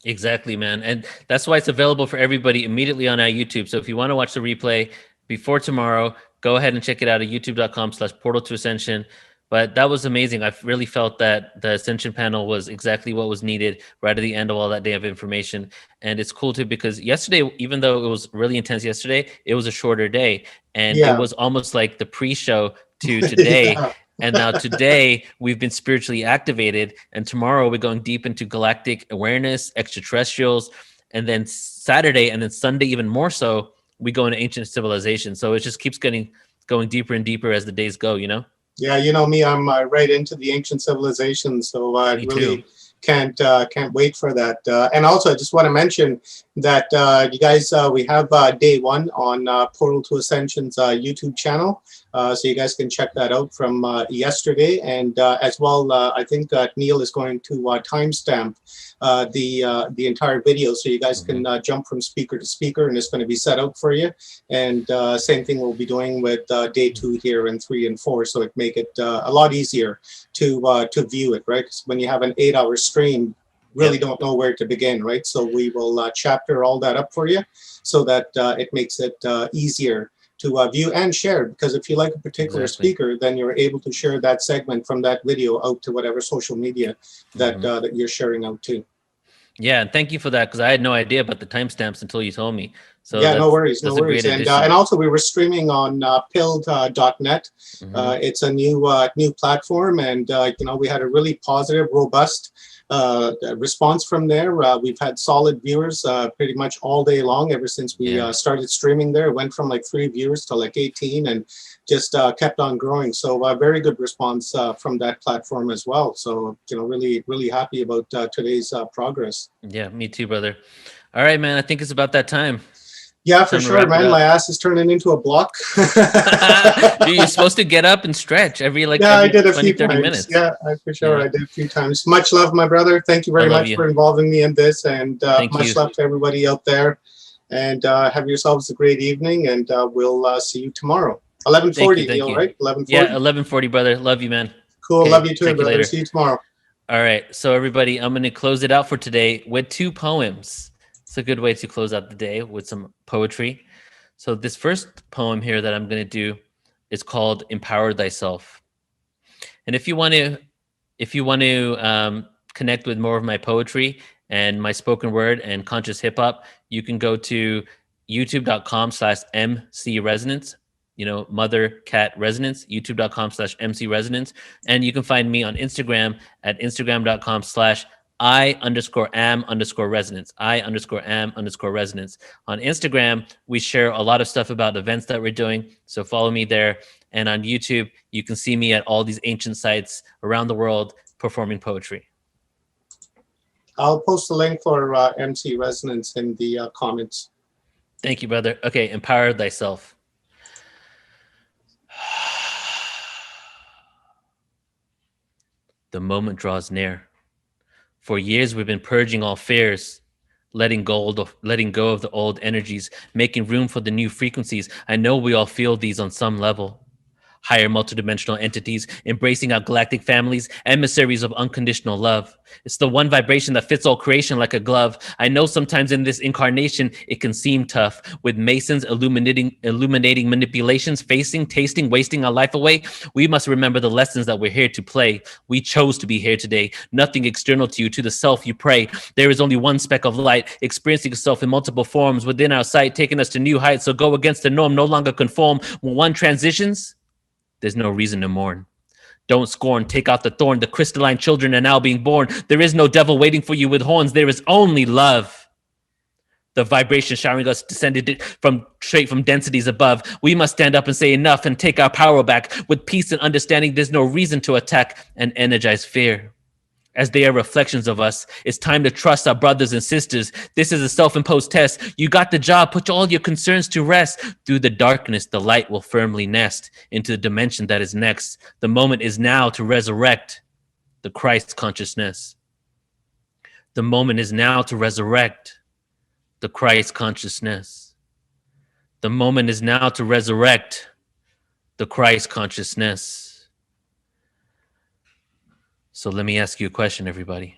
H: Exactly, man. And that's why it's available for everybody immediately on our YouTube. So if you want to watch the replay before tomorrow, go ahead and check it out at youtube.com/portal2ascension. But that was amazing. I really felt that the Ascension panel was exactly what was needed right at the end of all that day of information. And it's cool too, because yesterday, even though it was really intense yesterday, it was a shorter day. And it was almost like the pre-show to today. And now today we've been spiritually activated, and tomorrow we're going deep into galactic awareness, extraterrestrials, and then Saturday and then Sunday even more so, we go into ancient civilization. So it just keeps going deeper and deeper as the days go, you know?
I: Yeah, you know me, I'm right into the ancient civilization, so I really can't wait for that. And also, I just want to mention that you guys, we have day one on Portal to Ascension's YouTube channel. So you guys can check that out from yesterday. And as well, I think Neil is going to timestamp the entire video. So you guys can jump from speaker to speaker, and it's going to be set up for you. And same thing we'll be doing with day 2 here and 3 and 4. So it make it a lot easier to view it, right? 'Cause when you have an 8-hour stream, really don't know where to begin, right? So we will chapter all that up for you so that it makes it easier to view and share, because if you like a particular speaker, then you're able to share that segment from that video out to whatever social media that that you're sharing out to.
H: Yeah, and thank you for that, because I had no idea about the timestamps until you told me. So
I: yeah, no worries, no worries. And also we were streaming on pilled.net. It's a new platform, and we had a really positive, robust response from there. We've had solid viewers pretty much all day long ever since we started streaming there. It went from like 3 viewers to like 18 and just kept on growing. So very good response from that platform as well. So, really happy about today's progress.
H: Yeah, me too, brother. All right, man. I think it's about that time.
I: Yeah, for
H: Time to
I: sure,
H: wrap it
I: man.
H: up.
I: My ass is turning into a block.
H: Dude, you're supposed to get up and stretch every
I: Yeah, I
H: every
I: did a
H: 20,
I: few
H: 30
I: times.
H: minutes.
I: Yeah, for sure.
H: Yeah.
I: I did a few times. Much love, my brother. Thank you very
H: love
I: much
H: you.
I: for involving me in this, and
H: Thank
I: much
H: you.
I: love to everybody out there. And have yourselves a great evening, and we'll see you tomorrow. 11:40,
H: Thank
I: all
H: you.
I: right? 11:40.
H: Yeah, 11:40, brother. Love you, man.
I: Cool.
H: Okay,
I: Love you too,
H: check you
I: brother.
H: later.
I: See you tomorrow.
H: All right. So everybody, I'm going to close it out for today with 2 poems. It's a good way to close out the day with some poetry. So this first poem here that I'm going to do is called Empower Thyself. And if you want to connect with more of my poetry and my spoken word and conscious hip hop, you can go to youtube.com/MC Resonance, mother cat resonance, youtube.com/MC Resonance. And you can find me on Instagram at instagram.com/I_am_resonance, I_am_resonance. On Instagram, we share a lot of stuff about events that we're doing. So follow me there. And on YouTube, you can see me at all these ancient sites around the world performing poetry.
I: I'll post a link for MC Resonance in the comments.
H: Thank you, brother. Okay, empower thyself. The moment draws near. For years, we've been purging all fears, letting go of the old energies, making room for the new frequencies. I know we all feel these on some level. Higher multidimensional entities, embracing our galactic families, emissaries of unconditional love. It's the one vibration that fits all creation like a glove. I know sometimes in this incarnation, it can seem tough, with Masons illuminating manipulations, facing, tasting, wasting our life away. We must remember the lessons that we're here to play. We chose to be here today. Nothing external to you, to the self you pray. There is only one speck of light, experiencing itself in multiple forms within our sight, taking us to new heights. So go against the norm, no longer conform. When one transitions, there's no reason to mourn. Don't scorn, take out the thorn. The crystalline children are now being born. There is no devil waiting for you with horns. There is only love. The vibration showering us descended straight from densities above. We must stand up and say enough and take our power back. With peace and understanding, there's no reason to attack and energize fear. As they are reflections of us, it's time to trust our brothers and sisters. This is a self-imposed test. You got the job. Put all your concerns to rest. Through the darkness, the light will firmly nest into the dimension that is next. The moment is now to resurrect the Christ consciousness. The moment is now to resurrect the Christ consciousness. The moment is now to resurrect the Christ consciousness. So let me ask you a question, everybody.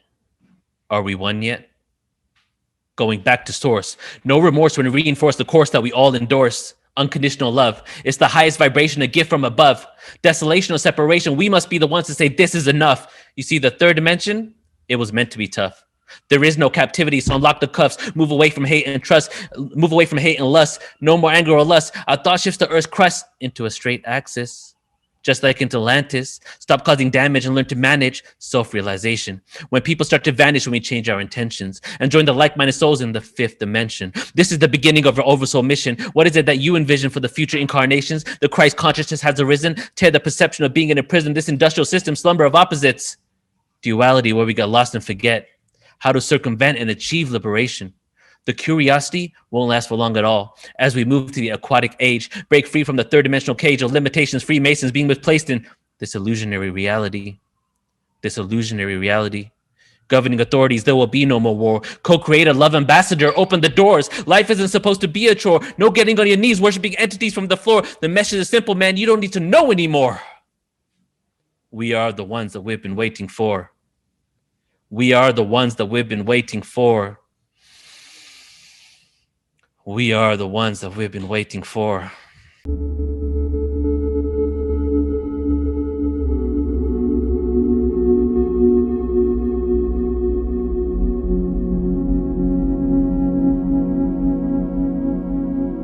H: Are we one yet? Going back to source. No remorse when we reinforce the course that we all endorse. Unconditional love. It's the highest vibration, a gift from above. Desolation or separation, we must be the ones to say this is enough. You see, the third dimension, it was meant to be tough. There is no captivity, so unlock the cuffs. Move away from hate and trust. Move away from hate and lust. No more anger or lust. Our thought shifts the Earth's crust into a straight axis. Just like in Atlantis, stop causing damage and learn to manage self-realization. When people start to vanish when we change our intentions and join the like-minded souls in the 5th dimension. This is the beginning of our oversoul mission. What is it that you envision for the future incarnations? The Christ consciousness has arisen. Tear the perception of being in a prison, this industrial system, slumber of opposites. Duality where we got lost and forget how to circumvent and achieve liberation. The curiosity won't last for long at all. As we move to the aquatic age, break free from the third dimensional cage of limitations, Freemasons being misplaced in this illusionary reality. This illusionary reality. Governing authorities, there will be no more war. Co-create a love ambassador, open the doors. Life isn't supposed to be a chore. No getting on your knees, worshiping entities from the floor. The message is simple, man. You don't need to know anymore. We are the ones that we've been waiting for. We are the ones that we've been waiting for. We are the ones that we've been waiting for.